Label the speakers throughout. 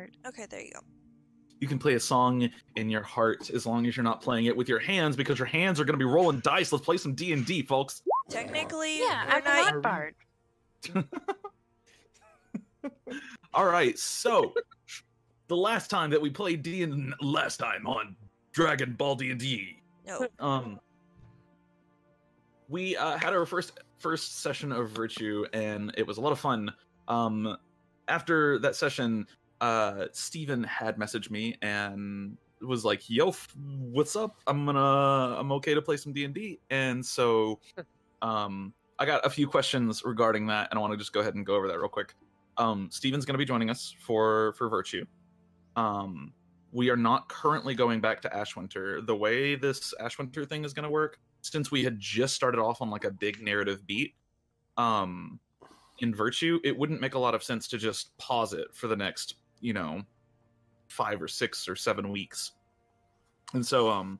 Speaker 1: heart.
Speaker 2: Okay, there you go.
Speaker 3: You can play a song in your heart as long as you're not playing it with your hands, because your hands are going to be rolling dice. Let's play some D&D, folks.
Speaker 2: Technically,
Speaker 1: Yeah,
Speaker 2: we're
Speaker 1: I'm
Speaker 2: not...
Speaker 1: not bard.
Speaker 3: All right, so the last time that we played last time on Dragon Ball D&D,
Speaker 2: No.
Speaker 3: we had our first session of Virtue, and it was a lot of fun. After that session, Steven had messaged me and was like, "Yo, what's up? I'm okay to play some D&D." And so, I got a few questions regarding that, and I want to just go ahead and go over that real quick. Steven's going to be joining us for Virtue. We are not currently going back to Ashwinter. The way this Ashwinter thing is going to work, since we had just started off on like a big narrative beat, in Virtue, it wouldn't make a lot of sense to just pause it for the next, 5 or 6 or 7 weeks. And so,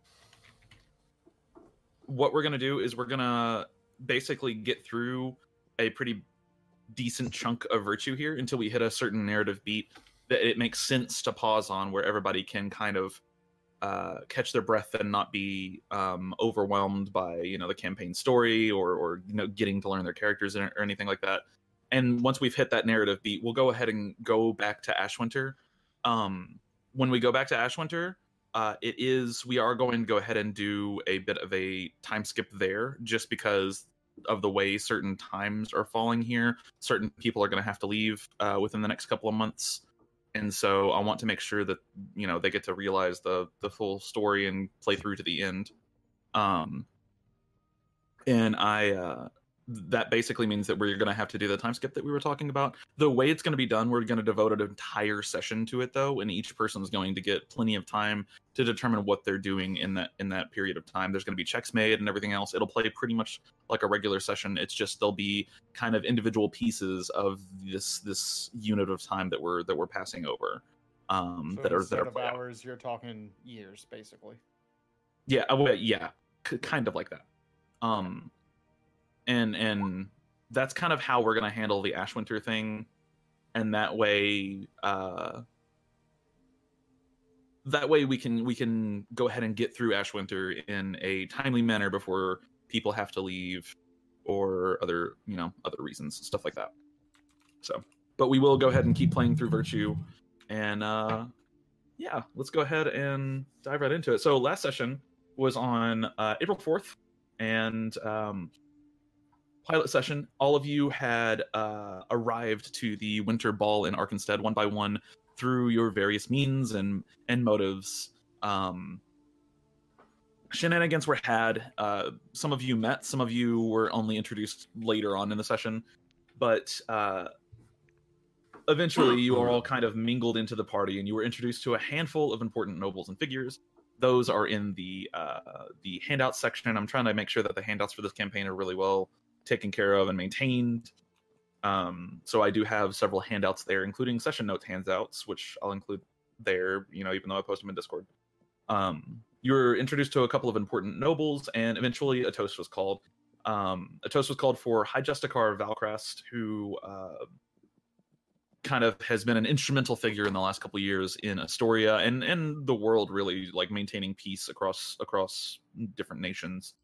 Speaker 3: what we're going to do is we're going to basically get through a pretty decent chunk of Virtue here until we hit a certain narrative beat that it makes sense to pause on, where everybody can kind of catch their breath and not be overwhelmed by the campaign story or getting to learn their characters or anything like that. And once we've hit that narrative beat, we'll go ahead and go back to Ashwinter. When we go back to Ashwinter, we are going to go ahead and do a bit of a time skip there, just because of the way certain times are falling here. Certain people are going to have to leave within the next couple of months. And so I want to make sure that, they get to realize the full story and play through to the end. That basically means that we're going to have to do the time skip that we were talking about. The way it's going to be done, we're going to devote an entire session to it, though, and each person's going to get plenty of time to determine what they're doing in that period of time. There's going to be checks made and everything else. It'll play pretty much like a regular session. It's just there'll be kind of individual pieces of this unit of time that we're passing over.
Speaker 4: So
Speaker 3: that are
Speaker 4: instead of
Speaker 3: play out.
Speaker 4: hours, you're talking years, basically.
Speaker 3: Yeah, kind of like that. And that's kind of how we're going to handle the Ashwinter thing, and that way we can go ahead and get through Ashwinter in a timely manner before people have to leave or other reasons, stuff like that. So, but we will go ahead and keep playing through Virtue, and let's go ahead and dive right into it. So last session was on April 4th, and pilot session, all of you had arrived to the Winter Ball in Arkenstead one by one through your various means and motives. Shenanigans were had. Some of you met, some of you were only introduced later on in the session, but eventually you are all kind of mingled into the party, and you were introduced to a handful of important nobles and figures. Those are in the handout section. I'm trying to make sure that the handouts for this campaign are really well taken care of and maintained. So I do have several handouts there, including session notes handouts, which I'll include there, even though I post them in Discord. You were introduced to a couple of important nobles, and eventually a toast was called. A toast was called for High Justicar Valcrast, who kind of has been an instrumental figure in the last couple of years in Astoria and the world, really, like maintaining peace across different nations.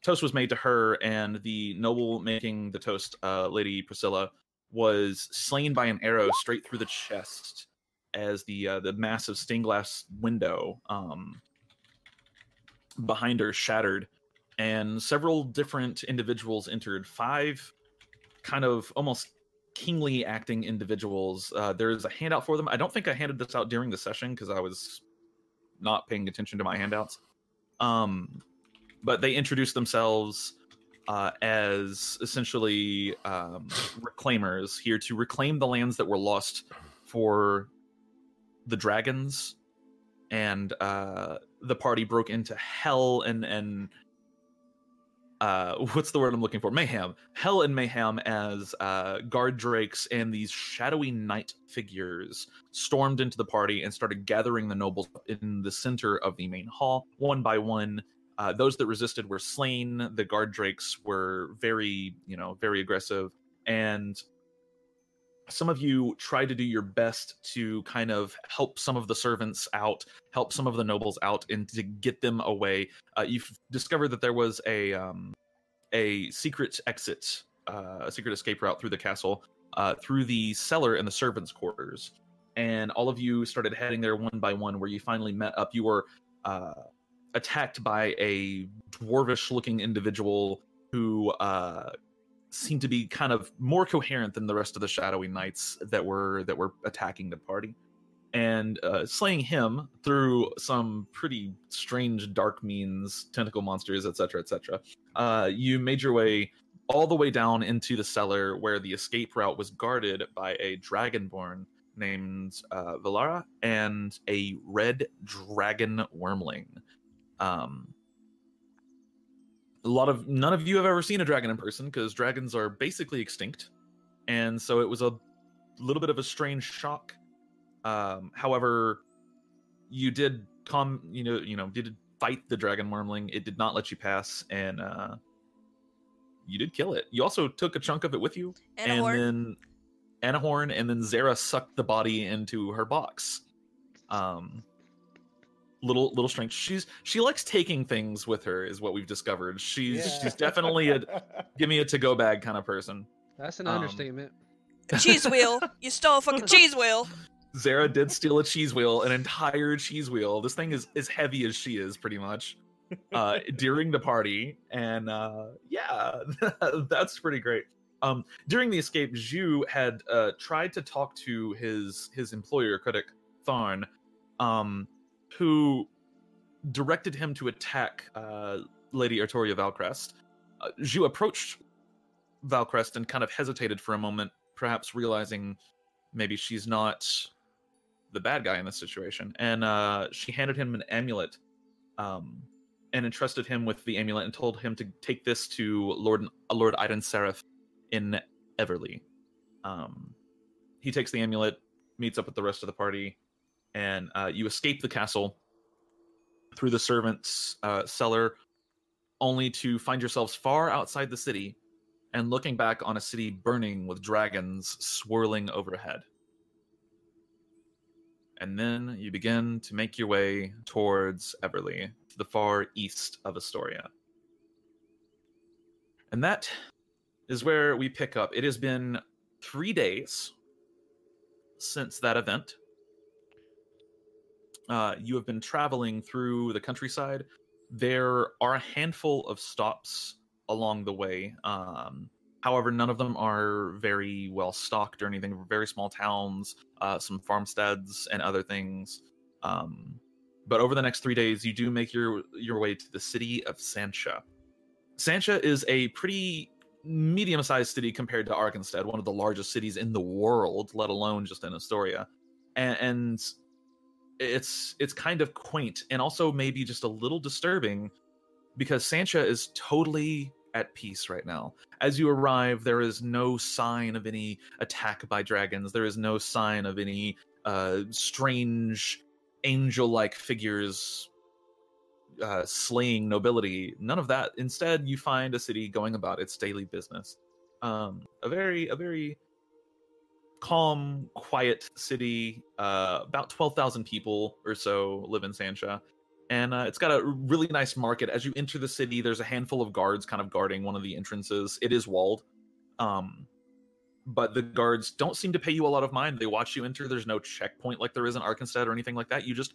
Speaker 3: Toast was made to her, and the noble making the toast, Lady Priscilla, was slain by an arrow straight through the chest as the massive stained glass window behind her shattered, and several different individuals entered. 5 kind of almost kingly acting individuals. There's a handout for them. I don't think I handed this out during the session because I was not paying attention to my handouts. But they introduced themselves as essentially reclaimers, here to reclaim the lands that were lost for the dragons. And the party broke into hell and what's the word I'm looking for? Mayhem. Hell and mayhem as guard drakes and these shadowy knight figures stormed into the party and started gathering the nobles in the center of the main hall. One by one, those that resisted were slain. The guard drakes were very aggressive, and some of you tried to do your best to kind of help some of the servants out, help some of the nobles out, and to get them away. You've discovered that there was a secret exit, a secret escape route through the castle, through the cellar and the servants' quarters. And all of you started heading there one by one, where you finally met up. You were attacked by a dwarvish-looking individual who seemed to be kind of more coherent than the rest of the shadowy knights that were attacking the party. And slaying him through some pretty strange dark means, tentacle monsters, etc., etc. You made your way all the way down into the cellar, where the escape route was guarded by a dragonborn named Valara and a red dragon wormling. None of you have ever seen a dragon in person, because dragons are basically extinct, and so it was a little bit of a strange shock. However, you did did fight the dragon wormling. It did not let you pass, and you did kill it. You also took a chunk of it with you, and then Anahorn, and then Xera sucked the body into her box. Little strange. She likes taking things with her, is what we've discovered. She's definitely a give me a to-go bag kind of person.
Speaker 1: That's an understatement.
Speaker 2: Cheese wheel. You stole a fucking cheese wheel.
Speaker 3: Zara did steal a cheese wheel, an entire cheese wheel. This thing is as heavy as she is, pretty much, during the party. And yeah, that's pretty great. During the escape, Zhu had tried to talk to his employer, critic Tharn, who directed him to attack Lady Artoria Valcrest. Zhu approached Valcrest and kind of hesitated for a moment, perhaps realizing maybe she's not the bad guy in this situation. And she handed him an amulet and entrusted him with the amulet and told him to take this to Lord Iden Seraph in Everly. He takes the amulet, meets up with the rest of the party, and you escape the castle through the servants' cellar, only to find yourselves far outside the city and looking back on a city burning with dragons swirling overhead. And then you begin to make your way towards Everly, to the far east of Astoria. And that is where we pick up. It has been 3 days since that event. You have been traveling through the countryside. There are a handful of stops along the way. However, none of them are very well stocked or anything. Very small towns, some farmsteads, and other things. But over the next 3 days, you do make your way to the city of Sansha. Sansha is a pretty medium-sized city compared to Arkenstead, one of the largest cities in the world, let alone just in Astoria. And it's kind of quaint, and also maybe just a little disturbing, because Sansha is totally at peace right now. As you arrive, there is no sign of any attack by dragons. There is no sign of any strange angel-like figures slaying nobility. None of that. Instead, you find a city going about its daily business. A very calm, quiet city. About 12,000 people or so live in Sansha. And it's got a really nice market. As you enter the city, there's a handful of guards kind of guarding one of the entrances. It is walled. But the guards don't seem to pay you a lot of mind. They watch you enter. There's no checkpoint like there is in Arkenstead or anything like that. You just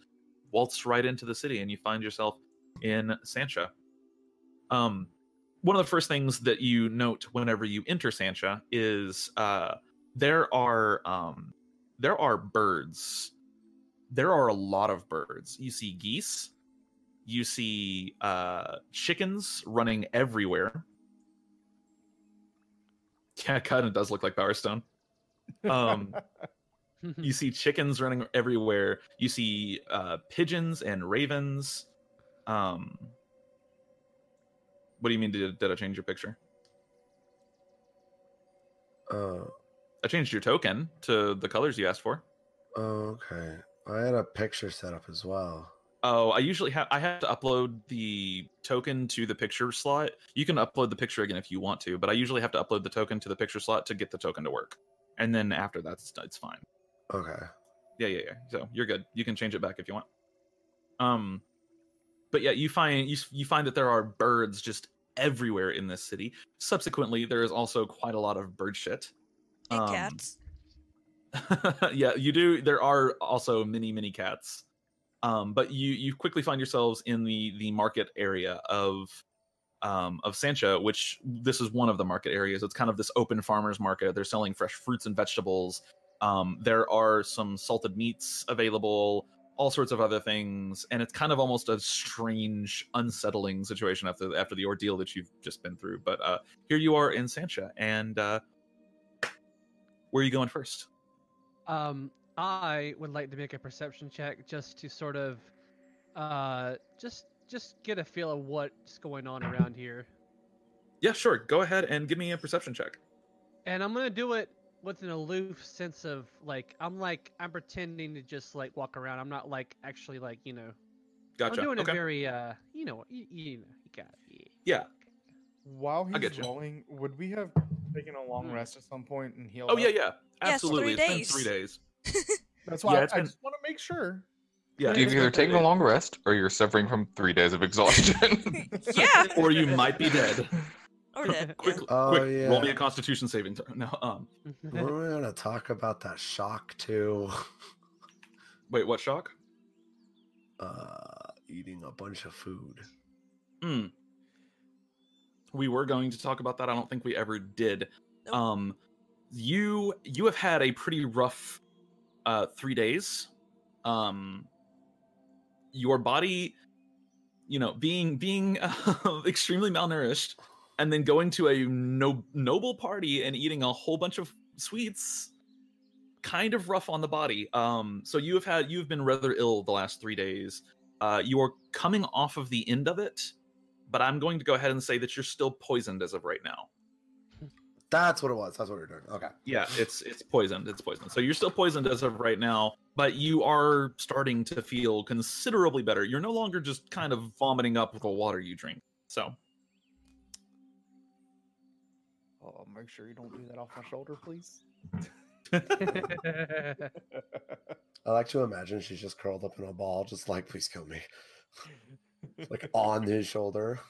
Speaker 3: waltz right into the city and you find yourself in Sansha. One of the first things that you note whenever you enter Sansha is there are birds. There are a lot of birds. You see geese. You see chickens running everywhere. Yeah, it kind of does look like Bowerstone. You see chickens running everywhere. You see pigeons and ravens. What do you mean, did I change your picture? I changed your token to the colors you asked for.
Speaker 5: Oh, okay. I had a picture set up as well.
Speaker 3: Oh, I have to upload the token to the picture slot. You can upload the picture again if you want to, but I usually have to upload the token to the picture slot to get the token to work. and then after that, it's fine.
Speaker 5: Okay.
Speaker 3: Yeah. So you're good. You can change it back if you want. But yeah, you find that there are birds just everywhere in this city. Subsequently, there is also quite a lot of bird shit.
Speaker 2: And cats.
Speaker 3: Yeah, you do. There are also many cats. But you quickly find yourselves in the market area of Sansha, which this is one of the market areas. It's kind of this open farmers market. They're selling fresh fruits and vegetables. There are some salted meats available, all sorts of other things, and it's kind of almost a strange, unsettling situation after the ordeal that you've just been through. But here you are in Sansha, and where are you going first?
Speaker 1: I would like to make a perception check just to sort of, just get a feel of what's going on around here.
Speaker 3: Yeah, sure. Go ahead and give me a perception check.
Speaker 1: And I'm gonna do it with an aloof sense of I'm pretending to just like walk around. I'm not like actually like
Speaker 3: Gotcha.
Speaker 1: I'm doing
Speaker 3: Okay.
Speaker 1: it very you got it.
Speaker 3: Yeah.
Speaker 4: While
Speaker 3: I get
Speaker 4: he's
Speaker 3: you.
Speaker 4: rolling, would we have taken a long rest at some point and healed
Speaker 3: Oh
Speaker 4: up?
Speaker 3: yeah. Absolutely.
Speaker 2: Yes, 3
Speaker 3: It's been 3 days.
Speaker 4: That's why
Speaker 3: Yeah,
Speaker 4: I
Speaker 3: it's
Speaker 4: just want to make sure.
Speaker 3: Yeah.
Speaker 6: You've
Speaker 3: it's
Speaker 6: either
Speaker 3: been 3
Speaker 6: taken a
Speaker 3: days.
Speaker 6: long rest or you're suffering from 3 days of exhaustion.
Speaker 2: Yeah.
Speaker 3: Or you might be dead.
Speaker 2: Or dead.
Speaker 3: Quick,
Speaker 5: Oh,
Speaker 3: quick.
Speaker 5: yeah.
Speaker 3: Roll me a Constitution saving throw. No.
Speaker 5: We're gonna talk about that shock too.
Speaker 3: Wait. What shock?
Speaker 5: Eating a bunch of food.
Speaker 3: We were going to talk about that. I don't think we ever did.
Speaker 2: Nope.
Speaker 3: You have had a pretty rough 3 days. Your body, being extremely malnourished, and then going to a noble party and eating a whole bunch of sweets, kind of rough on the body. So you've been rather ill the last 3 days. You are coming off of the end of it, but I'm going to go ahead and say that you're still poisoned as of right now.
Speaker 5: That's what it was. That's what we were doing. Okay.
Speaker 3: Yeah, it's poisoned. It's poisoned. So you're still poisoned as of right now, but you are starting to feel considerably better. You're no longer just kind of vomiting up the water you drink. So
Speaker 4: Oh, make sure you don't do that off my shoulder, please.
Speaker 5: I like to imagine she's just curled up in a ball, just like, please kill me. Like on his shoulder.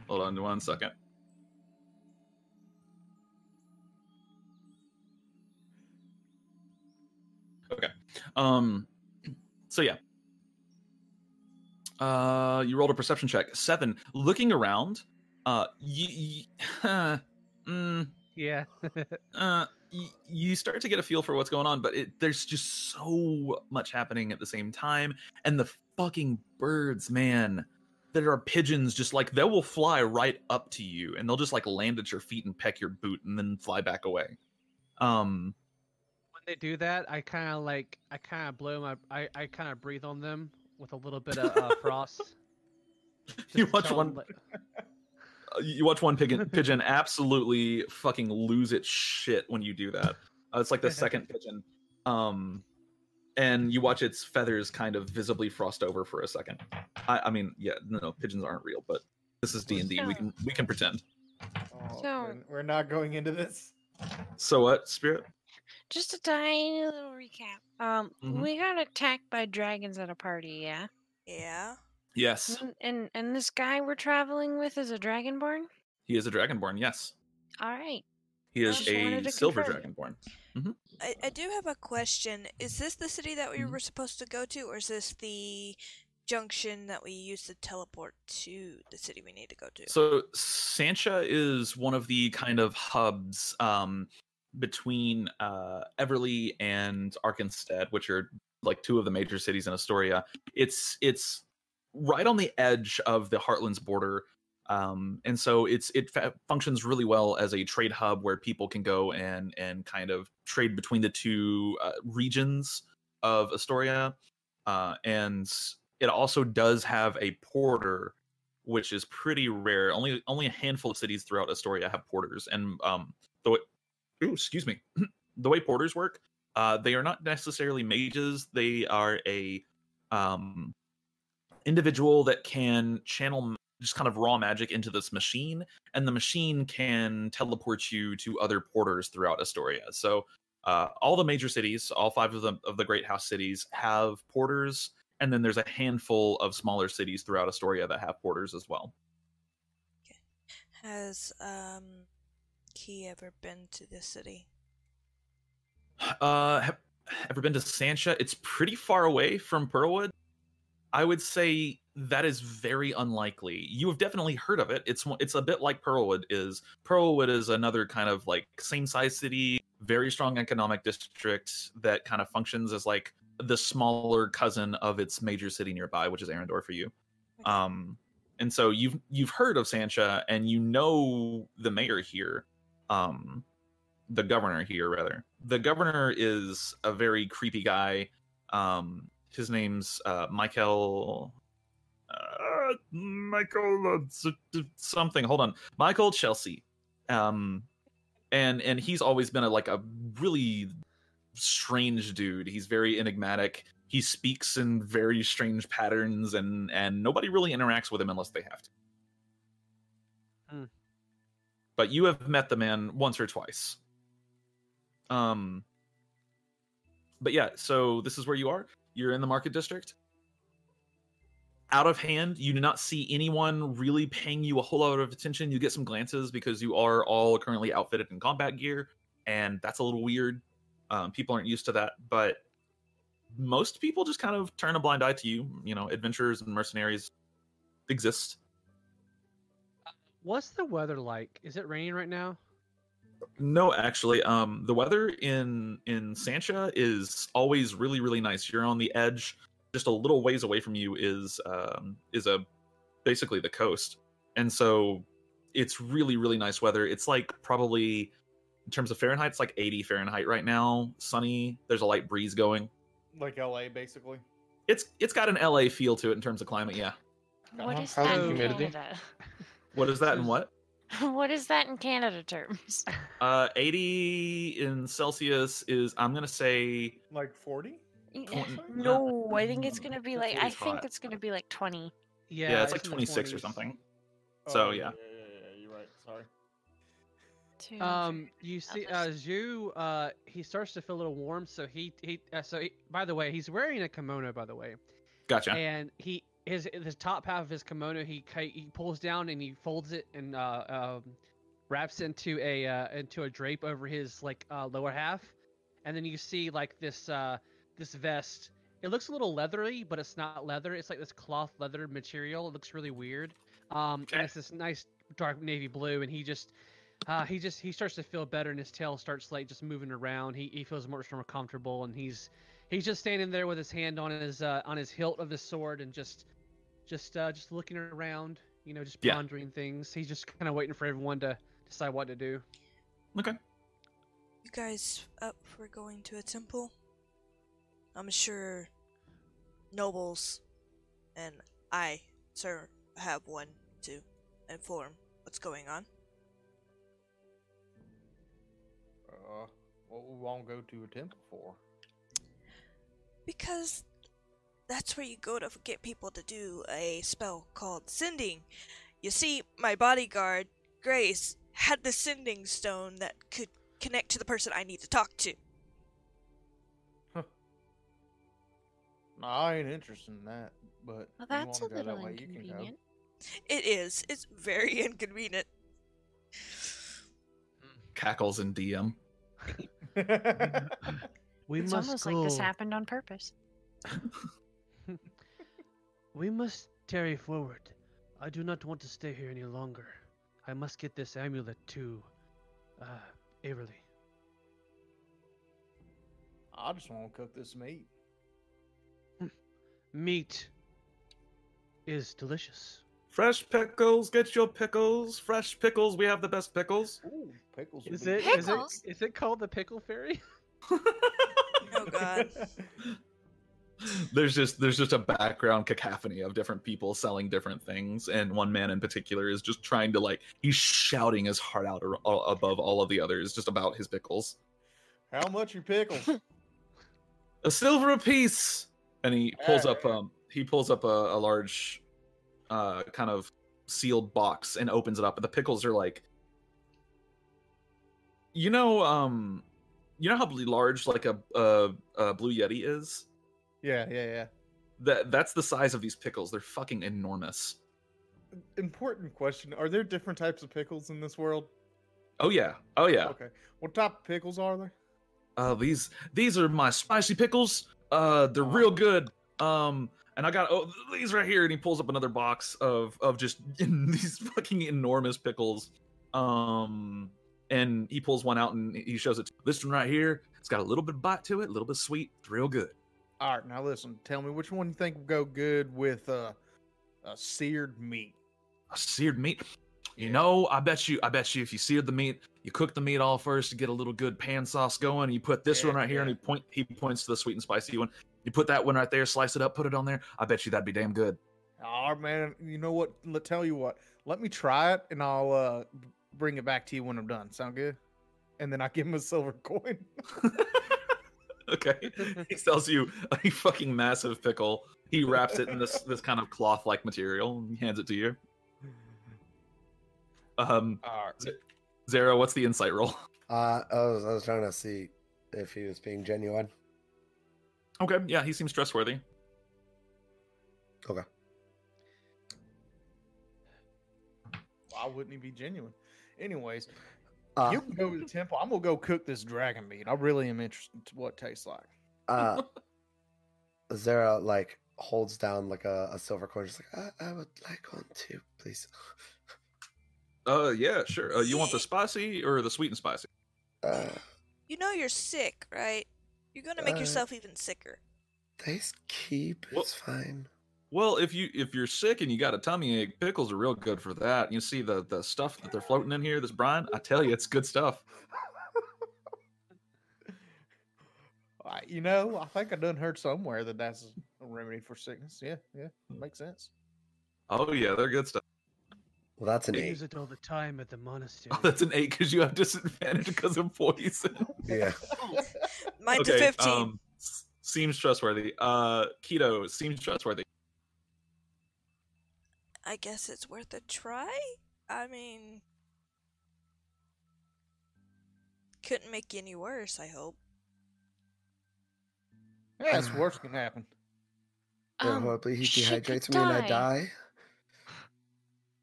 Speaker 3: hold on 1 second. Okay. So yeah. You rolled a perception check. 7. Looking around,
Speaker 1: Yeah.
Speaker 3: you start to get a feel for what's going on, but there's just so much happening at the same time. And the fucking birds, man. There are pigeons just like, they will fly right up to you and they'll just like land at your feet and peck your boot and then fly back away.
Speaker 1: When they do that, I kind of blow my, I kind of breathe on them with a little bit of frost.
Speaker 3: You
Speaker 1: Just to
Speaker 3: watch
Speaker 1: tell
Speaker 3: one.
Speaker 1: them,
Speaker 3: You watch one pigeon absolutely fucking lose its shit when you do that. It's like the second pigeon. And you watch its feathers kind of visibly frost over for a second. I mean, yeah, no, pigeons aren't real, but this is D&D. We can pretend.
Speaker 4: Oh,
Speaker 7: So-
Speaker 4: we're not going into this.
Speaker 3: So what, Spirit?
Speaker 7: Just a tiny little recap.
Speaker 3: Mhm.
Speaker 7: We got attacked by dragons at a party, yeah?
Speaker 2: Yeah.
Speaker 3: Yes,
Speaker 7: And this guy we're traveling with is a dragonborn?
Speaker 3: he is a dragonborn. Yes,
Speaker 7: Alright.
Speaker 3: he is
Speaker 7: Just wanted
Speaker 3: a
Speaker 7: to
Speaker 3: silver
Speaker 7: confirm.
Speaker 3: dragonborn.
Speaker 2: I do have a question. Is this the city that we
Speaker 3: Mhm.
Speaker 2: were supposed to go to, or is this the junction that we used to teleport to the city we need to go to?
Speaker 3: So Sansha is one of the kind of hubs between Everly and Arkenstead, which are like two of the major cities in Astoria. It's right on the edge of the Heartlands border, and so it functions really well as a trade hub where people can go and kind of trade between the two regions of Astoria, and it also does have a porter, which is pretty rare. Only a handful of cities throughout Astoria have porters, and excuse me, the way porters work, they are not necessarily mages. They are a individual that can channel just kind of raw magic into this machine, and the machine can teleport you to other porters throughout Astoria. So all the major cities, all 5 of the Great House cities, have porters, and then there's a handful of smaller cities throughout Astoria that have porters as well.
Speaker 2: Okay. Has Key ever been to this city?
Speaker 3: Have ever been to Sansha? It's pretty far away from Pearlwood. I would say that is very unlikely. You have definitely heard of it. It's a bit like Pearlwood is. Pearlwood is another kind of like same size city, very strong economic district that kind of functions as like the smaller cousin of its major city nearby, which is Arendor for you. And so you've heard of Sansha, and you know the mayor here, the governor here rather. The governor is a very creepy guy. His name's Michael something. Hold on, Michael Chelsea. And he's always been a really strange dude. He's very enigmatic. He speaks in very strange patterns, and nobody really interacts with him unless they have to. But you have met the man once or twice. But yeah, so this is where you are. You're in the market district. Out of hand, you do not see anyone really paying you a whole lot of attention. You get some glances because you are all currently outfitted in combat gear, and that's a little weird. People aren't used to that, but most people just kind of turn a blind eye to you. You know, adventurers and mercenaries exist.
Speaker 1: What's the weather like? Is it raining right now?
Speaker 3: No, actually, the weather in Sansha is always really, really nice. You're on the edge. Just a little ways away from you is basically the coast, and so it's really, really nice weather. It's like probably in terms of Fahrenheit, it's like 80 Fahrenheit right now. Sunny. There's a light breeze going.
Speaker 4: Like LA, basically.
Speaker 3: It's got an LA feel to it in terms of climate. Yeah.
Speaker 7: What is
Speaker 6: How's
Speaker 7: that
Speaker 6: the
Speaker 7: in
Speaker 6: humidity?
Speaker 7: Canada?
Speaker 3: What is that in what?
Speaker 7: What is that in Canada terms?
Speaker 3: 80 in Celsius is, I'm gonna say,
Speaker 4: Like 40?
Speaker 7: No, I think it's gonna be like. I
Speaker 3: 45.
Speaker 7: think it's gonna be like 20.
Speaker 3: Yeah, it's like
Speaker 1: in the
Speaker 3: 26 or
Speaker 1: 20s.
Speaker 3: something. So, yeah.
Speaker 4: You're right. Sorry.
Speaker 1: You see, Zhu, he starts to feel a little warm, so by the way, he's wearing a kimono, by the way.
Speaker 3: Gotcha.
Speaker 1: And his top half of his kimono, he pulls down and he folds it and wraps into a drape over his lower half, and then you see like this vest. It looks a little leathery, but it's not leather. It's like this cloth leather material. It looks really weird. And it's this nice dark navy blue, and he starts to feel better, and his tail starts like just moving around. He feels much more comfortable, and he's just standing there with his hand on his hilt of his sword, and just looking around, just pondering things. He's just kind of waiting for everyone to decide what to do.
Speaker 3: Okay.
Speaker 2: You guys up for going to a temple? I'm sure nobles and I, sir, have one to inform what's going on.
Speaker 4: What we won't go to a temple for?
Speaker 2: Because that's where you go to get people to do a spell called sending. You see, my bodyguard, Grace, had the sending stone that could connect to the person I need to talk to.
Speaker 4: No, I ain't interested in that, but
Speaker 7: Well,
Speaker 4: if you
Speaker 7: that's a
Speaker 4: wanna go
Speaker 7: little
Speaker 4: that way, you can go.
Speaker 7: inconvenient.
Speaker 2: It is. It's very inconvenient.
Speaker 3: Cackles in DM.
Speaker 1: We
Speaker 7: It's
Speaker 1: must
Speaker 7: almost
Speaker 1: go.
Speaker 7: like this happened on purpose.
Speaker 1: We must tarry forward. I do not want to stay here any longer. I must get this amulet to Averly.
Speaker 4: I just want to cook this meat.
Speaker 1: Meat is delicious.
Speaker 3: Fresh pickles, get your pickles. Fresh pickles, we have the best pickles.
Speaker 4: Ooh, pickles. would
Speaker 1: Is
Speaker 4: be
Speaker 1: it
Speaker 4: good.
Speaker 1: is it called the Pickle Fairy?
Speaker 2: Oh god.
Speaker 3: There's just a background cacophony of different people selling different things, and one man in particular is just trying to he's shouting his heart out above all of the others just about his pickles.
Speaker 4: How much are pickles?
Speaker 3: A silver apiece, and he pulls up a large kind of sealed box and opens it up, and the pickles are like, you know how large like a Blue Yeti is?
Speaker 4: Yeah.
Speaker 3: That's the size of these pickles. They're fucking enormous.
Speaker 4: Important question: are there different types of pickles in this world?
Speaker 3: Oh yeah.
Speaker 4: Okay. What type of pickles are there?
Speaker 3: These are my spicy pickles. They're real good. And I got these right here, and he pulls up another box of just these fucking enormous pickles. And he pulls one out and he shows it. This one right here, it's got a little bit of bite to it, a little bit sweet. It's real good.
Speaker 4: All right, now listen. Tell me which one you think would go good with a seared meat.
Speaker 3: A seared meat. You know, I bet you if you seared the meat, you cook the meat all first to get a little good pan sauce going. And you put this one right here, and he points to the sweet and spicy one. You put that one right there, slice it up, put it on there. I bet you that'd be damn good.
Speaker 4: Oh man, you know what? Tell you what. Let me try it, and I'll bring it back to you when I'm done. Sound good? And then I give him a silver coin.
Speaker 3: Okay. He sells you a fucking massive pickle. He wraps it in this kind of cloth-like material and hands it to you. Zara, what's the insight roll?
Speaker 5: I was trying to see if he was being genuine.
Speaker 3: Okay, yeah, he seems trustworthy.
Speaker 5: Okay.
Speaker 4: Why wouldn't he be genuine? Anyways,
Speaker 5: Uh,
Speaker 4: you can go to the temple. I'm gonna go cook this dragon meat. I really am interested to what it tastes like.
Speaker 5: Zara like holds down like a silver coin. She's like, I would like one too, please.
Speaker 3: Yeah, sure. You want the spicy or the sweet and spicy?
Speaker 2: You know you're sick, right? You're gonna make yourself even sicker.
Speaker 5: They keep. It's fine.
Speaker 3: Well, if you're sick and you got a tummy ache, pickles are real good for that. You see the stuff that they're floating in here, this brine. I tell you, it's good stuff.
Speaker 4: You know, I think I done heard somewhere that that's a remedy for sickness. Yeah, makes sense.
Speaker 3: Oh yeah, they're good stuff.
Speaker 5: Well, that's an
Speaker 1: I
Speaker 5: 8.
Speaker 1: use it all the time at the monastery.
Speaker 3: Oh, that's an 8 because you have disadvantage because of poison.
Speaker 5: Yeah.
Speaker 2: Mine's a 15.
Speaker 3: Seems trustworthy. Keto seems trustworthy.
Speaker 2: I guess it's worth a try. I mean, couldn't make you any worse, I hope.
Speaker 4: Yeah, it's worse can happen.
Speaker 5: Hopefully he
Speaker 7: she could
Speaker 5: dehydrates me and I die.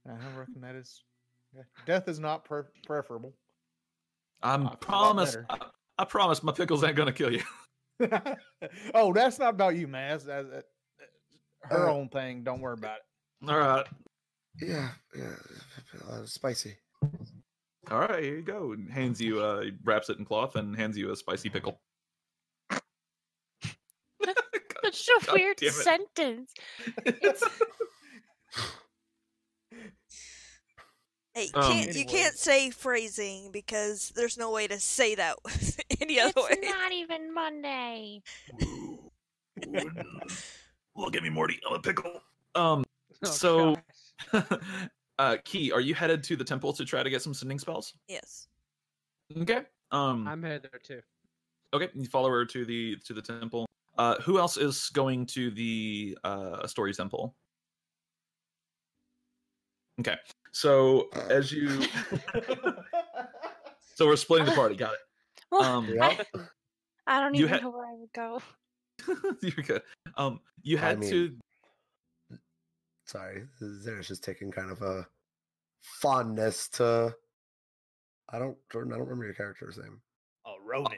Speaker 4: I reckon that is. Yeah. Death is not preferable.
Speaker 3: I promise my pickles ain't gonna kill you.
Speaker 4: Oh, that's not about you, man. That's her own thing. Don't worry about it.
Speaker 3: All right.
Speaker 5: Yeah. Spicy.
Speaker 3: All right, here you go. And hands you, he wraps it in cloth and hands you a spicy pickle.
Speaker 7: That's such a
Speaker 3: God
Speaker 7: weird
Speaker 3: damn it.
Speaker 7: sentence. It's
Speaker 2: Hey,
Speaker 3: Anyway.
Speaker 2: you can't say phrasing because there's no way to say that any other way.
Speaker 7: it's not even Monday.
Speaker 3: Look at me, Morty. I'm a pickle.
Speaker 1: Oh,
Speaker 3: So,
Speaker 1: gosh.
Speaker 3: Key, are you headed to the temple to try to get some sending spells?
Speaker 2: Yes.
Speaker 3: Okay.
Speaker 1: I'm headed there too.
Speaker 3: Okay, you follow her to the temple. Who else is going to the Story Temple? Okay, so as you, so we're splitting the party. Got it.
Speaker 7: Well,
Speaker 5: Yep.
Speaker 7: I don't
Speaker 3: You
Speaker 7: even
Speaker 3: had-
Speaker 7: know where I would go.
Speaker 3: You're good. You had
Speaker 5: mean-
Speaker 3: to.
Speaker 5: Sorry, Zara's just taking kind of a fondness to. Jordan, I don't remember your character's name.
Speaker 4: Oh, Ronan.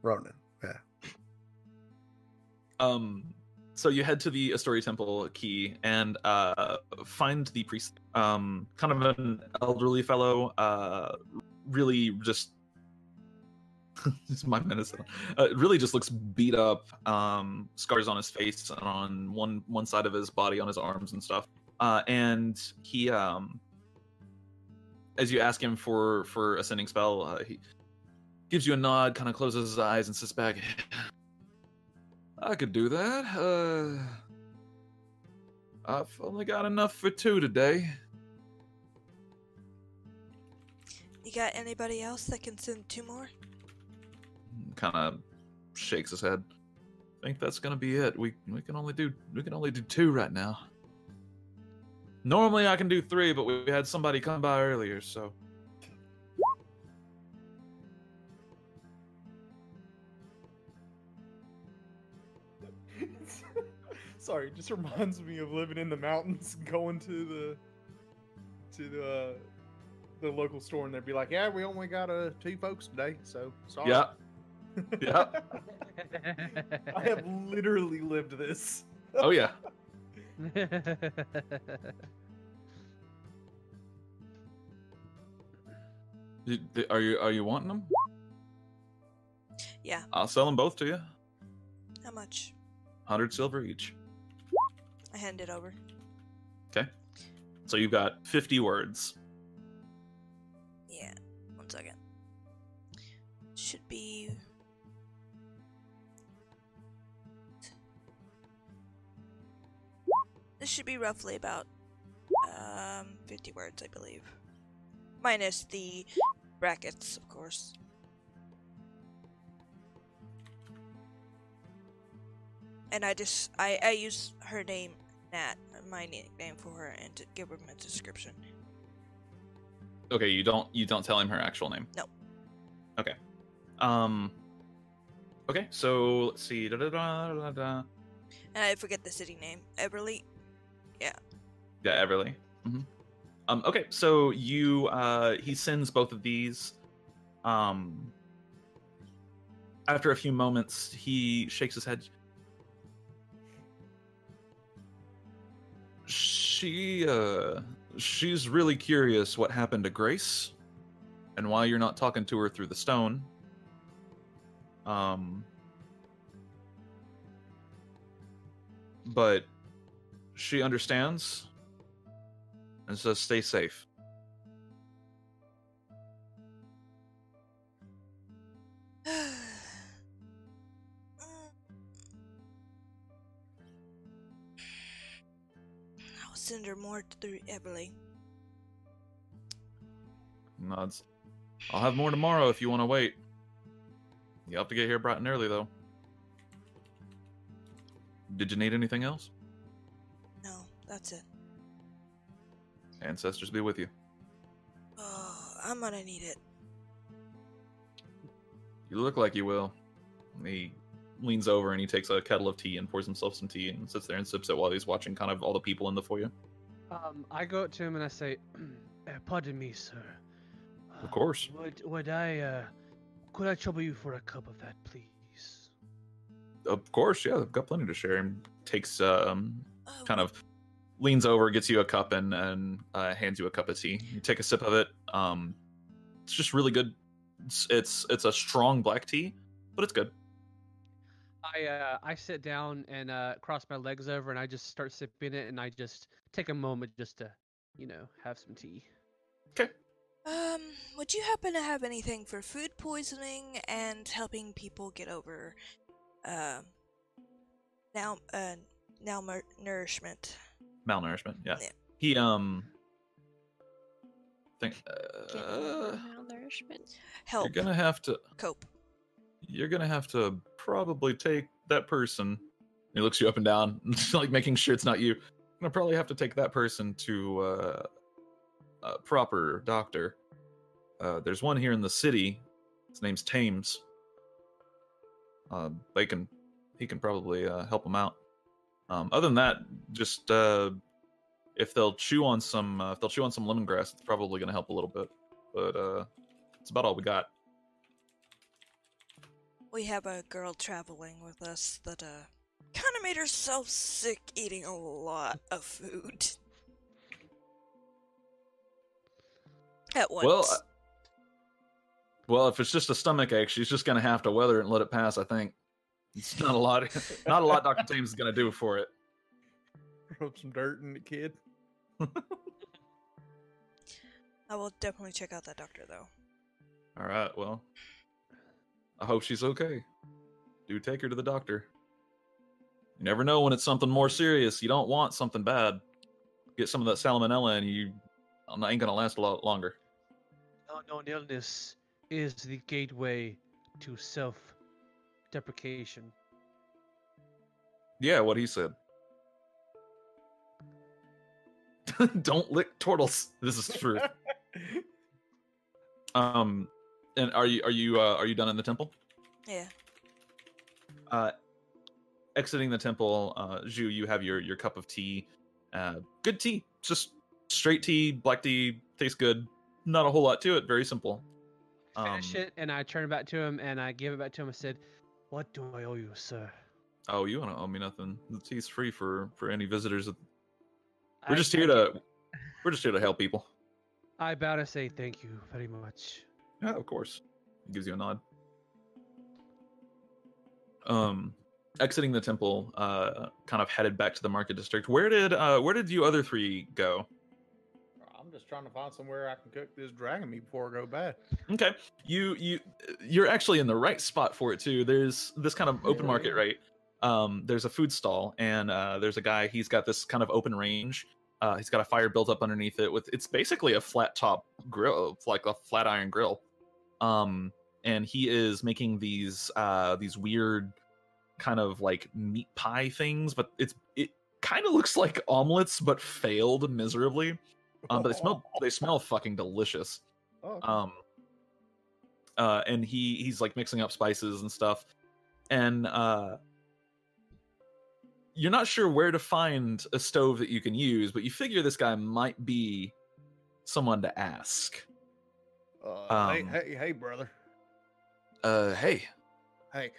Speaker 5: Ronan. Yeah.
Speaker 3: So you head to the Astoria Temple, Key, and find the priest. Kind of an elderly fellow. Really just. It's my medicine. Really just looks beat up. Scars on his face and on one side of his body, on his arms and stuff. And he, as you ask him for a sending spell, he gives you a nod, kind of closes his eyes, and sits back. I could do that. I've only got enough for 2 today.
Speaker 2: You got anybody else that can send 2 more?
Speaker 3: Kind of shakes his head. I think that's gonna be it. We can only do 2 right now. Normally I can do 3, but we had somebody come by earlier, so.
Speaker 4: Sorry, it just reminds me of living in the mountains, going to the local store, and they'd be like, "Yeah, we only got 2 folks today, so sorry."
Speaker 3: Yeah. Yeah.
Speaker 4: I have literally lived this.
Speaker 3: Oh yeah. Are you wanting them?
Speaker 2: Yeah.
Speaker 3: I'll sell them both to you.
Speaker 2: How much?
Speaker 3: 100 silver each.
Speaker 2: I hand it over.
Speaker 3: Okay. So you've got 50 words.
Speaker 2: Yeah. 1 second. Should be. This should be roughly about 50 words, I believe. Minus the brackets, of course. And I use her name, Nat, my nickname for her, and to give her a description.
Speaker 3: Okay, you don't tell him her actual name.
Speaker 2: No.
Speaker 3: Okay. Okay, so let's see.
Speaker 2: And I forget the city name. Everly? Yeah.
Speaker 3: Yeah, Everly. Mm-hmm. Okay, so he sends both of these. After a few moments, he shakes his head. She's really curious what happened to Grace, and why you're not talking to her through the stone. But she understands and says stay safe.
Speaker 2: I'll send her more through Everly.
Speaker 3: Nods. I'll have more tomorrow if you want to wait. You have to get here bright and early, though. Did you need anything else?
Speaker 2: No, that's it.
Speaker 3: Ancestors be with you.
Speaker 2: Oh, I'm gonna need it.
Speaker 3: You look like you will. He leans over and he takes a kettle of tea and pours himself some tea and sits there and sips it while he's watching kind of all the people in the foyer.
Speaker 1: I go up to him and I say, "Pardon me, sir.
Speaker 3: Of course.
Speaker 1: Could I trouble you for a cup of that, please?"
Speaker 3: Of course, yeah. I've got plenty to share. And takes kind of leans over, gets you a cup and hands you a cup of tea. You take a sip of it. It's just really good. It's a strong black tea, but it's good.
Speaker 1: I sit down and cross my legs over and I just start sipping it and I just take a moment just to, have some tea.
Speaker 3: Okay.
Speaker 2: Would you happen to have anything for food poisoning and helping people get over malnourishment?
Speaker 3: Malnourishment, yeah.
Speaker 2: Yeah.
Speaker 3: He
Speaker 7: Malnourishment.
Speaker 2: Help.
Speaker 3: You're gonna have to
Speaker 2: Cope.
Speaker 3: You're gonna have to probably take that person. He looks you up and down, like making sure it's not you. You're gonna probably have to take that person to a proper doctor. There's one here in the city. His name's Thames. He can probably help him out. Other than that, just if they'll chew on some lemongrass, it's probably gonna help a little bit. But it's about all we got.
Speaker 2: We have a girl traveling with us that kind of made herself sick eating a lot of food at once.
Speaker 3: Well, if it's just a stomach ache, she's just gonna have to weather it and let it pass. I think it's not a lot. Not a lot Dr. Thames is gonna do for it.
Speaker 4: Rub some dirt in the kid.
Speaker 2: I will definitely check out that doctor, though.
Speaker 3: All right. Well, I hope she's okay. Do take her to the doctor. You never know when it's something more serious. You don't want something bad. Get some of that salmonella and you ain't gonna last a lot longer.
Speaker 1: Unknown illness is the gateway to self-deprecation.
Speaker 3: Yeah, what he said. Don't lick turtles. This is true. And are you done in the temple?
Speaker 2: Yeah.
Speaker 3: Exiting the temple, Zhu, you have your cup of tea. Good tea, just straight tea, black tea, tastes good. Not a whole lot to it. Very simple.
Speaker 1: Finish it, and I turn it back to him, and I give it back to him. I said, "What do I owe you, sir?"
Speaker 3: Oh, you don't owe me nothing. The tea's free for any visitors. We're
Speaker 1: I
Speaker 3: just here to help people.
Speaker 1: I bow to say thank you very much.
Speaker 3: Yeah, of course. He gives you a nod. Exiting the temple, kind of headed back to the market district. Where did you other three go?
Speaker 4: I'm just trying to find somewhere I can cook this dragon meat before I go bad.
Speaker 3: Okay, you're actually in the right spot for it too. There's this kind of open market, right? There's a food stall, and there's a guy. He's got this kind of open range. He's got a fire built up underneath it. It's basically a flat top grill, like a flat iron grill. And he is making these weird kind of like meat pie things, but it kind of looks like omelets, but failed miserably. But they smell fucking delicious.
Speaker 4: Oh, okay.
Speaker 3: And he's like mixing up spices and stuff, and you're not sure where to find a stove that you can use, but you figure this guy might be someone to ask.
Speaker 4: Hey, brother.
Speaker 3: Hey.
Speaker 4: Hey,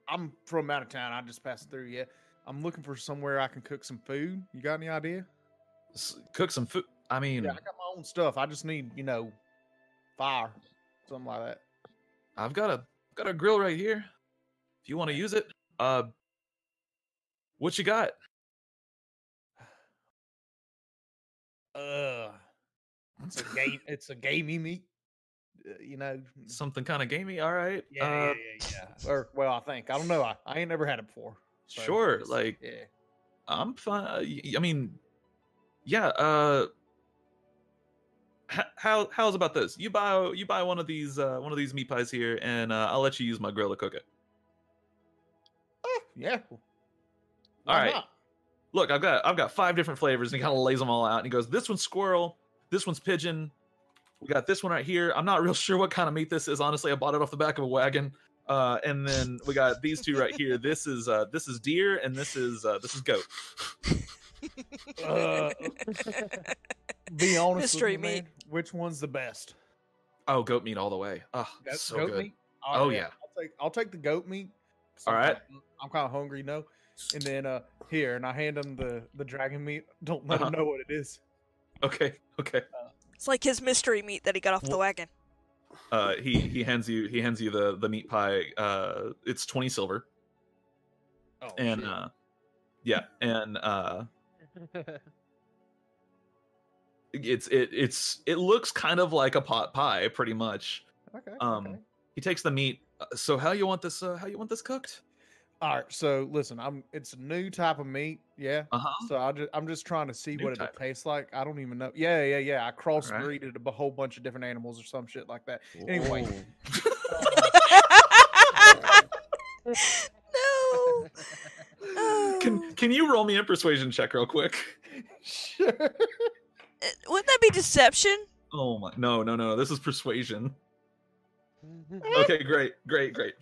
Speaker 4: I'm from out of town. I just passed through. Yeah, I'm looking for somewhere I can cook some food. You got any idea?
Speaker 3: Cook some food. I mean,
Speaker 4: Yeah, I got my own stuff. I just need, fire, something like that.
Speaker 3: I've got a grill right here. If you want to use it, what you got?
Speaker 4: It's a gamey meat.
Speaker 3: Something kind of gamey. All right.
Speaker 4: Yeah. Or well, I think I don't know. I ain't never had it before. So
Speaker 3: Sure.
Speaker 4: yeah.
Speaker 3: I'm fine. I mean, yeah. How's about this? You buy one of these meat pies here, and I'll let you use my grill to cook it.
Speaker 4: Yeah.
Speaker 3: All right.
Speaker 4: Not?
Speaker 3: Look, I've got 5 different flavors, and he kind of lays them all out, and he goes, "This one's squirrel. This one's pigeon. We got this one right here. I'm not real sure what kind of meat this is. Honestly, I bought it off the back of a wagon. And then we got these 2 right here. This is deer, and this is goat."
Speaker 4: Be honest
Speaker 2: Mystery
Speaker 4: with me,
Speaker 2: meat.
Speaker 4: man. Which one's the best?
Speaker 3: Oh, goat meat all the way. Oh, so
Speaker 4: goat
Speaker 3: good.
Speaker 4: meat?
Speaker 3: Oh, yeah.
Speaker 4: I'll take the goat meat.
Speaker 3: All right.
Speaker 4: I'm kind of hungry, And then here, and I hand him the dragon meat. Don't let him know what it is.
Speaker 3: Okay.
Speaker 2: It's like his mystery meat that he got off the wagon.
Speaker 3: He hands you the meat pie. It's 20 silver.
Speaker 4: Oh,
Speaker 3: And
Speaker 4: shit.
Speaker 3: yeah, and it looks kind of like a pot pie, pretty much.
Speaker 4: Okay.
Speaker 3: He takes the meat. So how you want this cooked?
Speaker 4: All right. So listen, it's a new type of meat. Yeah.
Speaker 3: Uh-huh.
Speaker 4: So I'm just trying to see
Speaker 3: New
Speaker 4: what it
Speaker 3: type.
Speaker 4: tastes like. I don't even know. Yeah. I
Speaker 3: Alright.
Speaker 4: crossbreeded a whole bunch of different animals or some shit like that. Anyway.
Speaker 2: No. Oh.
Speaker 3: Can you roll me a persuasion check real quick?
Speaker 4: Sure.
Speaker 2: Wouldn't that be deception?
Speaker 3: Oh my, no. This is persuasion. Okay, great.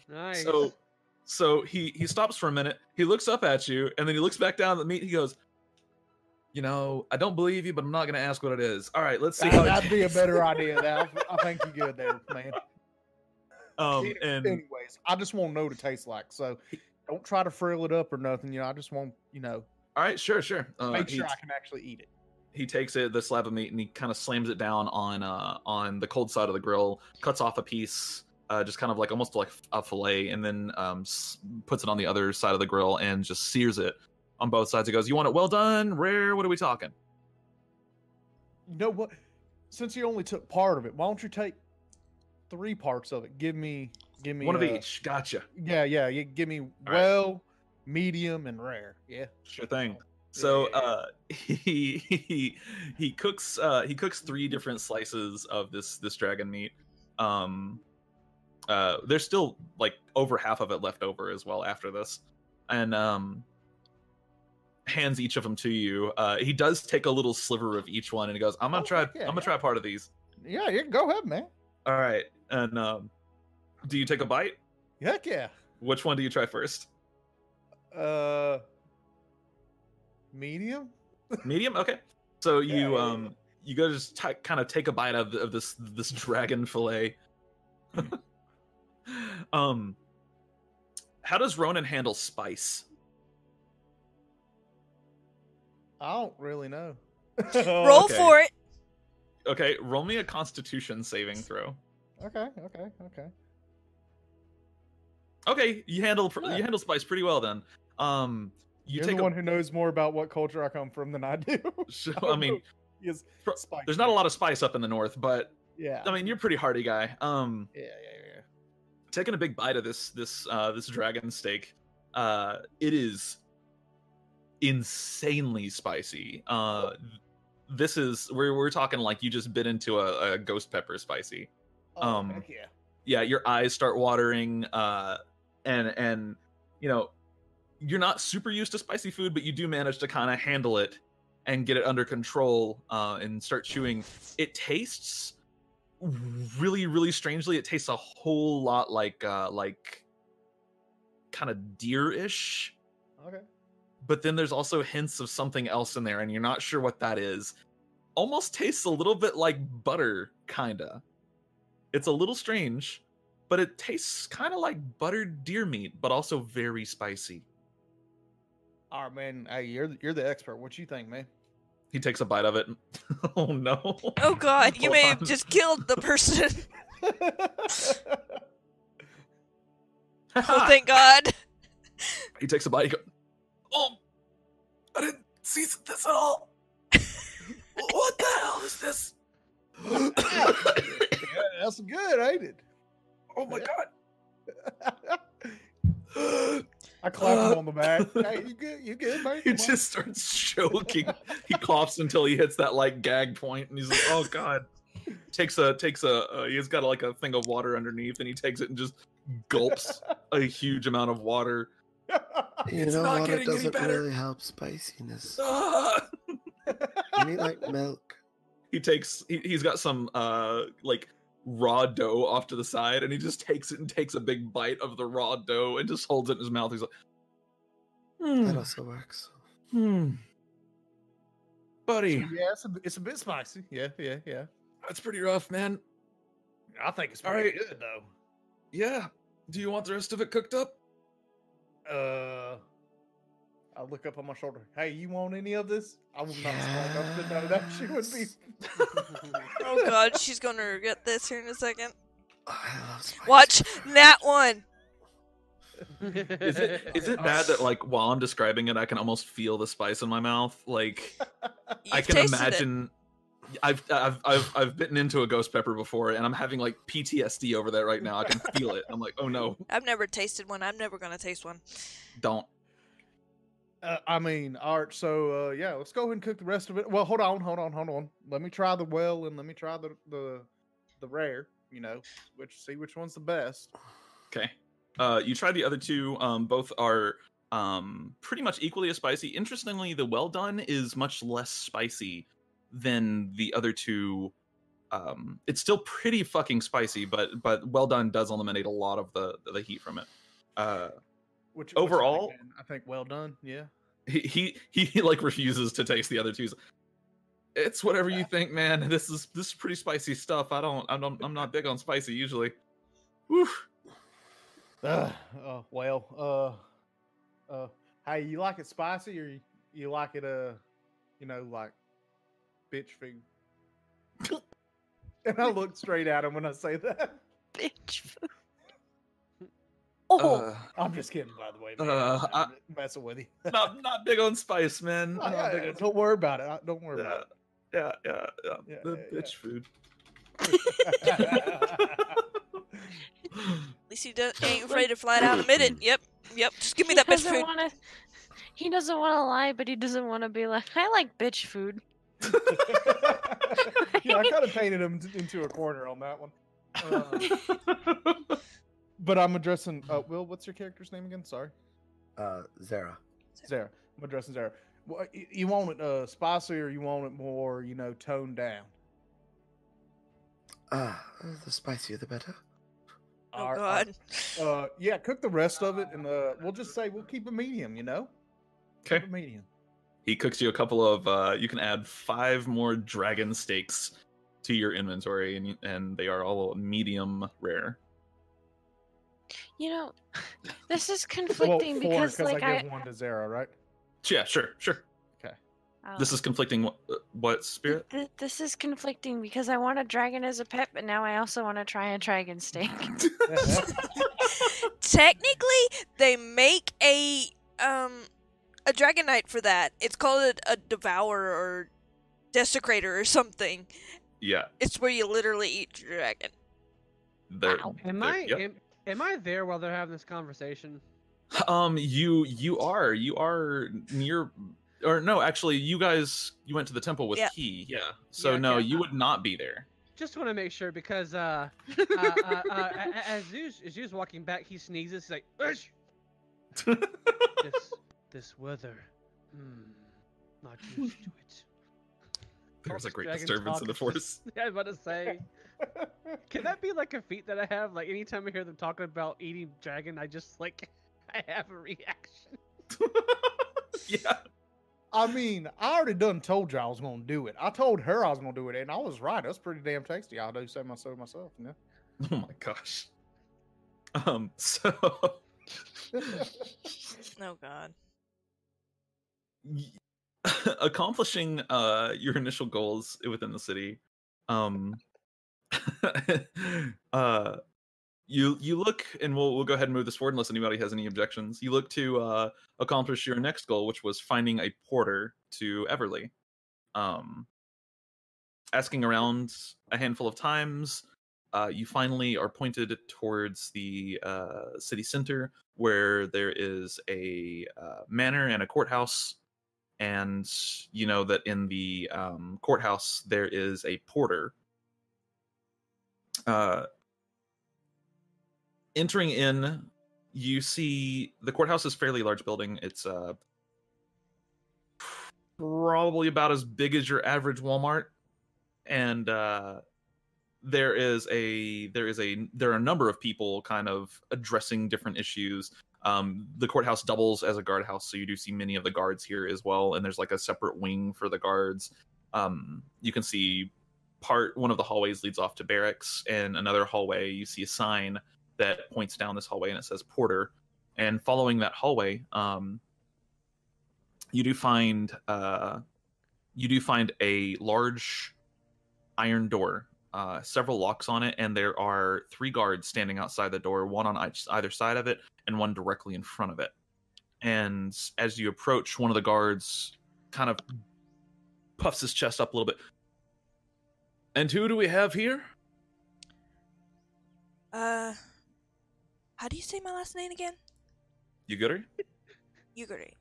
Speaker 1: Nice.
Speaker 3: So he stops for a minute. He looks up at you, and then he looks back down at the meat. He goes, I don't believe you, but I'm not going to ask what it is. All right, let's see how
Speaker 4: That'd be a better idea. I think you're good there, man.
Speaker 3: And
Speaker 4: Anyways, I just want to know what it tastes like. So don't try to frill it up or nothing. I just want,
Speaker 3: all right, sure.
Speaker 4: make sure I can actually eat it.
Speaker 3: He takes the slab of meat, and he kind of slams it down on the cold side of the grill, cuts off a piece, just kind of like almost like a fillet, and then puts it on the other side of the grill and just sears it on both sides. He goes, "You want it well done, rare? What are we talking?"
Speaker 4: You know what? Since you only took part of it, why don't you take 3 parts of it? Give me
Speaker 3: One of each. Gotcha.
Speaker 4: Yeah. You give me well, medium, and rare. Yeah.
Speaker 3: Sure thing. So he cooks 3 different slices of this dragon meat. There's still like over half of it left over as well after this, and hands each of them to you. He does take a little sliver of each one, and he goes, "I'm gonna try. I'm gonna try part of these."
Speaker 4: Yeah, go ahead, man.
Speaker 3: All right. And do you take a bite?
Speaker 4: Heck yeah.
Speaker 3: Which one do you try first?
Speaker 4: Medium.
Speaker 3: Medium. Okay. So you you go just kind of take a bite of this dragon fillet. How does Ronan handle spice?
Speaker 4: I don't really know.
Speaker 2: Roll
Speaker 3: Okay.
Speaker 2: for it.
Speaker 3: Okay, roll me a Constitution saving throw.
Speaker 4: Okay.
Speaker 3: Okay, you handle spice pretty well then. You
Speaker 4: You're
Speaker 3: take
Speaker 4: the one who knows more about what culture I come from than I do.
Speaker 3: I mean,
Speaker 4: Yes, spice.
Speaker 3: there's not a lot of spice up in the north, but
Speaker 4: Yeah.
Speaker 3: I mean, you're a pretty hardy guy.
Speaker 4: Yeah.
Speaker 3: Taking a big bite of this dragon steak, it is insanely spicy. This is we're talking like you just bit into a ghost pepper spicy.
Speaker 4: Heck yeah.
Speaker 3: Yeah, your eyes start watering, and you know, you're not super used to spicy food, but you do manage to kind of handle it and get it under control, and start chewing. It tastes really, really strangely. It tastes a whole lot like kind of deer-ish.
Speaker 4: Okay.
Speaker 3: But then there's also hints of something else in there, and you're not sure what that is. Almost tastes a little bit like butter, kinda. It's a little strange, but it tastes kind of like buttered deer meat, but also very spicy.
Speaker 4: All right, man. Hey, you're the expert. What you think, man?
Speaker 3: He takes a bite of it. Oh no.
Speaker 2: Oh god, you
Speaker 3: Hold
Speaker 2: may
Speaker 3: on.
Speaker 2: have just killed the person. Oh, thank God.
Speaker 3: He takes a bite. He goes, "Oh, I didn't season this at all. What the hell is this?"
Speaker 4: Yeah, that's good, ain't it?
Speaker 3: Oh my god.
Speaker 4: I clap him on the back. Hey, you good, man?
Speaker 3: He
Speaker 4: Come on.
Speaker 3: just starts choking. He coughs until he hits that like gag point, and he's like, "Oh god." He's got like a thing of water underneath, and he takes it and just gulps a huge amount of water.
Speaker 5: You
Speaker 3: It's
Speaker 5: know
Speaker 3: not
Speaker 5: what? It
Speaker 3: getting any
Speaker 5: doesn't
Speaker 3: better.
Speaker 5: really help spiciness.
Speaker 3: Ah!
Speaker 5: You need like milk.
Speaker 3: He's got some like raw dough off to the side, and he just takes it and takes a big bite of the raw dough and just holds it in his mouth. He's like,
Speaker 5: That also works.
Speaker 3: buddy,
Speaker 4: Yeah, it's a bit spicy. Yeah.
Speaker 3: that's pretty rough, man.
Speaker 4: I think it's
Speaker 3: All
Speaker 4: pretty
Speaker 3: right.
Speaker 4: good though.
Speaker 3: Yeah. Do you want the rest of it cooked up?
Speaker 4: I look up on my shoulder. Hey, you want any of this? I will not smack up the none of that. She would be.
Speaker 2: Oh god, she's gonna regret this here in a second.
Speaker 5: I love spicy.
Speaker 2: Watch that one.
Speaker 3: Is it bad that like while I'm describing it, I can almost feel the spice in my mouth? Like I
Speaker 2: You've
Speaker 3: can
Speaker 2: tasted it.
Speaker 3: imagine. I've bitten into a ghost pepper before, and I'm having like PTSD over that right now. I can feel it. I'm like, oh no,
Speaker 2: I've never tasted one. I'm never gonna taste one.
Speaker 3: don't.
Speaker 4: I mean, Art. So yeah, let's go ahead and cook the rest of it. Well, hold on. Let me try the well, and let me try the rare. You know, see which one's the best.
Speaker 3: Okay. You tried the other two. Both are pretty much equally as spicy. Interestingly, the well done is much less spicy than the other two. It's still pretty fucking spicy, but well done does eliminate a lot of the heat from it.
Speaker 4: Which
Speaker 3: Overall-
Speaker 4: I think well done. Yeah.
Speaker 3: He like refuses to taste the other two. It's whatever you think, man. This is pretty spicy stuff. I'm not big on spicy usually. Whew.
Speaker 4: Hey, you like it spicy or you like it like bitch food? And I look straight at him when I say that.
Speaker 7: Bitch.
Speaker 2: Oh,
Speaker 4: I'm just kidding, by the way. Man. I'm messing with you.
Speaker 3: Not big on spice, man. I'm not big on
Speaker 4: Don't worry about it. Don't worry about
Speaker 3: Yeah.
Speaker 4: Yeah,
Speaker 3: The
Speaker 4: yeah,
Speaker 3: bitch food.
Speaker 2: at least he ain't afraid to flat out admit it. Yep. Just give me that bitch food.
Speaker 7: He doesn't want to lie, but he doesn't want to be like, I like bitch food.
Speaker 4: Yeah, I kind of painted him into a corner on that one. But I'm addressing. Will, what's your character's name again? Sorry.
Speaker 5: Xera.
Speaker 4: Zara. I'm addressing Zara. You want it spicy or you want it more, toned down?
Speaker 5: The spicier the better.
Speaker 2: Oh God.
Speaker 4: Yeah, cook the rest of it, and we'll just say we'll keep it medium.
Speaker 3: Okay.
Speaker 4: Keep it medium.
Speaker 3: He cooks you a couple of. You can add 5 more dragon steaks to your inventory, and they are all medium rare.
Speaker 7: You know, this is conflicting because like
Speaker 4: I give one to Xera, right?
Speaker 3: Yeah, sure.
Speaker 4: Okay.
Speaker 3: This is conflicting. What spirit?
Speaker 7: This is conflicting because I want a dragon as a pet, but now I also want to try a dragon steak.
Speaker 2: Technically, they make a dragon knight for that. It's called a devourer or desecrator or something.
Speaker 3: Yeah.
Speaker 2: It's where you literally eat your dragon.
Speaker 1: Am I there while they're having this conversation?
Speaker 3: You are near, or no, actually, you went to the temple with Key, yeah. So
Speaker 1: Yeah,
Speaker 3: no,
Speaker 1: okay.
Speaker 3: you would not be there.
Speaker 1: Just want to make sure because as Zeus walking back, he sneezes. He's like, "Ush!" this weather, not used to it.
Speaker 3: There's a great
Speaker 1: Dragon
Speaker 3: disturbance
Speaker 1: talk
Speaker 3: in the
Speaker 1: is
Speaker 3: force.
Speaker 1: just- yeah, I was about to say. Can that be like a feat that I have? Like anytime I hear them talking about eating dragon, I just like I have a reaction.
Speaker 3: Yeah.
Speaker 4: I mean, I already done told you I was going to do it. I told her I was going to do it, and I was right. That's pretty damn tasty. I do say so myself. Yeah.
Speaker 3: Oh my gosh. So
Speaker 2: Oh God.
Speaker 3: accomplishing your initial goals within the city, you look, and we'll go ahead and move this forward unless anybody has any objections. You look to accomplish your next goal, which was finding a porter to Everly. Asking around a handful of times, you finally are pointed towards the city center, where there is a manor and a courthouse. And you know that in the courthouse there is a porter. Entering in, you see the courthouse is a fairly large building. It's probably about as big as your average Walmart, and there are a number of people kind of addressing different issues. The courthouse doubles as a guardhouse, so you do see many of the guards here as well, and there's like a separate wing for the guards. You can see one of the hallways leads off to barracks, and another hallway you see a sign that points down this hallway and it says porter. And following that hallway, you do find a large iron door, several locks on it, and there are 3 guards standing outside the door, one on either side of it and one directly in front of it. And as you approach, one of the guards kind of puffs his chest up a little bit. And who do we have here?
Speaker 2: How do you say my last name again?
Speaker 3: Yuguri?
Speaker 2: Yuguri.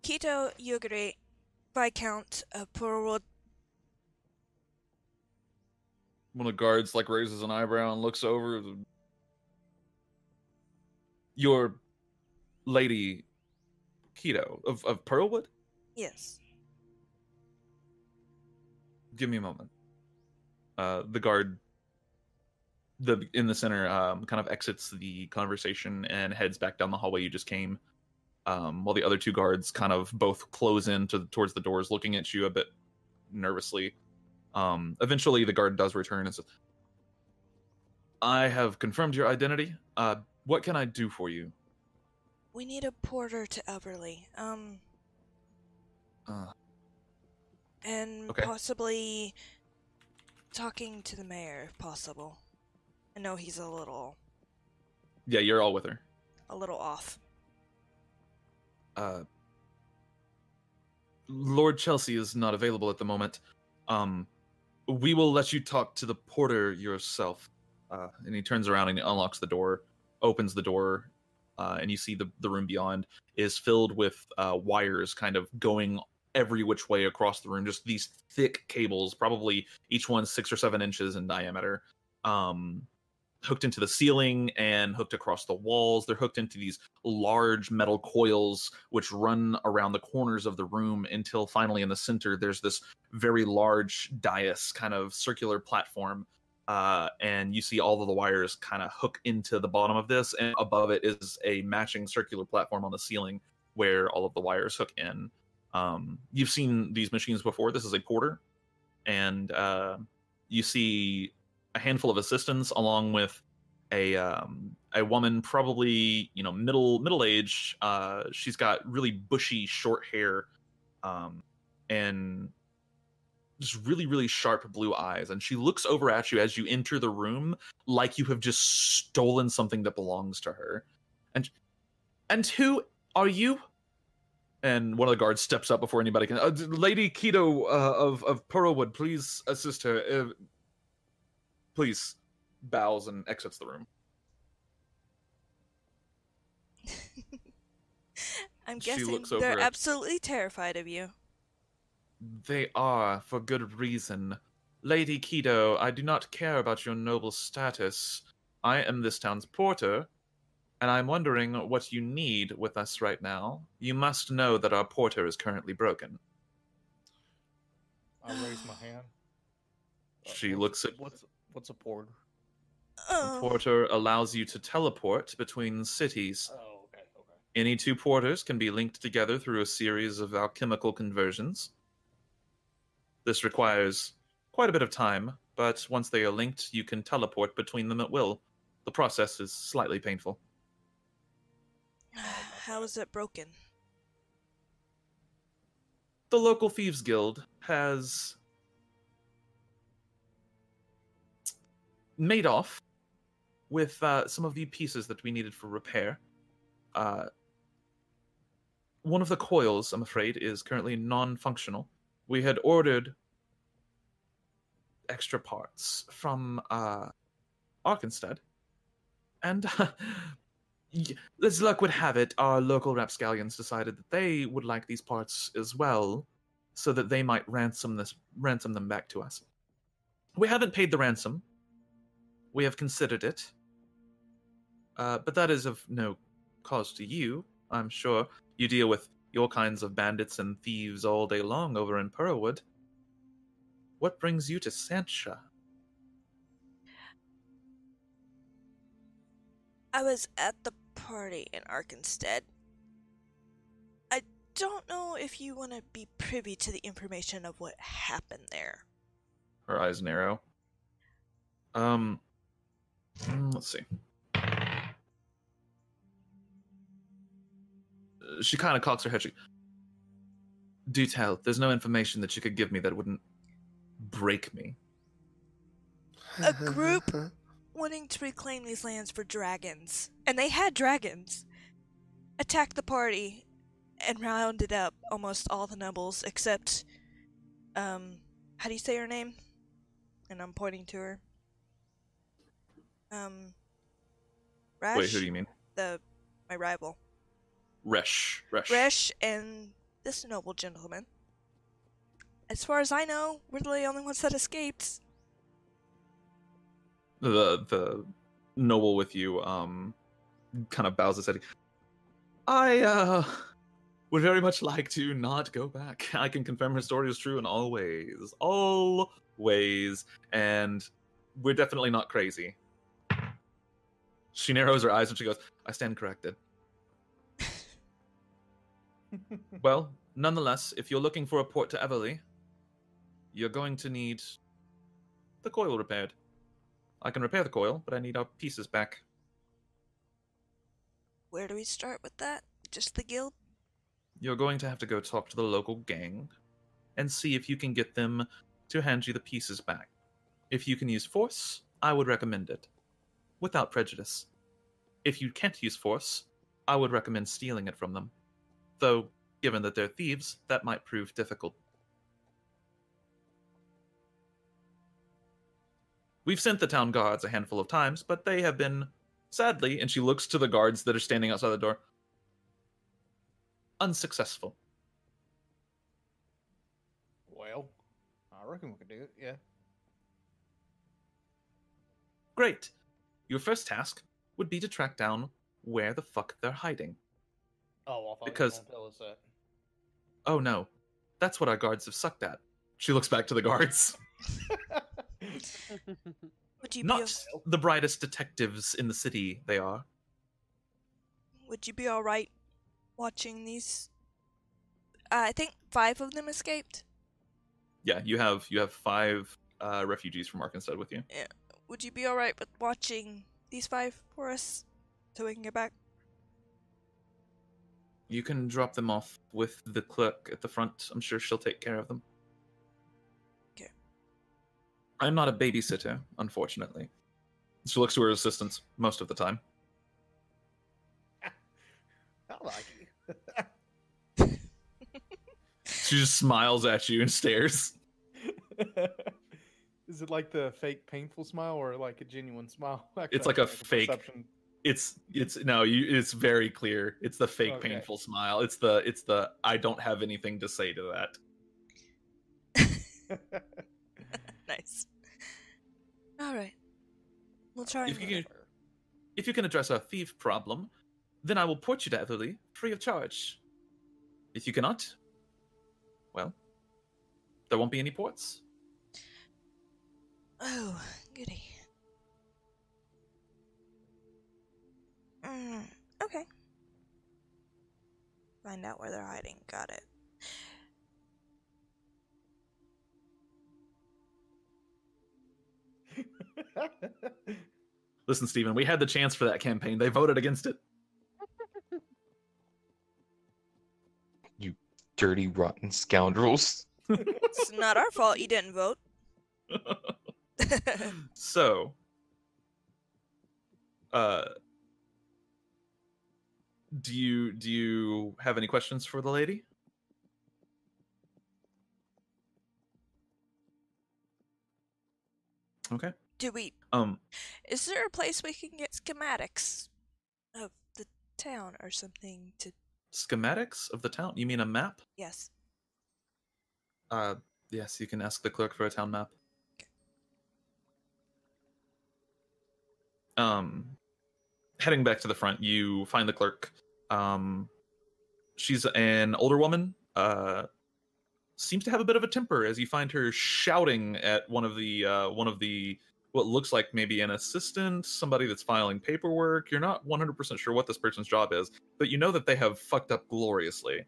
Speaker 2: Kito Yuguri, Viscount Purwood.
Speaker 3: One of the guards like raises an eyebrow and looks over. Your Lady Keto of Pearlwood?
Speaker 2: Yes.
Speaker 3: Give me a moment. The guard in the center kind of exits the conversation and heads back down the hallway you just came, while the other 2 guards kind of both close in towards the doors, looking at you a bit nervously. Eventually the guard does return and says, I have confirmed your identity. What can I do for you?
Speaker 2: We need a porter to Everly. And
Speaker 3: okay.
Speaker 2: Possibly talking to the mayor if possible. I know he's a little...
Speaker 3: Yeah, you're all with her.
Speaker 2: A little off.
Speaker 3: Lord Chelsea is not available at the moment. We will let you talk to the porter yourself. And he turns around and he unlocks the door, opens the door, and you see the room beyond is filled with wires kind of going every which way across the room. Just these thick cables, probably each one 6 or 7 inches in diameter, hooked into the ceiling and hooked across the walls. They're hooked into these large metal coils which run around the corners of the room until finally in the center there's this very large dais, kind of circular platform. And you see all of the wires kind of hook into the bottom of this, and above it is a matching circular platform on the ceiling where all of the wires hook in. You've seen these machines before. This is a porter, and you see a handful of assistants along with a woman, probably middle age. She's got really bushy short hair, and just really, really sharp blue eyes, and she looks over at you as you enter the room like you have just stolen something that belongs to her. And who are you? And one of the guards steps up before anybody can. Lady Keto of Pearlwood, please assist her. Please, bows and exits the room.
Speaker 2: I'm
Speaker 3: She
Speaker 2: guessing
Speaker 3: looks over
Speaker 2: they're
Speaker 3: at-
Speaker 2: absolutely terrified of you.
Speaker 3: They are, for good reason. Lady Keto, I do not care about your noble status. I am this town's porter, and I'm wondering what you need with us right now. You must know that our porter is currently broken.
Speaker 4: I raise my hand.
Speaker 3: She looks at...
Speaker 4: What's a porter?
Speaker 3: A porter allows you to teleport between cities.
Speaker 4: Oh, okay.
Speaker 3: Any two porters can be linked together through a series of alchemical conversions. This requires quite a bit of time, but once they are linked, you can teleport between them at will. The process is slightly painful.
Speaker 2: How is it broken?
Speaker 3: The local Thieves Guild has made off with some of the pieces that we needed for repair. One of the coils, I'm afraid, is currently non-functional. We had ordered extra parts from Arkenstead, and as luck would have it, our local rapscallions decided that they would like these parts as well, so that they might ransom them back to us. We haven't paid the ransom. We have considered it, but that is of no cause to you. I'm sure you deal with your kinds of bandits and thieves all day long over in Pearlwood. What brings you to Sansha?
Speaker 2: I was at the party in Arkenstead. I don't know if you want to be privy to the information of what happened there.
Speaker 3: Her eyes narrow. Let's see. She kind of cocks her head. Do tell. There's no information that you could give me that wouldn't break me.
Speaker 2: A group wanting to reclaim these lands for dragons, and they had dragons, attacked the party and rounded up almost all the nobles except, how do you say her name? And I'm pointing to her. Rash?
Speaker 3: Wait, who do you mean?
Speaker 2: My rival.
Speaker 3: Resh.
Speaker 2: Resh and this noble gentleman. As far as I know, we're the only ones that escaped.
Speaker 3: The noble with you kind of bows his head. I would very much like to not go back. I can confirm her story is true in all ways, and we're definitely not crazy. She narrows her eyes and she goes, I stand corrected. Well, nonetheless, if you're looking for a port to Everly, you're going to need the coil repaired. I can repair the coil, but I need our pieces back.
Speaker 2: Where do we start with that? Just the guild?
Speaker 3: You're going to have to go talk to the local gang and see if you can get them to hand you the pieces back. If you can use force, I would recommend it, without prejudice. If you can't use force, I would recommend stealing it from them. Though, given that they're thieves, that might prove difficult. We've sent the town guards a handful of times, but they have been, sadly, and she looks to the guards that are standing outside the door, unsuccessful.
Speaker 4: Well, I reckon we could do it, yeah.
Speaker 3: Great. your first task would be to track down where the fuck they're hiding.
Speaker 4: Oh, I thought
Speaker 3: Because-
Speaker 4: you were gonna tell us that.
Speaker 3: Oh no, that's what our guards have sucked at. She looks back to the guards.
Speaker 2: Would you be
Speaker 3: Not the brightest detectives in the city, they are.
Speaker 2: Would you be all right watching these? I think 5 of them escaped.
Speaker 3: Yeah, you have 5 refugees from Arkansas with you.
Speaker 2: Would you be all right with watching these 5 for us till we can get back?
Speaker 3: You can drop them off with the clerk at the front. I'm sure she'll take care of them.
Speaker 2: Okay.
Speaker 3: I'm not a babysitter, unfortunately. She looks to her assistants most of the time.
Speaker 4: I like you.
Speaker 3: She just smiles at you and stares.
Speaker 4: Is it like the fake painful smile or like a genuine smile?
Speaker 3: It's like a
Speaker 4: Like
Speaker 3: fake.
Speaker 4: perception?
Speaker 3: It's it's very clear. It's the fake
Speaker 4: Okay.
Speaker 3: painful smile. It's the I don't have anything to say to that.
Speaker 2: Nice. All right. We'll try.
Speaker 3: If you can address our thief problem, then I will port you to Everly free of charge. If you cannot, well, there won't be any ports.
Speaker 2: Oh, goody. Okay. Find out where they're hiding. Got it.
Speaker 3: Listen, Stephen, we had the chance for that campaign. They voted against it.
Speaker 6: You dirty, rotten scoundrels.
Speaker 2: It's not our fault you didn't vote.
Speaker 3: So, do you have any questions for the lady? Okay.
Speaker 2: Do we?
Speaker 3: Um,
Speaker 2: Is there a place we can get schematics of the town or something to?
Speaker 3: schematics of the town? You mean a map?
Speaker 2: Yes.
Speaker 3: Yes, you can ask the clerk for a town map. Heading back to the front, you find the clerk. She's an older woman. Seems to have a bit of a temper as you find her shouting at one of the what looks like maybe an assistant, somebody that's filing paperwork. You're not 100% sure what this person's job is, but you know that they have fucked up gloriously.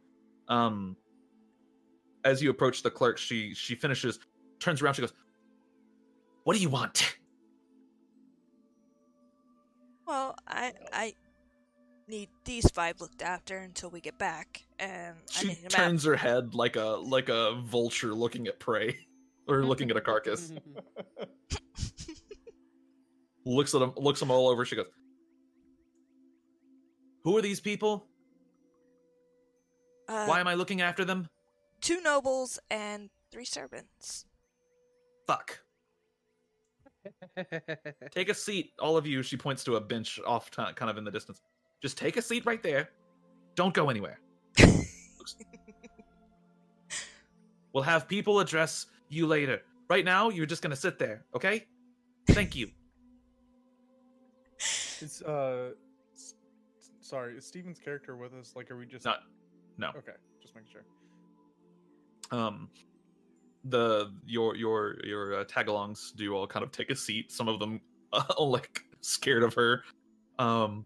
Speaker 3: As you approach the clerk, she finishes, turns around, she goes, "What do you want?"
Speaker 2: Well, I need these 5 looked after until we get back, and I
Speaker 3: She
Speaker 2: need a map.
Speaker 3: turns her head like a vulture looking at prey, or looking at a carcass. looks them all over. She goes, "Who are these people? Why am I looking after them?
Speaker 2: 2 nobles and 3 servants.
Speaker 3: Fuck. Take a seat, all of you." She points to a bench off, kind of in the distance. "Just take a seat right there. Don't go anywhere. We'll have people address you later. Right now, you're just gonna sit there, okay? Thank you."
Speaker 4: Is sorry, is Steven's character with us? Like, are we just
Speaker 3: No.
Speaker 4: Okay, just making sure.
Speaker 3: Your tagalongs do all kind of take a seat. Some of them like scared of her. And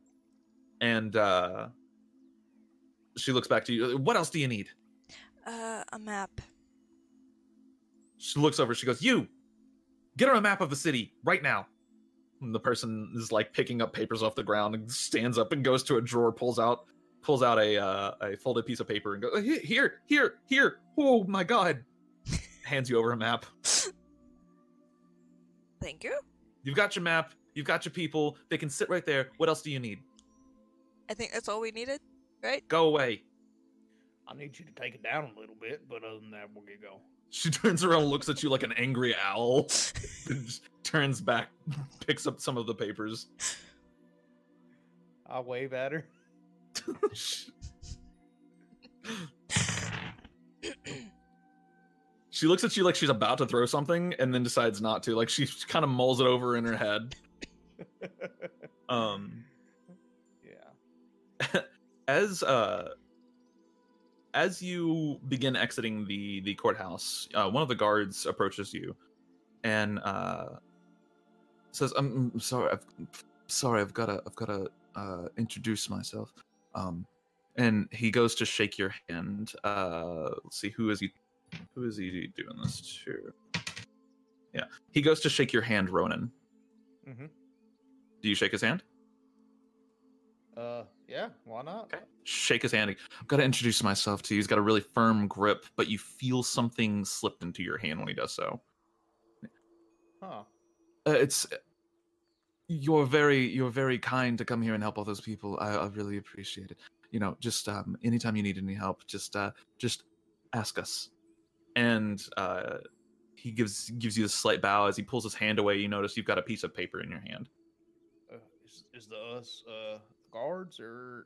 Speaker 3: she looks back to you. "What else do you need?"
Speaker 2: A map.
Speaker 3: She looks over. She goes, "You, get her a map of the city right now." And the person is like picking up papers off the ground and stands up and goes to a drawer, pulls out a folded piece of paper and goes, "Here. Oh my god." Hands you over a map.
Speaker 2: Thank you.
Speaker 3: You've got your map. You've got your people. They can sit right there. What else do you need?
Speaker 2: I think that's all we needed, right?
Speaker 3: Go away.
Speaker 4: I need you to take it down a little bit, but other than that, we'll get going.
Speaker 3: She turns around and looks at you like an angry owl. And just turns back, picks up some of the papers.
Speaker 4: I wave at her.
Speaker 3: She looks at you like she's about to throw something and then decides not to. Like she kind of mulls it over in her head. Um,
Speaker 4: Yeah.
Speaker 3: as you begin exiting the courthouse, one of the guards approaches you and says, "I'm sorry, I've gotta introduce myself." And he goes to shake your hand. Let's see, who is he doing this to? Yeah, he goes to shake your hand, Ronan.
Speaker 4: Mm-hmm.
Speaker 3: Do you shake his hand?
Speaker 4: Yeah, why not?
Speaker 3: Okay. Shake his hand. I've got to introduce myself to you. He's got a really firm grip, but you feel something slipped into your hand when he does so.
Speaker 4: Huh.
Speaker 3: It's you're very kind to come here and help all those people. I really appreciate it. You know, just anytime you need any help, just ask us. And he gives you a slight bow. As he pulls his hand away, you notice you've got a piece of paper in your hand.
Speaker 4: Is the us guards or?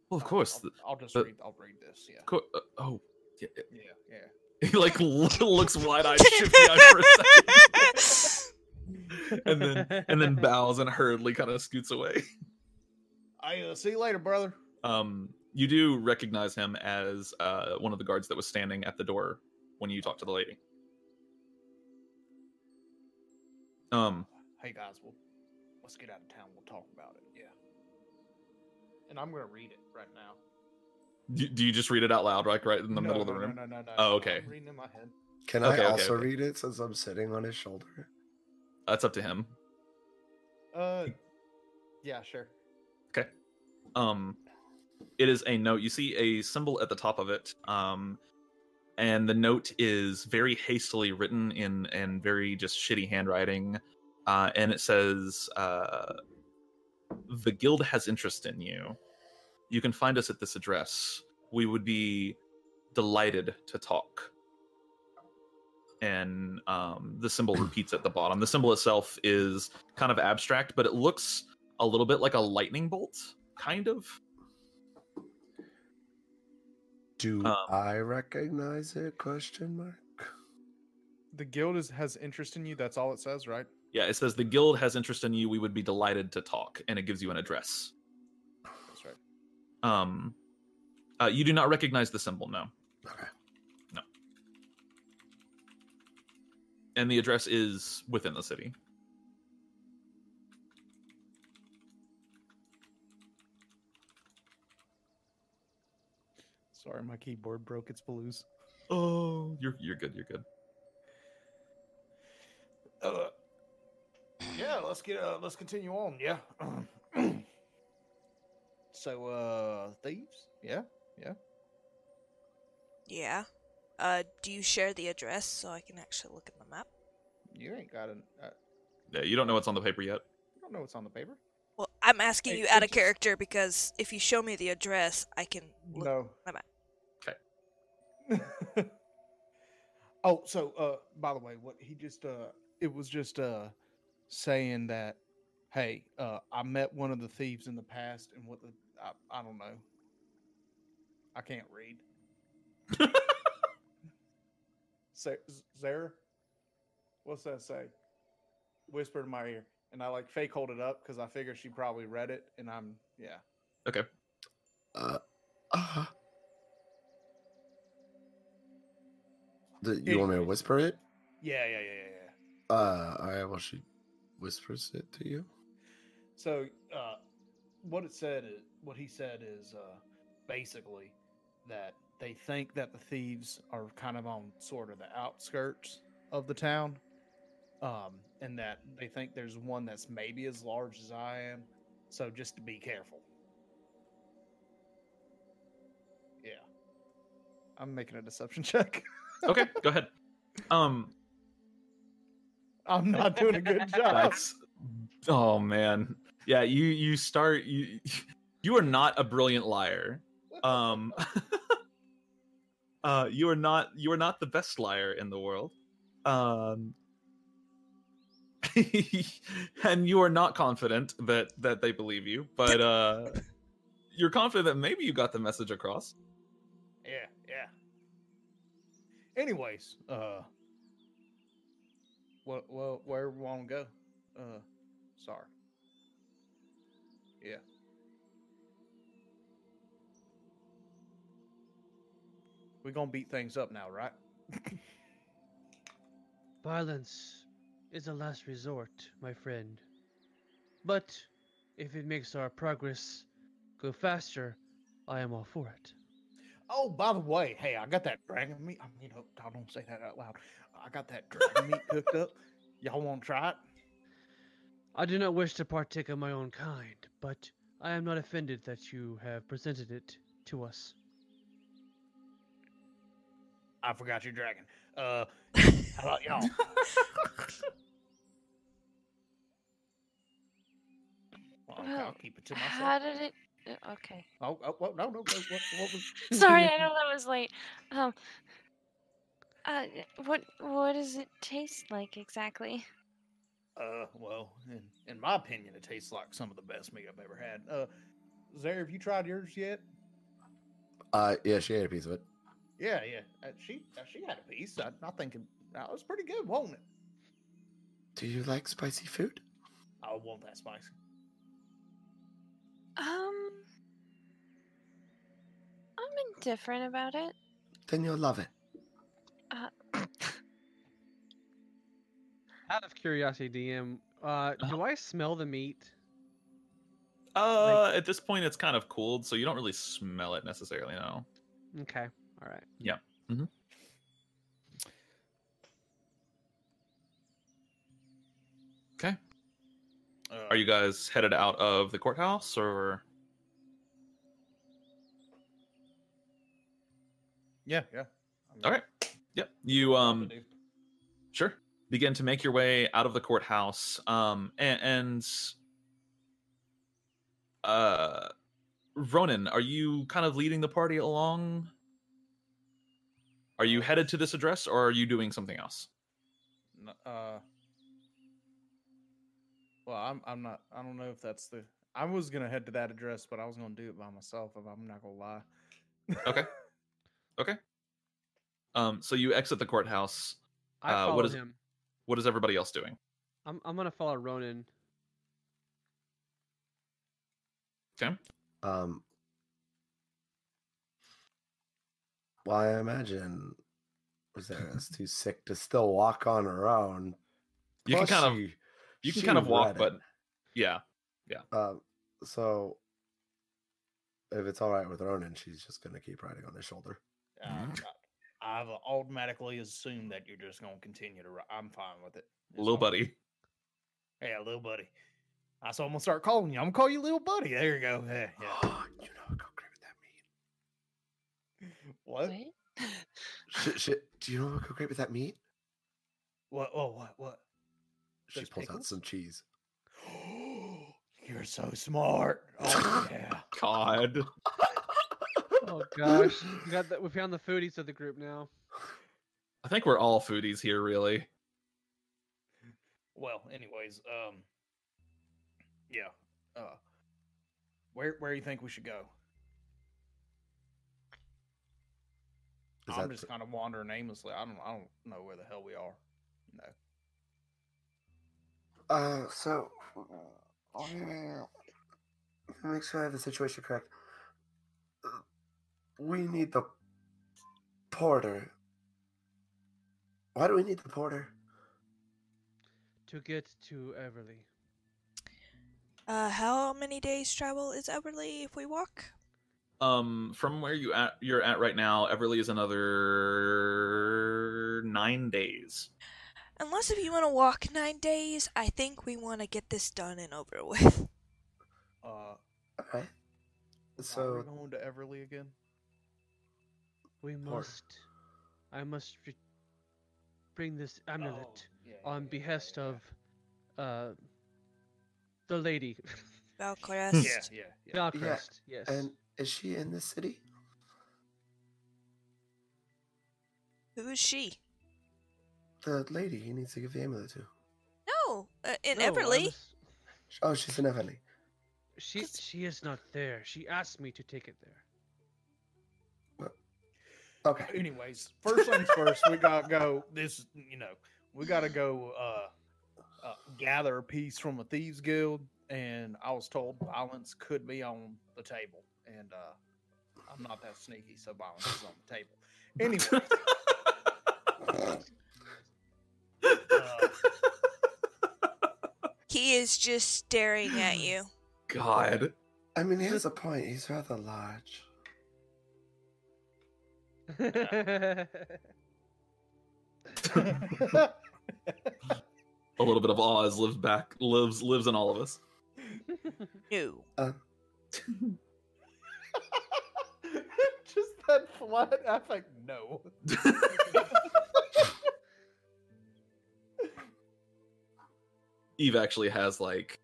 Speaker 3: Well, of course.
Speaker 4: I'll read this. Yeah.
Speaker 3: Oh, yeah.
Speaker 4: Yeah.
Speaker 3: He like looks wide-eyed, shifty-eyed for a second, and then bows and hurriedly kind of scoots away.
Speaker 4: I see you later, brother.
Speaker 3: You do recognize him as one of the guards that was standing at the door when you talked to the lady.
Speaker 4: Hey guys, let's get out of town. We'll talk about it. Yeah. And I'm gonna read it right now.
Speaker 3: Do you just read it out loud, right in the middle of the room?
Speaker 4: No.
Speaker 3: Oh, okay.
Speaker 4: I'm reading in my head.
Speaker 5: Can I also read it since I'm sitting on his shoulder?
Speaker 3: That's up to him.
Speaker 4: Yeah, sure.
Speaker 3: Okay. It is a note. You see a symbol at the top of it. And the note is very hastily written in very just shitty handwriting. And it says, "The guild has interest in you. You can find us at this address. We would be delighted to talk." And the symbol repeats at the bottom. The symbol itself is kind of abstract, but it looks a little bit like a lightning bolt, kind of.
Speaker 5: Do I recognize it? Question mark.
Speaker 4: The guild has interest in you. That's all it says, right?
Speaker 3: Yeah, it says the guild has interest in you. We would be delighted to talk, and it gives you an address.
Speaker 4: That's right.
Speaker 3: You do not recognize the symbol, no.
Speaker 5: Okay.
Speaker 3: No. And the address is within the city.
Speaker 4: Sorry, my keyboard broke its blues.
Speaker 3: Oh, you're good. You're good.
Speaker 4: Yeah, let's continue on. Yeah. So, thieves? Yeah.
Speaker 2: Yeah. Do you share the address so I can actually look at the map?
Speaker 4: You ain't got an.
Speaker 3: Yeah, you don't know what's on the paper yet.
Speaker 4: I don't know what's on the paper.
Speaker 2: Well, I'm asking
Speaker 4: Hey,
Speaker 2: you out of
Speaker 4: just-
Speaker 2: character because if you show me the address, I can look
Speaker 4: No.
Speaker 2: at the map.
Speaker 4: Oh, so by the way, what he just it was just saying that, hey, I met one of the thieves in the past, and I don't know. I can't read. Zara, what's that say? Whisper in my ear, and I like fake hold it up because I figure she probably read it, and yeah.
Speaker 3: Okay.
Speaker 5: You want me to whisper it?
Speaker 4: Yeah.
Speaker 5: All right. Well, she whispers it to you.
Speaker 4: So, what he said is basically that they think that the thieves are kind of on sort of the outskirts of the town, and that they think there's one that's maybe as large as I am. So just to be careful. Yeah, I'm making a deception check.
Speaker 3: Okay, go ahead.
Speaker 4: I'm not doing a good job.
Speaker 3: Oh man. Yeah, you are not a brilliant liar. You are not the best liar in the world. And you are not confident that they believe you, but you're confident that maybe you got the message across.
Speaker 4: Yeah. Anyways, where we want to go? Sorry. Yeah. We're gonna beat things up now, right?
Speaker 1: Violence is a last resort, my friend. But if it makes our progress go faster, I am all for it.
Speaker 4: Oh, by the way, hey, I got that dragon meat. I mean, I don't say that out loud. I got that dragon meat cooked up. Y'all want to try it?
Speaker 1: I do not wish to partake of my own kind, but I am not offended that you have presented it to us.
Speaker 4: I forgot your dragon. How about y'all? Well, okay, I'll keep it to myself.
Speaker 7: How did it? Okay.
Speaker 4: Oh, no. What was?
Speaker 7: Sorry, I know that was late. What does it taste like exactly?
Speaker 4: Well, in my opinion, it tastes like some of the best meat I've ever had. Zara, have you tried yours yet?
Speaker 5: Yeah, she ate a piece of it.
Speaker 4: Yeah. She had a piece. I think it was pretty good, wasn't it?
Speaker 5: Do you like spicy food?
Speaker 4: I want that spicy.
Speaker 7: I'm indifferent about it.
Speaker 5: Then you'll love it.
Speaker 1: Out of curiosity, DM, do I smell the meat?
Speaker 3: At this point, it's kind of cooled, so you don't really smell it necessarily. No.
Speaker 1: Okay, all right.
Speaker 3: Yeah. Mm-hmm. Okay. Are you guys headed out of the courthouse, or?
Speaker 4: Yeah. I mean,
Speaker 3: All right. Yep. You sure, begin to make your way out of the courthouse. Ronan, are you kind of leading the party along? Are you headed to this address, or are you doing something else?
Speaker 4: Well, I'm not. I don't know if that's the. I was gonna head to that address, but I was gonna do it by myself. If I'm not gonna lie.
Speaker 3: Okay. Okay. So you exit the courthouse.
Speaker 1: I follow him.
Speaker 3: What is everybody else doing?
Speaker 1: I'm gonna follow Ronan.
Speaker 3: Okay.
Speaker 5: Well, I imagine Zara's too sick to still walk on her own.
Speaker 3: You can
Speaker 5: Plus
Speaker 3: kind of walk,
Speaker 5: read
Speaker 3: but
Speaker 5: it.
Speaker 3: yeah.
Speaker 5: So if it's all right with Ronan, she's just gonna keep riding on his shoulder.
Speaker 4: I've automatically assumed that you're just gonna continue to. I'm fine with it.
Speaker 3: Little buddy.
Speaker 4: Yeah, little buddy. So I'm gonna start calling you. I'm gonna call you little buddy. There you go. Yeah.
Speaker 5: You know I go great with that meat.
Speaker 4: What?
Speaker 5: Do you know what would go great with that meat?
Speaker 4: What?
Speaker 5: She
Speaker 4: Those
Speaker 5: pulls out
Speaker 4: pickles?
Speaker 5: some cheese.
Speaker 4: You're so smart. Oh yeah.
Speaker 3: God.
Speaker 1: Oh gosh, we found the foodies of the group now.
Speaker 3: I think we're all foodies here, really.
Speaker 4: Well, anyways, yeah. Where do you think we should go? I'm just kind of wandering aimlessly. I don't know where the hell we are. No.
Speaker 5: So make sure I have the situation correct. We need the porter. Why do we need the porter?
Speaker 1: To get to Everly.
Speaker 2: How many days travel is Everly if we walk?
Speaker 3: From where you're at right now, Everly is another 9 days.
Speaker 2: Unless if you want to walk 9 days, I think we want to get this done and over with.
Speaker 5: Okay. So
Speaker 4: are we going to Everly again?
Speaker 1: I must bring this amulet on behest of the lady.
Speaker 2: Valcrest.
Speaker 4: Yeah.
Speaker 1: Valcrest, yes.
Speaker 5: And is she in this city?
Speaker 2: Who is she?
Speaker 5: The lady he needs to give the amulet to.
Speaker 2: No, in Everly.
Speaker 5: Oh, she's in Everly.
Speaker 1: She is not there. She asked me to take it there.
Speaker 5: Okay.
Speaker 4: Anyways, first things first, we gotta go. We gotta go gather a piece from a thieves guild and I was told violence could be on the table, and I'm not that sneaky, so violence is on the table. Anyway,
Speaker 2: He is just staring at you.
Speaker 3: God.
Speaker 5: I mean, he has a point. He's rather large.
Speaker 3: A little bit of Oz lives in all of us.
Speaker 2: No.
Speaker 4: Just that flat affect. No.
Speaker 3: Eve actually has like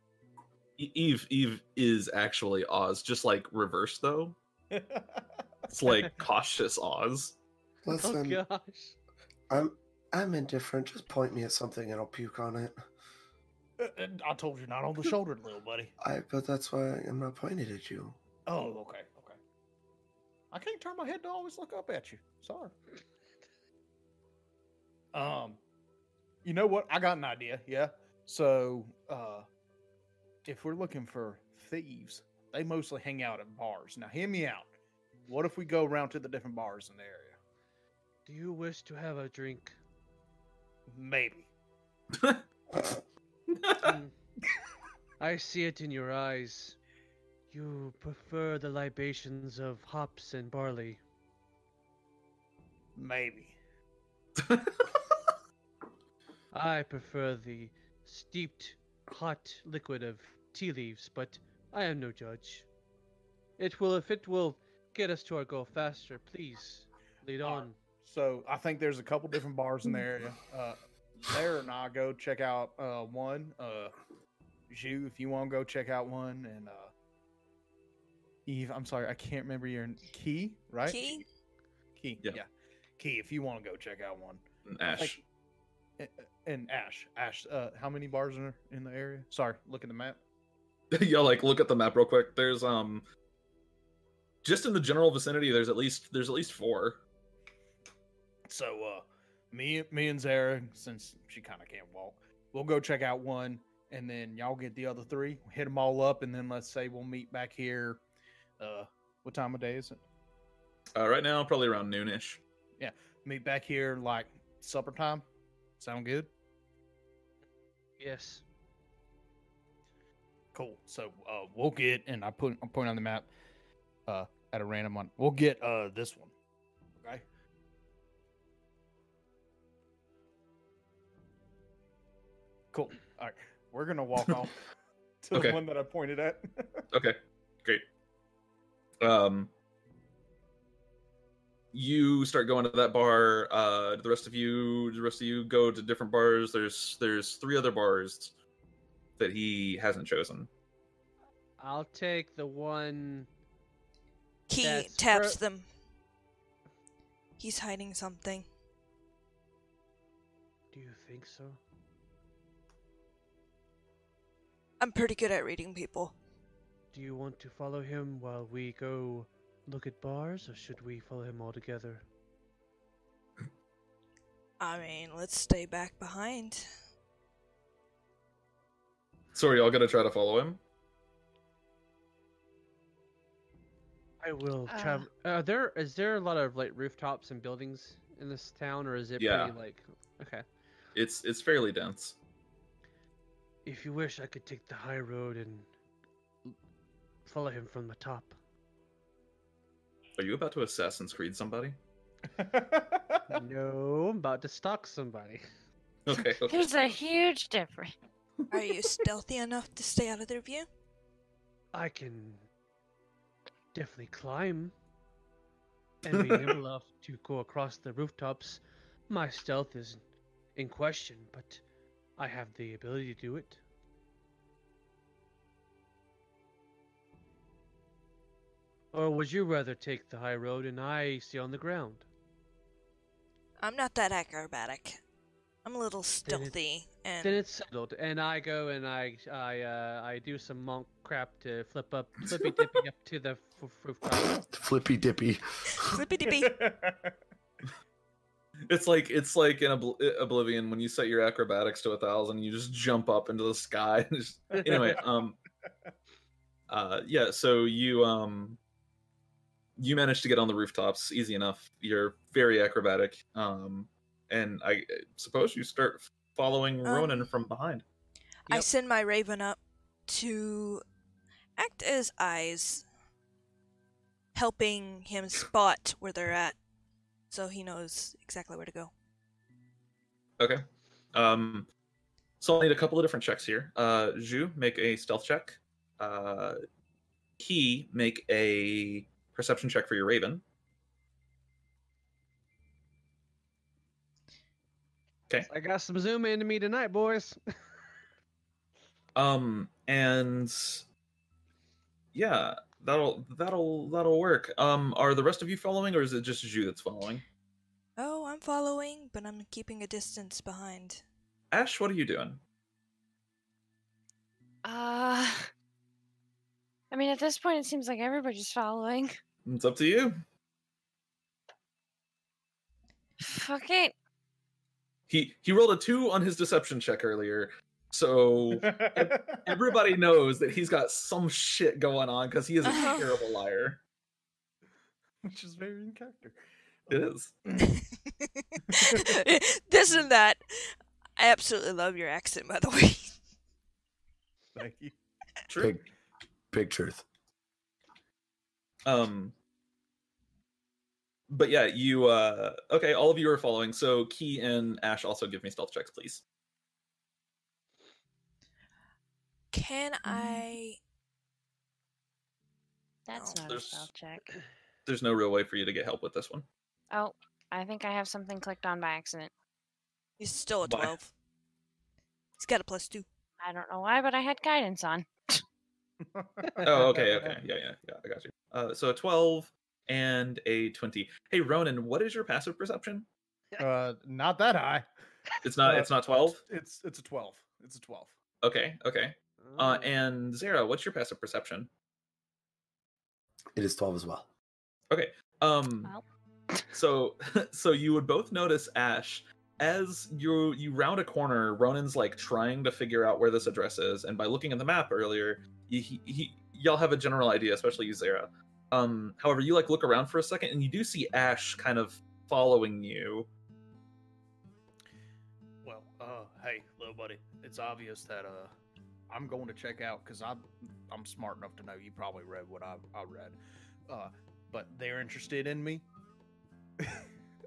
Speaker 3: Eve is actually Oz, just like reverse though. It's like cautious Oz.
Speaker 5: Listen,
Speaker 1: Oh gosh.
Speaker 5: I'm indifferent. Just point me at something and I'll puke on it.
Speaker 4: I told you not on the shoulder, little buddy.
Speaker 5: But that's why I'm not pointed at you.
Speaker 4: Oh, okay. I can't turn my head to always look up at you. Sorry. You know what? I got an idea. Yeah. So, if we're looking for thieves, they mostly hang out at bars. Now, hear me out. What if we go around to the different bars in the area?
Speaker 1: Do you wish to have a drink?
Speaker 4: Maybe.
Speaker 1: I see it in your eyes. You prefer the libations of hops and barley.
Speaker 4: Maybe.
Speaker 1: I prefer the steeped, hot liquid of tea leaves, but I am no judge. If it will get us to our goal faster, please lead on.
Speaker 4: So I think there's a couple different bars in the area. Sarah and I go check out one. Zhu, if you want to go check out one, and Eve, I'm sorry, I can't remember your Key, right?
Speaker 2: Key?
Speaker 4: Key,
Speaker 3: Yeah.
Speaker 4: yeah. Key, if you want to go check out one.
Speaker 3: Ash.
Speaker 4: And Ash, how many bars are in the area? Sorry, look at the map.
Speaker 3: Yeah, like look at the map real quick. There's just in the general vicinity, there's at least 4.
Speaker 4: So me and Zara, since she kind of can't walk, we'll go check out one, and then y'all get the other 3, hit them all up, and then let's say we'll meet back here. What time of day is it?
Speaker 3: Right now, probably around noonish.
Speaker 4: Meet back here like supper time. Sound good?
Speaker 1: Yes.
Speaker 4: Cool. So we'll get, and I'm pointing on the map at a random one. We'll get this one. Okay. Cool. All right. We're gonna walk off to
Speaker 3: Okay.
Speaker 4: the one that I pointed at.
Speaker 3: Okay, great. You start going to that bar. The rest of you go to different bars. There's 3 other bars that he hasn't chosen.
Speaker 1: I'll take the one.
Speaker 2: Key
Speaker 1: That's
Speaker 2: taps them. He's hiding something.
Speaker 1: Do you think so?
Speaker 2: I'm pretty good at reading people.
Speaker 1: Do you want to follow him while we go look at bars, or should we follow him all together?
Speaker 2: I mean, let's stay back behind.
Speaker 3: So are y'all gonna try to follow him?
Speaker 1: I will travel. Is there a lot of like rooftops and buildings in this town, or is it
Speaker 3: Yeah.
Speaker 1: pretty like? Okay.
Speaker 3: It's fairly dense.
Speaker 1: If you wish, I could take the high road and follow him from the top.
Speaker 3: Are you about to Assassin's Creed somebody?
Speaker 1: No, I'm about to stalk somebody.
Speaker 3: Okay.
Speaker 7: There's a huge difference.
Speaker 2: Are you stealthy enough to stay out of their view?
Speaker 1: I can definitely climb and be nimble enough to go across the rooftops. My stealth is in question, but I have the ability to do it. Or would you rather take the high road and I stay on the ground?
Speaker 2: I'm not that acrobatic. I'm a little
Speaker 1: Then it-
Speaker 2: stealthy,
Speaker 1: Then
Speaker 2: and
Speaker 1: it's settled, and I go and I do some monk crap to flippy dippy up to the rooftop.
Speaker 5: Flippy dippy.
Speaker 2: flippy dippy.
Speaker 3: It's like in Oblivion when you set your acrobatics to 1,000, you just jump up into the sky. Anyway, Yeah, so you managed to get on the rooftops easy enough. You're very acrobatic. And I suppose you start following Ronan from behind.
Speaker 2: I
Speaker 1: Yep.
Speaker 2: send my raven up to act as eyes, helping him spot where they're at, so he knows exactly where to go.
Speaker 3: Okay. So I'll need a couple of different checks here. Zhu, make a stealth check. He, make a perception check for your raven. Okay.
Speaker 1: I got some zoom into me tonight, boys.
Speaker 3: And yeah, that'll work. Are the rest of you following, or is it just Zhu that's following?
Speaker 2: Oh, I'm following, but I'm keeping a distance behind.
Speaker 3: Ash, what are you doing?
Speaker 7: I mean, at this point, it seems like everybody's following.
Speaker 3: It's up to you.
Speaker 7: Fuck it.
Speaker 3: He rolled a 2 on his deception check earlier, so everybody knows that he's got some shit going on because he is a terrible liar.
Speaker 4: Which is very in character.
Speaker 3: It is.
Speaker 2: This and that. I absolutely love your accent, by the way.
Speaker 4: Thank you.
Speaker 3: True.
Speaker 5: Big truth.
Speaker 3: But yeah, you okay, all of you are following, so Key and Ash also give me stealth checks, please.
Speaker 2: Can I...
Speaker 7: That's not a
Speaker 3: There's-
Speaker 7: spell check.
Speaker 3: There's no real way for you to get help with this one.
Speaker 7: Oh, I think I have something clicked on by accident.
Speaker 2: He's still a
Speaker 3: Why?
Speaker 2: 12. He's got a +2.
Speaker 7: I don't know why, but I had guidance on.
Speaker 3: Oh, okay. Yeah, I got you. So a 12 and a 20. Hey, Ronan, what is your passive perception?
Speaker 4: Not that high.
Speaker 3: It's not 12?
Speaker 4: It's a 12. It's a 12.
Speaker 3: Okay. And Xera, what's your passive perception?
Speaker 5: It is 12 as well.
Speaker 3: Okay.
Speaker 7: Well.
Speaker 3: So you would both notice Ash as you round a corner. Ronan's like trying to figure out where this address is, and by looking at the map earlier, y'all have a general idea, especially you, Xera. However, you like look around for a second, and you do see Ash kind of following you.
Speaker 4: Well, hey, little buddy, it's obvious that I'm going to check out because I'm smart enough to know you probably read what I read. But they're interested in me.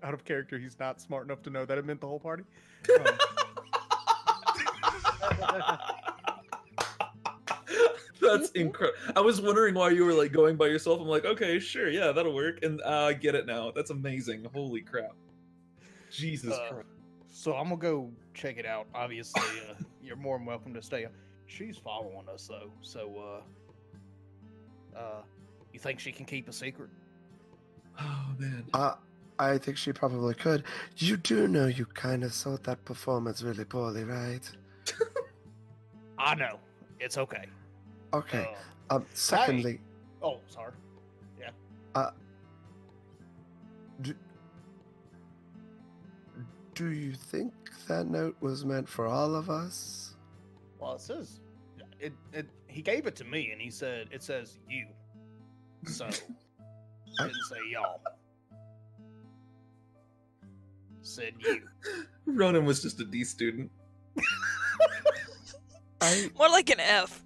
Speaker 4: Out of character, he's not smart enough to know that it meant the whole party.
Speaker 3: That's incredible. I was wondering why you were like going by yourself. I'm like, okay, sure, yeah, that'll work. And I get it now. That's amazing. Holy crap. Jesus Christ.
Speaker 4: So I'm gonna go check it out. Obviously, you're more than welcome to stay. She's following us though, so you think she can keep a secret?
Speaker 3: Oh man.
Speaker 5: I think she probably could. You do know you kind of sold that performance really poorly, right?
Speaker 4: I know. It's okay.
Speaker 5: Okay. Secondly,
Speaker 4: Oh, sorry.
Speaker 5: do you think that note was meant for all of us?
Speaker 4: Well, it says it. He gave it to me, and he said it says you. So it didn't say y'all. Said you.
Speaker 3: Ronan was just a D student.
Speaker 2: More like an F.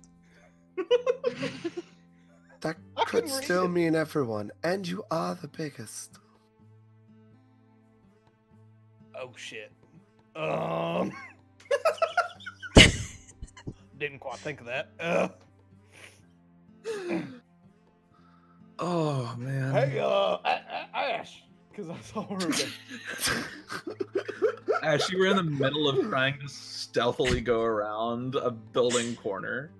Speaker 5: That
Speaker 4: I
Speaker 5: could
Speaker 4: couldn't read
Speaker 5: still
Speaker 4: it.
Speaker 5: mean everyone, and you are the biggest.
Speaker 4: Oh shit. Didn't quite think of that.
Speaker 3: Oh man.
Speaker 4: Hey, Ash, because I saw her again.
Speaker 3: Ash, you were in the middle of trying to stealthily go around a building corner.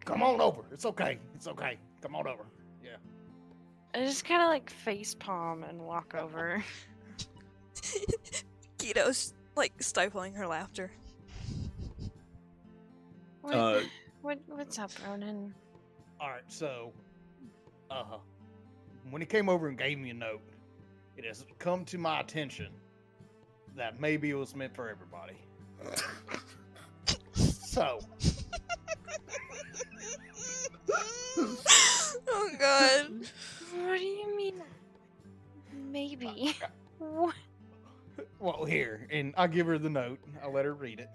Speaker 4: Come on over. It's okay. It's okay. Come on over. Yeah.
Speaker 7: I just kind of like face palm and walk over.
Speaker 2: Keto's like stifling her laughter.
Speaker 7: What's up, Ronan?
Speaker 4: All right. So, when he came over and gave me a note, it has come to my attention that maybe it was meant for everybody. So,
Speaker 2: Oh god.
Speaker 7: What do you mean? Maybe. What?
Speaker 4: well, here, and I give her the note. I let her read it.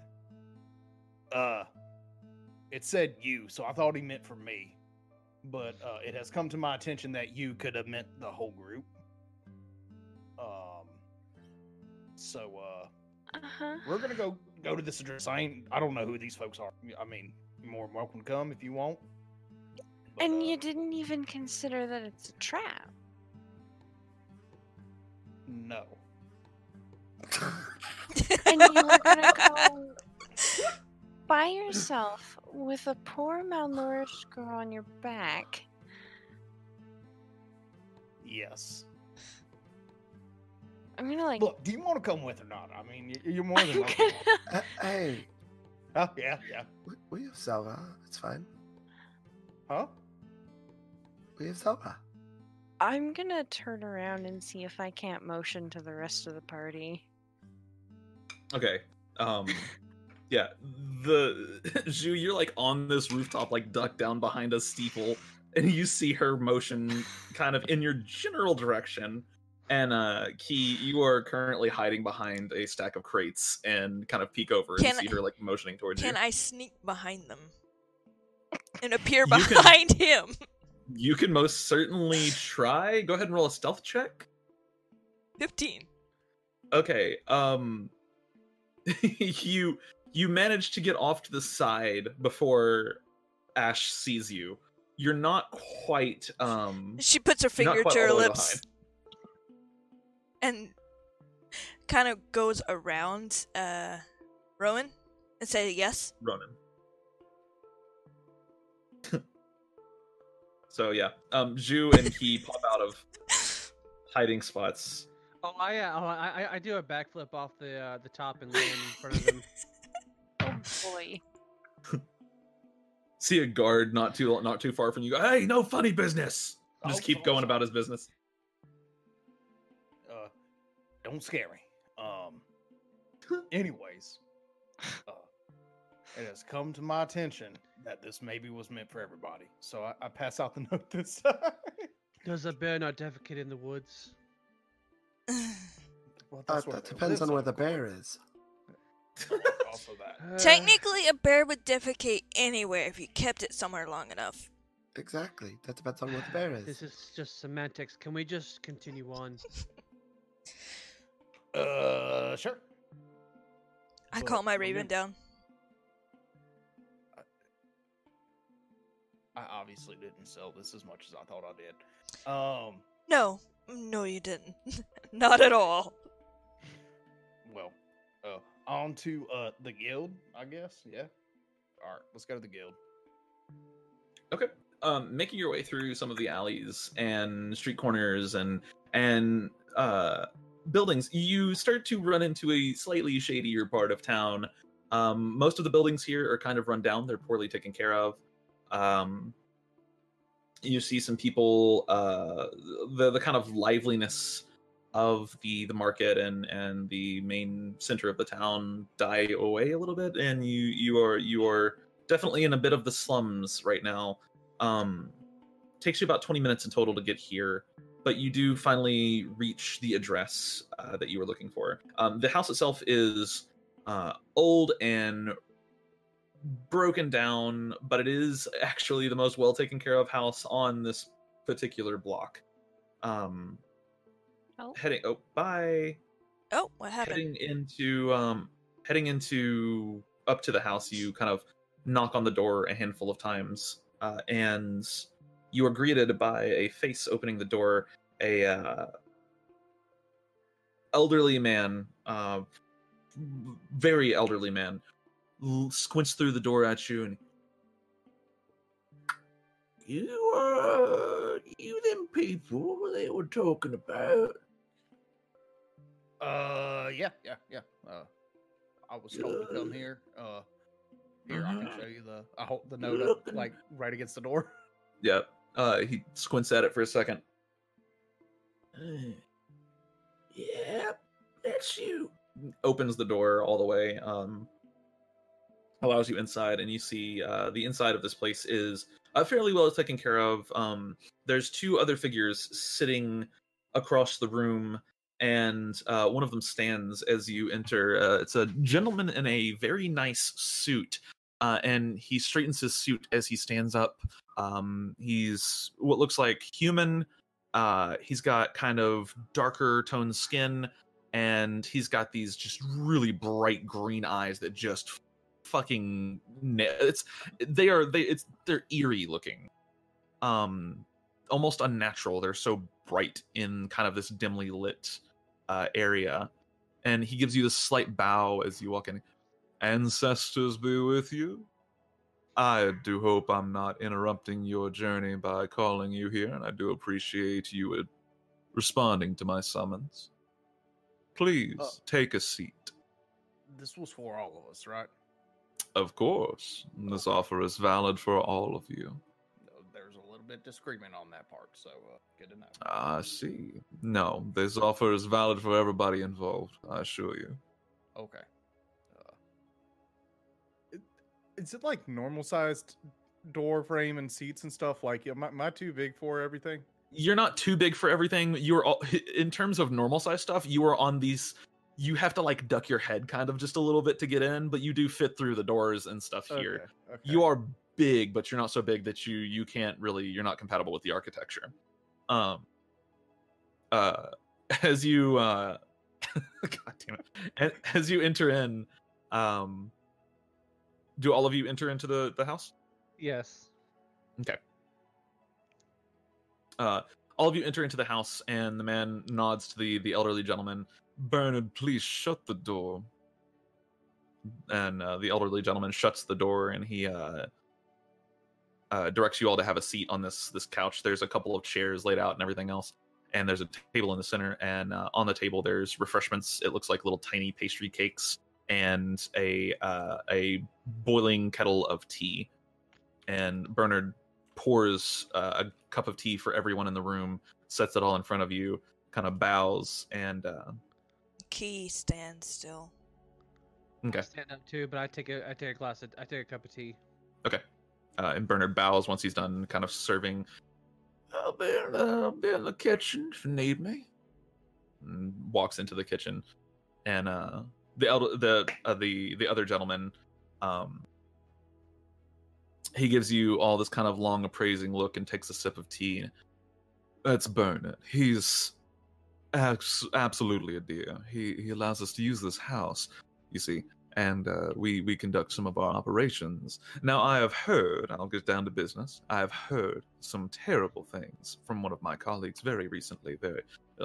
Speaker 4: It said you, so I thought he meant for me. But it has come to my attention that you could have meant the whole group. So we're gonna go to this address. I don't know who these folks are. I mean, you're more than welcome to come if you want. But,
Speaker 7: And you didn't even consider that it's a trap.
Speaker 4: No.
Speaker 7: And you were gonna go by yourself with a poor malnourished girl on your back.
Speaker 4: Yes.
Speaker 7: I'm gonna like.
Speaker 4: Look, do you want to come with or not? I mean, you're more than
Speaker 7: I'm
Speaker 4: welcome.
Speaker 7: gonna-
Speaker 5: Hey,
Speaker 4: Oh, yeah.
Speaker 5: we have Zelda. It's fine.
Speaker 4: Huh?
Speaker 5: We have Zelda.
Speaker 7: I'm gonna turn around and see if I can't motion to the rest of the party.
Speaker 3: Okay. Yeah. The Zhu, you're like on this rooftop, like ducked down behind a steeple, and you see her motion kind of in your general direction. And Key, you are currently hiding behind a stack of crates and kind of peek over and
Speaker 2: Can
Speaker 3: see her like motioning towards
Speaker 2: Can
Speaker 3: you.
Speaker 2: I sneak behind them and appear
Speaker 3: You can-
Speaker 2: behind him?
Speaker 3: You can most certainly try. Go ahead and roll a stealth check.
Speaker 2: 15.
Speaker 3: Okay. You manage to get off to the side before Ash sees you. You're not quite
Speaker 2: She puts her
Speaker 3: you're not
Speaker 2: finger
Speaker 3: quite
Speaker 2: to
Speaker 3: all
Speaker 2: her
Speaker 3: the way
Speaker 2: lips and kind of goes around Rowan and say yes.
Speaker 3: Ronan. So yeah, Zhu and he pop out of hiding spots.
Speaker 1: Oh, I do a backflip off the top and land in front of them.
Speaker 7: Oh boy.
Speaker 3: See a guard not too far from you. Go, hey, no funny business. Just
Speaker 4: Oh,
Speaker 3: keep going about his business.
Speaker 4: Don't scare me. Anyways, it has come to my attention that this maybe was meant for everybody. So I pass out the note this time.
Speaker 1: Does a bear not defecate in the woods?
Speaker 4: Well, that's where
Speaker 5: That
Speaker 4: they
Speaker 5: depends
Speaker 4: live,
Speaker 5: on where
Speaker 4: so
Speaker 5: the bear is.
Speaker 4: Also that.
Speaker 2: Technically, a bear would defecate anywhere if you kept it somewhere long enough.
Speaker 5: Exactly. That depends on where the bear is.
Speaker 1: This is just semantics. Can we just continue on?
Speaker 4: Sure.
Speaker 2: I
Speaker 4: But
Speaker 2: call my
Speaker 4: we're
Speaker 2: raven
Speaker 4: gonna-
Speaker 2: down.
Speaker 4: I obviously didn't sell this as much as I thought I did.
Speaker 2: No, you didn't. Not at all.
Speaker 4: Well, on to the guild, I guess. Yeah. All right, let's go to the guild.
Speaker 3: Okay. Making your way through some of the alleys and street corners and buildings, you start to run into a slightly shadier part of town. Most of the buildings here are kind of run down; they're poorly taken care of. You see some people, the kind of liveliness of the market and the main center of the town die away a little bit, and you are definitely in a bit of the slums right now. Takes you about 20 minutes in total to get here, but you do finally reach the address that you were looking for. The house itself is old and broken down, but it is actually the most well taken care of house on this particular block.
Speaker 7: Oh.
Speaker 3: Bye.
Speaker 2: Oh, what happened?
Speaker 3: Heading into up to the house, you kind of knock on the door a handful of times, and you are greeted by a face opening the door. A elderly man, very elderly man, squints through the door at you, and you them people they were talking about?
Speaker 4: Yeah. I was told to come here. Here, I can show you I hold the note up, like, right against the door.
Speaker 3: Yep. He squints at it for a second. Yeah, that's you. Opens the door all the way. allows you inside, and you see the inside of this place is fairly well taken care of. There's two other figures sitting across the room, and one of them stands as you enter. It's a gentleman in a very nice suit, and he straightens his suit as he stands up. He's what looks like human. He's got kind of darker toned skin, and he's got these just really bright green eyes that just fucking they're eerie looking, almost unnatural. They're so bright in kind of this dimly lit area, and he gives you this slight bow as you walk in. Ancestors be with you. I do hope I'm not interrupting your journey by calling you here, and I do appreciate you responding to my summons. Please take a seat.
Speaker 4: This was for all of us, right?
Speaker 3: Of course. This offer is valid for all of you.
Speaker 4: There's a little bit disagreement on that part, so good to know.
Speaker 3: I see. No, this offer is valid for everybody involved, I assure you.
Speaker 4: Okay. Is it like normal sized door frame and seats and stuff? Like, am I too big for everything?
Speaker 3: You're not too big for everything. You're all, in terms of normal size stuff, you are on these. You have to like duck your head kind of just a little bit to get in, but you do fit through the doors and stuff here.
Speaker 4: Okay.
Speaker 3: You are big, but you're not so big that you can't really. You're not compatible with the architecture. As you God damn it, as you enter in, do all of you enter into the house?
Speaker 1: Yes.
Speaker 3: Okay. All of you enter into the house, and the man nods to the elderly gentleman. Bernard, please shut the door. And the elderly gentleman shuts the door, and he directs you all to have a seat on this couch. There's a couple of chairs laid out and everything else, and there's a table in the center. And on the table, there's refreshments. It looks like little tiny pastry cakes and a boiling kettle of tea. And Bernard pours a cup of tea for everyone in the room, sets it all in front of you, kind of bows, and
Speaker 2: Key stands still.
Speaker 3: okay.
Speaker 1: I stand up too, but I take a cup of tea.
Speaker 3: Okay. And Bernard bows once he's done kind of serving. I'll be in the kitchen if you need me. And walks into the kitchen, and the other gentleman, he gives you all this kind of long appraising look and takes a sip of tea. That's Bernard. He's absolutely a dear. He allows us to use this house, you see, and we conduct some of our operations. Now, I have heard, I'll get down to business, I have heard some terrible things from one of my colleagues very recently,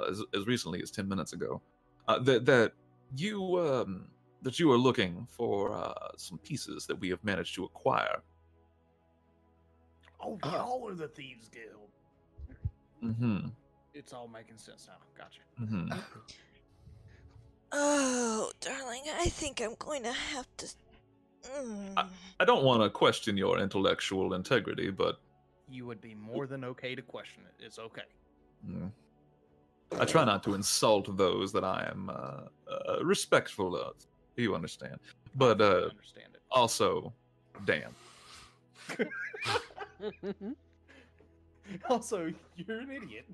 Speaker 3: as recently as 10 minutes ago, that you are looking for some pieces that we have managed to acquire.
Speaker 4: Oh, y'all are the Thieves Guild.
Speaker 3: Mm-hmm.
Speaker 4: It's all making sense now. Gotcha.
Speaker 3: Mm-hmm.
Speaker 2: Oh, darling, I think I'm going to have to...
Speaker 3: I don't want to question your intellectual integrity, but...
Speaker 4: You would be more than okay to question it. It's okay.
Speaker 3: I try not to insult those that I am respectful of. You understand. But
Speaker 4: I understand it.
Speaker 3: also, damn.
Speaker 4: Also, you're an idiot.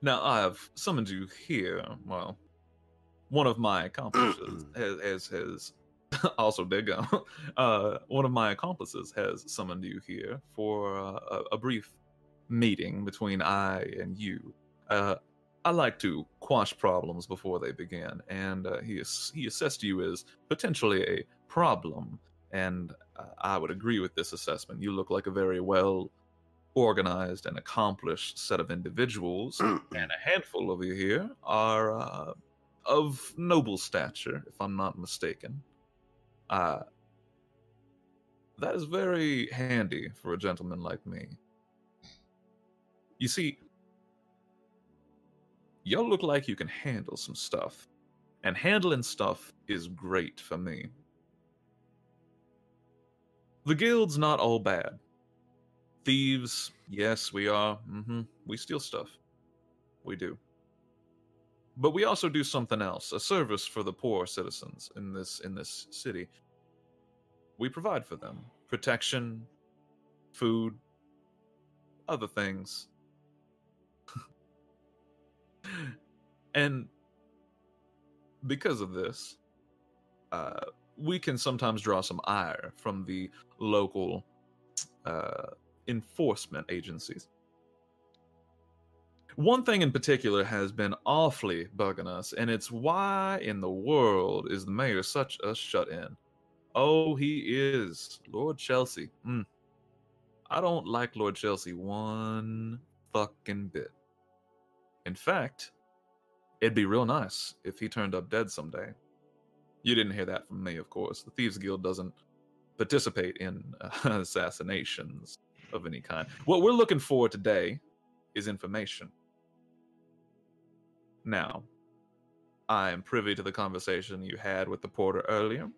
Speaker 3: Now, I have summoned you here. Well, one of my accomplices has also big. One of my accomplices has summoned you here for a brief meeting between I and you. I like to quash problems before they begin, and he assessed you as potentially a problem, and I would agree with this assessment. You look like a very well organized and accomplished set of individuals, and a handful of you here are of noble stature, if I'm not mistaken. That is very handy for a gentleman like me. You see, y'all look like you can handle some stuff, and handling stuff is great for me. The guild's not all bad. Thieves, yes, we are. We steal stuff. We do. But we also do something else, a service for the poor citizens in this city. We provide for them protection, food, other things. And because of this, we can sometimes draw some ire from the local enforcement agencies. One thing in particular has been awfully bugging us, and it's why in the world is the mayor such a shut-in? Oh, he is. Lord Chelsea. I don't like Lord Chelsea one fucking bit. In fact, it'd be real nice if he turned up dead someday. You didn't hear that from me, of course. The Thieves Guild doesn't participate in assassinations of any kind. What we're looking for today is information. Now, I am privy to the conversation you had with the porter earlier.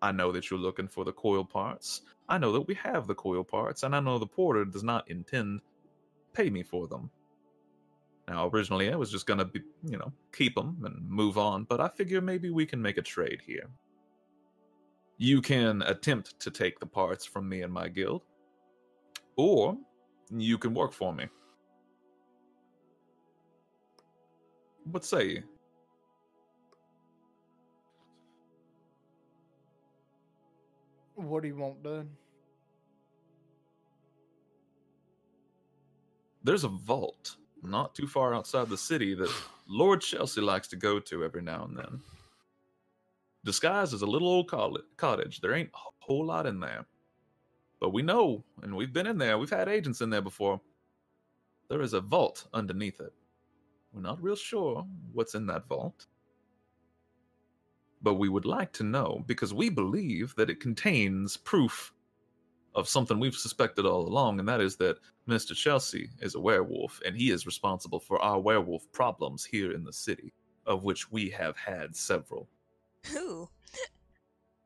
Speaker 3: I know that you're looking for the coil parts. I know that we have the coil parts, and I know the porter does not intend to pay me for them. Now, originally, I was just gonna be, keep them and move on, but I figure maybe we can make a trade here. You can attempt to take the parts from me and my guild, or you can work for me. What say you?
Speaker 4: What do you want done?
Speaker 3: There's a vault not too far outside the city that Lord Chelsea likes to go to every now and then. Disguised as a little old cottage. There ain't a whole lot in there. But we know, and we've been in there, we've had agents in there before. There is a vault underneath it. We're not real sure what's in that vault. But we would like to know, because we believe that it contains proof of something we've suspected all along, and that is that Mr. Chelsea is a werewolf, and he is responsible for our werewolf problems here in the city, of which we have had several.
Speaker 2: Ooh.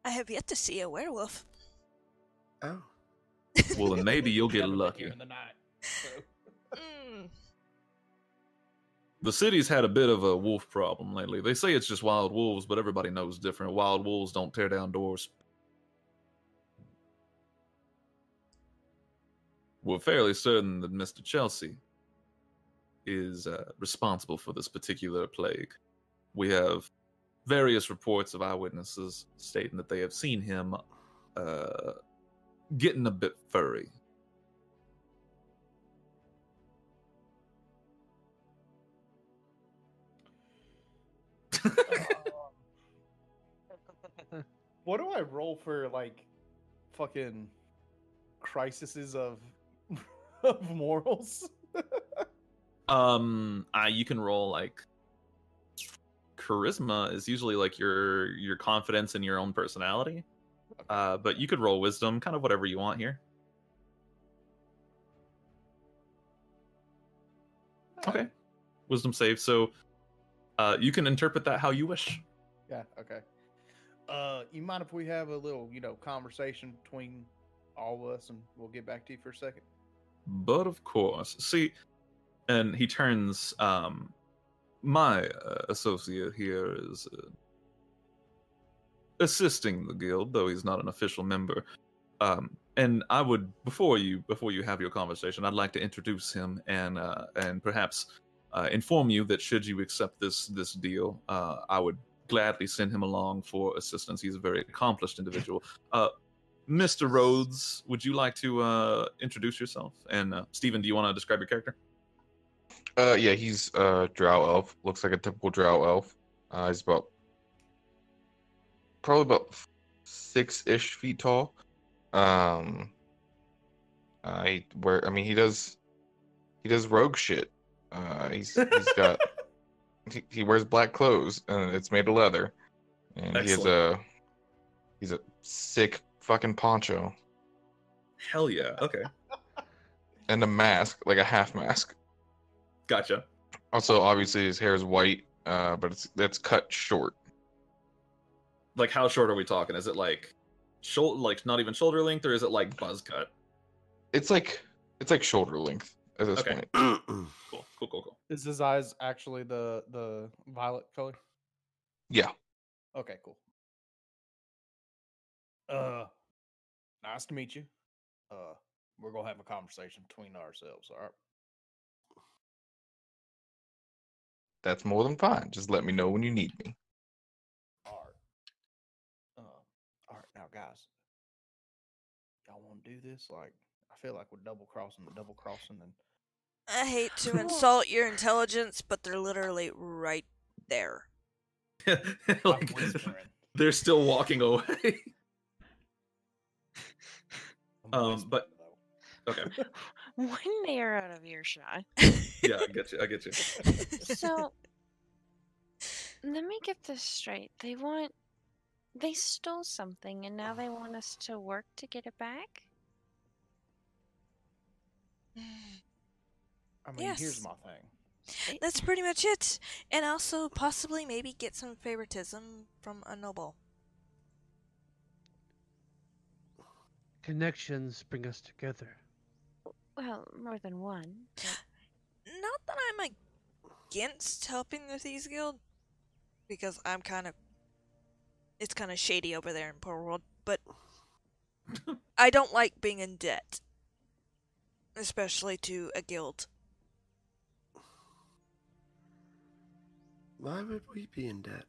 Speaker 2: I have yet to see a werewolf.
Speaker 5: Oh.
Speaker 3: Well, then maybe you'll get
Speaker 4: Never been
Speaker 3: lucky.
Speaker 4: here in the night, so.
Speaker 3: The city's had a bit of a wolf problem lately. They say it's just wild wolves, but everybody knows different. Wild wolves don't tear down doors. We're fairly certain that Mr. Chelsea is responsible for this particular plague. We have various reports of eyewitnesses stating that they have seen him getting a bit furry.
Speaker 4: What do I roll for, like, fucking crises of of morals?
Speaker 3: You can roll like charisma is usually like your confidence in your own personality. But you could roll wisdom, kind of whatever you want here. Okay. Wisdom save. So you can interpret that how you wish.
Speaker 4: Yeah, okay. You mind if we have a little, conversation between all of us, and we'll get back to you for a second?
Speaker 3: But of course. See, and he turns, my associate here is assisting the guild, though he's not an official member. And I would, before you have your conversation, I'd like to introduce him and perhaps inform you that should you accept this deal, I would gladly send him along for assistance. He's a very accomplished individual. Mr. Rhodes, would you like to introduce yourself? And Steven, do you want to describe your character?
Speaker 6: Yeah, he's drow elf. Looks like a typical drow elf. He's probably about 6-ish feet tall. He does rogue shit. He's got he wears black clothes and it's made of leather, and
Speaker 3: Excellent.
Speaker 6: he's a sick fucking poncho
Speaker 3: Hell yeah. Okay.
Speaker 6: and a mask, like a half mask.
Speaker 3: Gotcha.
Speaker 6: Also, obviously, his hair is white, but it's cut short.
Speaker 3: Like, how short are we talking? Is it like not even shoulder length, or is it like buzz cut?
Speaker 6: It's like shoulder length. at this
Speaker 3: Okay.
Speaker 6: point.
Speaker 3: Cool.
Speaker 4: Is his eyes actually the violet color?
Speaker 6: Yeah.
Speaker 4: Okay, cool. Nice to meet you. We're gonna have a conversation between ourselves, all right?
Speaker 6: That's more than fine. Just let me know when you need me.
Speaker 4: All right. All right, now guys, y'all want to do this? Like, I feel like we're double crossing, and
Speaker 2: I hate to insult your intelligence, but they're literally right there.
Speaker 4: I'm
Speaker 3: Like,
Speaker 4: whispering.
Speaker 3: they're still walking away.
Speaker 4: I'm whispering,
Speaker 3: But
Speaker 4: though.
Speaker 3: okay.
Speaker 7: When they are out of earshot.
Speaker 3: Yeah, I get you.
Speaker 7: So, let me get this straight. They stole something and now they want us to work to get it back?
Speaker 4: I mean, here's
Speaker 2: Yes.
Speaker 4: my thing.
Speaker 2: That's pretty much it. And also possibly maybe get some favoritism from a noble.
Speaker 1: Connections bring us together.
Speaker 7: Well, more than one. but-
Speaker 2: Not that I'm against helping the Thieves Guild, because it's kind of shady over there in Poor World, but I don't like being in debt. Especially to a guild.
Speaker 5: Why would we be in debt?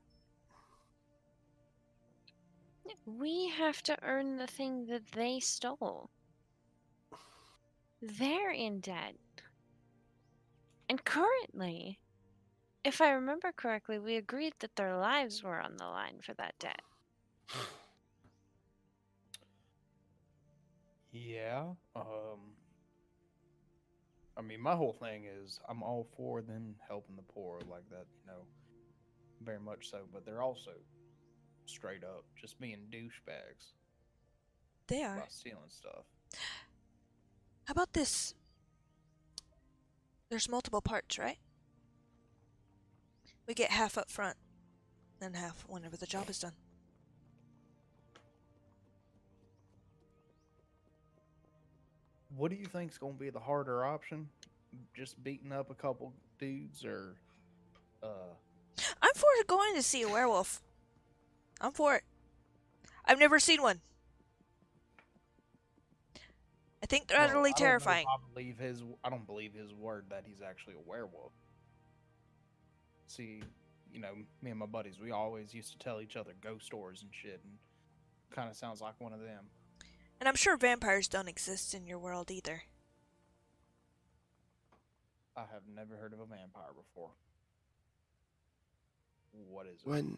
Speaker 7: We have to earn the thing that they stole. They're in debt. And currently, if I remember correctly, we agreed that their lives were on the line for that debt.
Speaker 4: Yeah. I mean, my whole thing is I'm all for them helping the poor like that, very much so. But they're also straight up just being douchebags
Speaker 2: They are.
Speaker 4: by stealing stuff.
Speaker 2: How about this? There's multiple parts, right? We get half up front, then half whenever the job is done.
Speaker 4: What do you think's gonna be the harder option? Just beating up a couple dudes, or
Speaker 2: I'm for going to see a werewolf. I'm for it. I've never seen one. I think they're
Speaker 4: well,
Speaker 2: utterly
Speaker 4: I don't know if
Speaker 2: terrifying.
Speaker 4: I don't believe his word that he's actually a werewolf. See, me and my buddies, we always used to tell each other ghost stories and shit, and kind of sounds like one of them.
Speaker 2: And I'm sure vampires don't exist in your world either.
Speaker 4: I have never heard of a vampire before. What is it?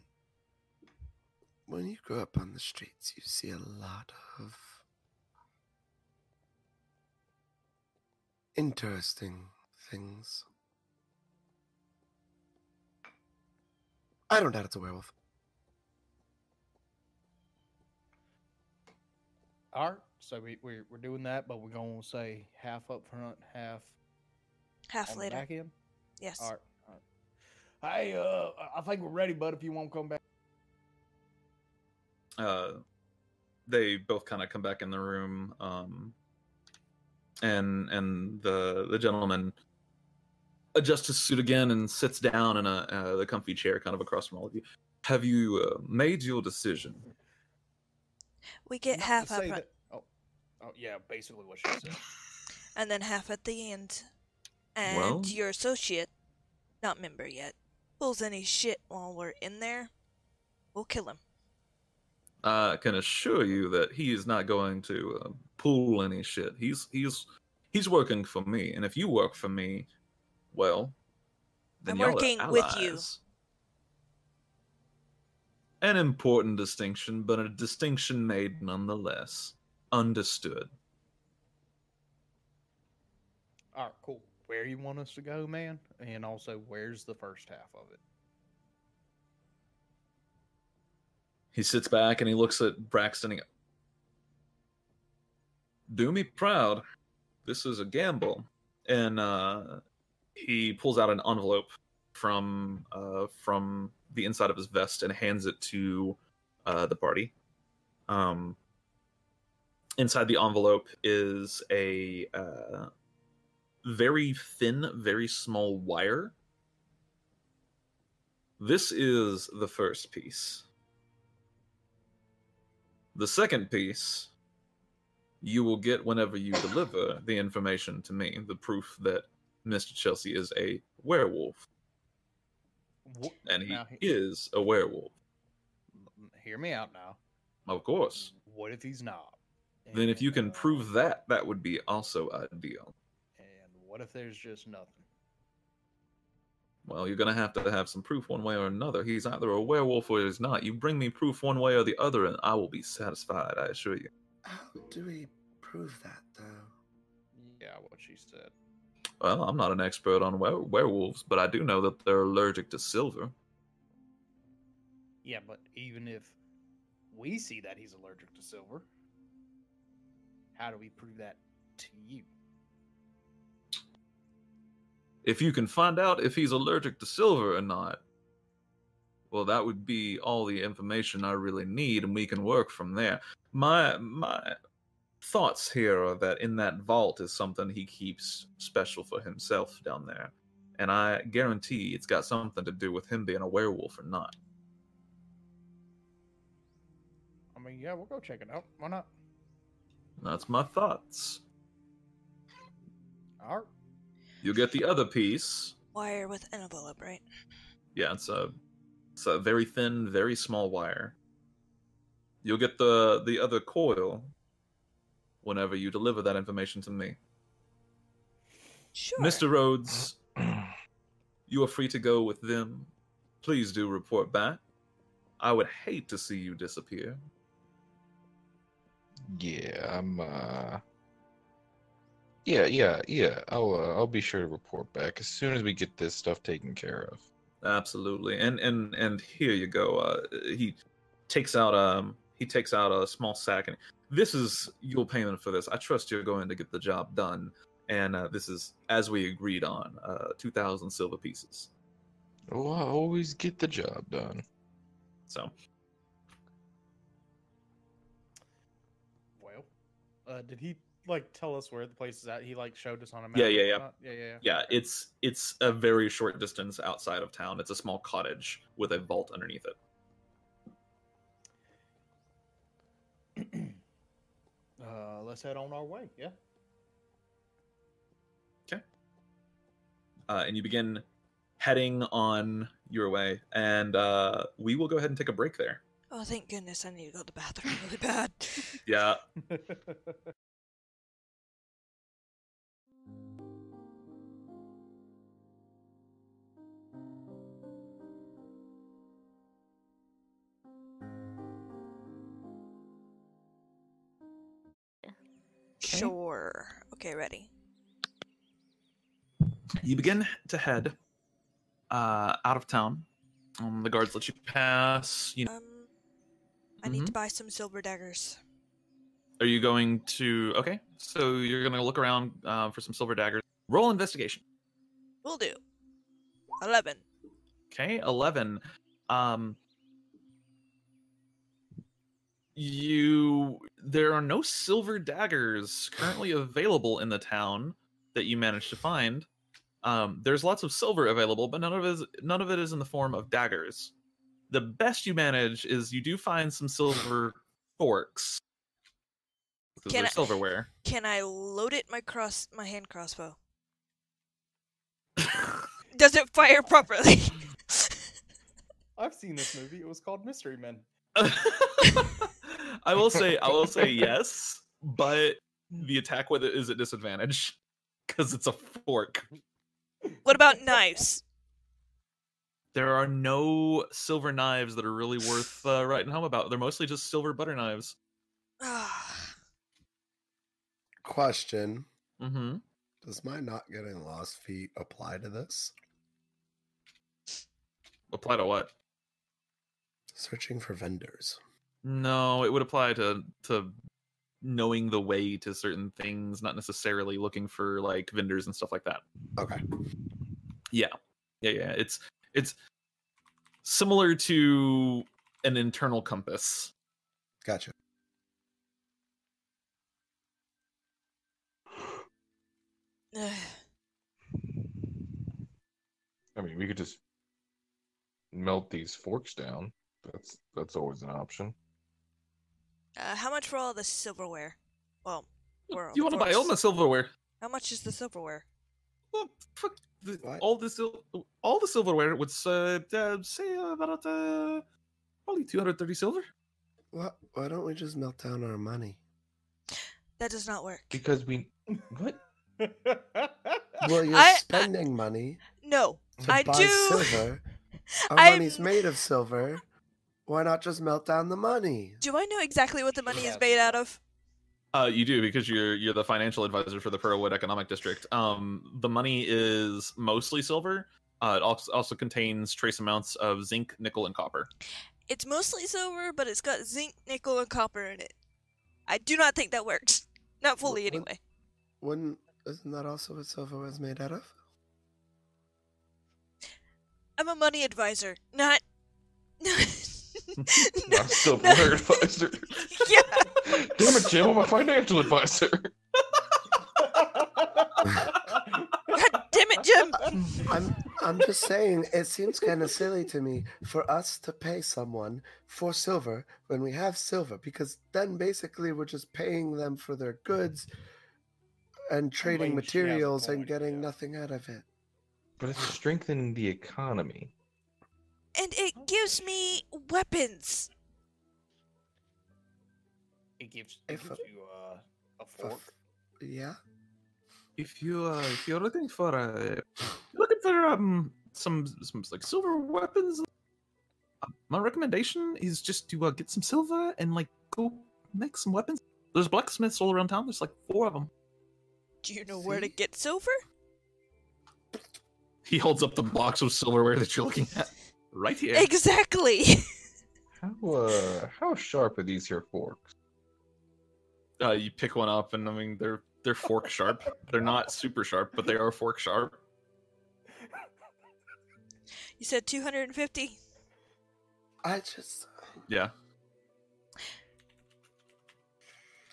Speaker 5: When you grow up on the streets, you see a lot of interesting things. I don't doubt it's a werewolf.
Speaker 4: All right, so we're doing that, but we're gonna say half up front, half
Speaker 2: Half
Speaker 4: on the
Speaker 2: later.
Speaker 4: back end.
Speaker 2: Yes.
Speaker 4: All right. Hey, I think we're ready, bud. If you won't come back.
Speaker 3: They both kind of come back in the room, and the gentleman adjusts his suit again and sits down in the comfy chair, kind of across from all of you. Have you made your decision?
Speaker 2: We get
Speaker 4: Not to
Speaker 2: half up
Speaker 4: say
Speaker 2: front,
Speaker 4: that- Oh, yeah, basically what she said.
Speaker 2: and then half at the end. And
Speaker 3: Well-
Speaker 2: your associate, not member yet, pulls any shit while we're in there, we'll kill him.
Speaker 3: I can assure you that he is not going to pull any shit. He's working for me, and if you work for me, well, then
Speaker 2: I'm
Speaker 3: y'all are
Speaker 2: working with you.
Speaker 3: allies. An important distinction, but a distinction made nonetheless. Understood.
Speaker 4: All right, cool. Where you want us to go, man? And also, where's the first half of it?
Speaker 3: He sits back and he looks at Braxton. And do me proud. This is a gamble. And he pulls out an envelope from the inside of his vest and hands it to the party. Inside the envelope is a very thin, very small wire. This is the first piece. The second piece you will get whenever you deliver the information to me, the proof that Mr. Chelsea is a werewolf. And he is a werewolf.
Speaker 4: Hear me out now.
Speaker 3: Of course.
Speaker 4: What if he's not?
Speaker 3: Then if you can prove that, that would be also ideal.
Speaker 4: And what if there's just nothing?
Speaker 3: Well, you're going to have some proof one way or another. He's either a werewolf or he's not. You bring me proof one way or the other, and I will be satisfied, I assure you.
Speaker 5: How do we prove that, though?
Speaker 4: Yeah, what she said.
Speaker 3: Well, I'm not an expert on werewolves, but I do know that they're allergic to silver.
Speaker 4: Yeah, but even if we see that he's allergic to silver, how do we prove that to you?
Speaker 3: If you can find out if he's allergic to silver or not, well, that would be all the information I really need, and we can work from there. My thoughts here are that in that vault is something he keeps special for himself down there, and I guarantee it's got something to do with him being a werewolf or not.
Speaker 4: I mean, yeah, we'll go check it out. Why not?
Speaker 3: That's my thoughts.
Speaker 4: All right.
Speaker 3: You'll get the other piece.
Speaker 2: Wire with envelope, right?
Speaker 3: Yeah, it's a very thin, very small wire. You'll get the other coil whenever you deliver that information to me.
Speaker 2: Sure.
Speaker 3: Mr. Rhodes, you are free to go with them. Please do report back. I would hate to see you disappear.
Speaker 6: Yeah, Yeah. I'll be sure to report back as soon as we get this stuff taken care of.
Speaker 3: Absolutely, and here you go. He takes out a small sack, and this is your payment for this. I trust you're going to get the job done, and this is as we agreed on, 2,000 silver pieces.
Speaker 6: Oh, I always get the job done.
Speaker 3: So,
Speaker 4: well, did he tell us where the place is at? He showed us on a map.
Speaker 3: Yeah. It's a very short distance outside of town. It's a small cottage with a vault underneath it.
Speaker 4: Let's head on our way. Yeah.
Speaker 3: Okay. And you begin heading on your way, and we will go ahead and take a break there.
Speaker 2: Oh, thank goodness! I need to go to the bathroom really bad.
Speaker 3: Yeah.
Speaker 2: Sure. Okay, ready.
Speaker 3: You begin to head out of town. The guards let you pass.
Speaker 2: I need to buy some silver daggers.
Speaker 3: Are you going to... Okay, so you're going to look around for some silver daggers. Roll investigation.
Speaker 2: Will do. 11.
Speaker 3: Okay, 11. There are no silver daggers currently available in the town that you managed to find. There's lots of silver available, but none of it is in the form of daggers. The best you manage is you do find some silver forks. They're silverware.
Speaker 2: Can I load it my hand crossbow? Does it fire properly?
Speaker 4: I've seen this movie. It was called Mystery Men.
Speaker 3: I will say yes, but the attack with it is at disadvantage because it's a fork.
Speaker 2: What about knives?
Speaker 3: There are no silver knives that are really worth writing home about. They're mostly just silver butter knives.
Speaker 5: Question.
Speaker 3: Mm-hmm.
Speaker 5: Does my not getting lost feat apply to this?
Speaker 3: Apply to what?
Speaker 5: Searching for vendors.
Speaker 3: No, it would apply to knowing the way to certain things, not necessarily looking for vendors and stuff like that.
Speaker 5: Okay.
Speaker 3: Yeah. It's similar to an internal compass.
Speaker 5: Gotcha.
Speaker 6: we could just melt these forks down. That's always an option.
Speaker 2: How much for all the silverware? Well, for
Speaker 3: You want to buy all the
Speaker 2: forks.
Speaker 3: silverware?
Speaker 2: How much is the silverware?
Speaker 3: Well, fuck,
Speaker 5: What?
Speaker 3: all the silverware would say about probably 230 silver.
Speaker 5: Why don't we just melt down our money?
Speaker 2: That does not work.
Speaker 6: Because what?
Speaker 5: Well, you're
Speaker 2: I-
Speaker 5: spending money
Speaker 2: No,
Speaker 5: to
Speaker 2: I
Speaker 5: buy
Speaker 2: do.
Speaker 5: silver. Our
Speaker 2: I'm-
Speaker 5: money's made of silver. Why not just melt down the money?
Speaker 2: Do I know exactly what the money is
Speaker 4: Yeah.
Speaker 2: made out of?
Speaker 3: You do, because you're the financial advisor for the Pearlwood Economic District. The money is mostly silver. It also contains trace amounts of zinc, nickel, and copper.
Speaker 2: It's mostly silver, but it's got zinc, nickel, and copper in it. I do not think that works. Not fully,
Speaker 5: What-
Speaker 2: anyway.
Speaker 5: Isn't that also what silver was made out of?
Speaker 2: I'm a money advisor, not.
Speaker 6: Not a silverware advisor.
Speaker 2: Yeah.
Speaker 6: Damn it, Jim, I'm a financial advisor.
Speaker 2: God damn it, Jim.
Speaker 5: I'm just saying, it seems kind of silly to me for us to pay someone for silver when we have silver, because then basically we're just paying them for their goods and trading
Speaker 4: mean, she has a
Speaker 5: materials and
Speaker 4: point,
Speaker 5: getting
Speaker 4: yeah.
Speaker 5: nothing out of it.
Speaker 6: But it's strengthening the economy.
Speaker 2: And it gives me weapons.
Speaker 4: It gives
Speaker 5: If
Speaker 4: you a fork.
Speaker 5: Yeah?
Speaker 3: If you're looking for some like silver weapons, my recommendation is just to get some silver and like go make some weapons. There's blacksmiths all around town. There's like 4 of them.
Speaker 2: Do you know where to
Speaker 5: See?
Speaker 2: get silver?
Speaker 3: He holds up the box of silverware that you're looking at right here.
Speaker 2: Exactly.
Speaker 6: How sharp are these here forks?
Speaker 3: You pick one up, and I mean they're fork sharp. They're not super sharp, but they are fork sharp.
Speaker 2: You said 250?
Speaker 5: I just...
Speaker 3: Yeah.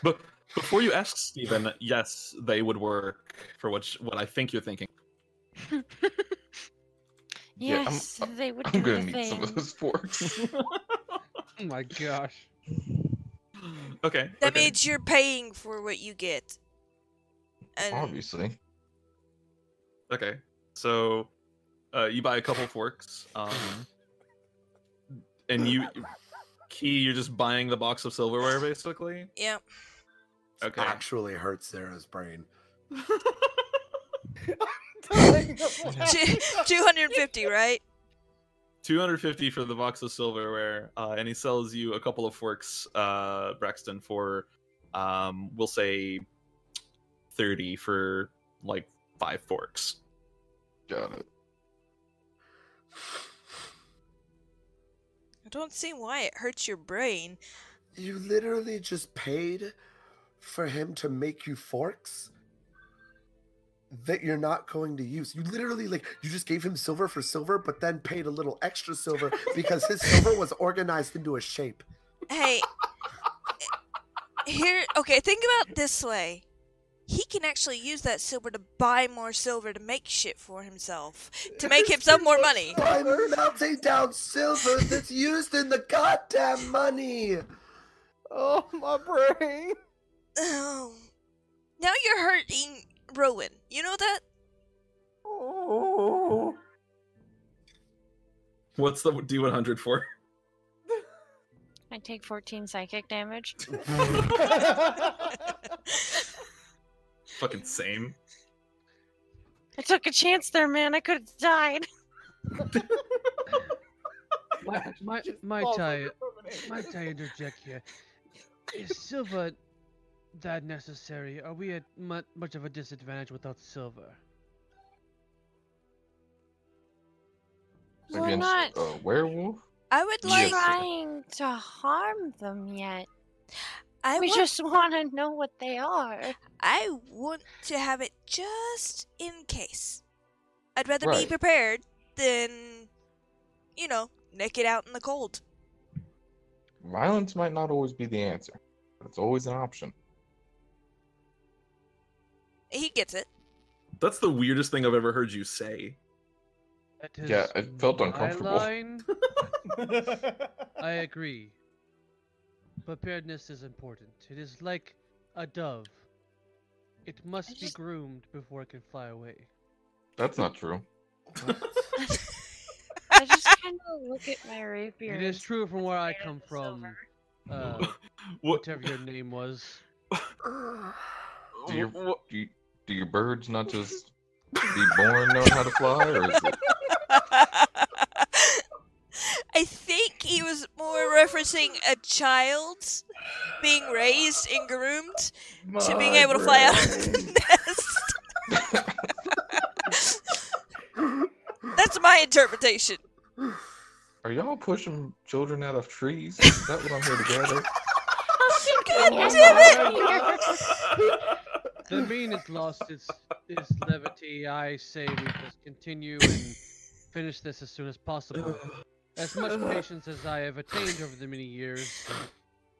Speaker 3: But before you ask, Steven, yes, they would work for what I think you're thinking.
Speaker 6: Yeah,
Speaker 7: Yes, they would
Speaker 6: I'm
Speaker 7: do
Speaker 6: gonna
Speaker 7: the
Speaker 6: need some of
Speaker 7: thing.
Speaker 6: those forks.
Speaker 1: Oh my gosh.
Speaker 3: Okay.
Speaker 2: That
Speaker 3: okay.
Speaker 2: means you're paying for what you get. And
Speaker 6: Obviously.
Speaker 3: Okay. So, you buy a couple forks, and you're just buying the box of silverware, basically.
Speaker 2: yeah.
Speaker 3: Okay.
Speaker 5: Actually hurts Sarah's brain.
Speaker 2: 250, right?
Speaker 3: 250 for the box of silverware, and he sells you a couple of forks, Braxton, for, we'll say 30 for like 5 forks.
Speaker 6: Got it.
Speaker 2: I don't see why it hurts your brain.
Speaker 5: You literally just paid for him to make you forks that you're not going to use. You literally, like, you just gave him silver for silver, but then paid a little extra silver because his silver was organized into a shape.
Speaker 2: Hey, okay, think about it this way. He can actually use that silver to buy more silver to make shit for himself. To make himself more money.
Speaker 5: I'm melting down silver that's used in the goddamn money.
Speaker 4: Oh, my brain.
Speaker 2: Oh. Now you're hurting Rowan. You know that?
Speaker 4: Oh.
Speaker 3: What's the D100 for?
Speaker 7: I take 14 psychic damage.
Speaker 3: Fucking same.
Speaker 7: I took a chance there, man. I could have died.
Speaker 1: Might I interject here? Is silver that necessary? Are we at much of a disadvantage without silver?
Speaker 7: We're
Speaker 6: Against
Speaker 7: not
Speaker 6: a werewolf?
Speaker 2: I would like.
Speaker 7: trying to harm them yet.
Speaker 2: I
Speaker 7: We
Speaker 2: want,
Speaker 7: just want to know what they are.
Speaker 2: I want to have it just in case. I'd rather be
Speaker 6: Right.
Speaker 2: prepared than, nick it out in the cold.
Speaker 6: Violence might not always be the answer, but it's always an option.
Speaker 2: He gets it.
Speaker 3: That's the weirdest thing I've ever heard you say.
Speaker 1: That is
Speaker 6: Yeah, it felt
Speaker 1: my
Speaker 6: uncomfortable.
Speaker 1: line. I agree. Preparedness is important. It is like a dove. It must be
Speaker 7: just-
Speaker 1: groomed before it can fly away.
Speaker 6: That's not true.
Speaker 7: I just kind of look at my rapier.
Speaker 1: It is
Speaker 7: and
Speaker 1: true from
Speaker 7: it's
Speaker 1: where I
Speaker 7: made
Speaker 1: come
Speaker 7: of
Speaker 1: from.
Speaker 7: silver.
Speaker 3: What?
Speaker 1: Whatever your name was.
Speaker 6: Do your birds not just be born knowing how to fly, or is it?
Speaker 2: I think he was more referencing a child being raised and groomed to being able to fly out of the nest. That's my interpretation.
Speaker 6: Are y'all pushing children out of trees? Is that what I'm here to gather?
Speaker 2: God damn it!
Speaker 1: The mean has lost its levity. I say we just continue and finish this as soon as possible. As much patience as I have attained over the many years,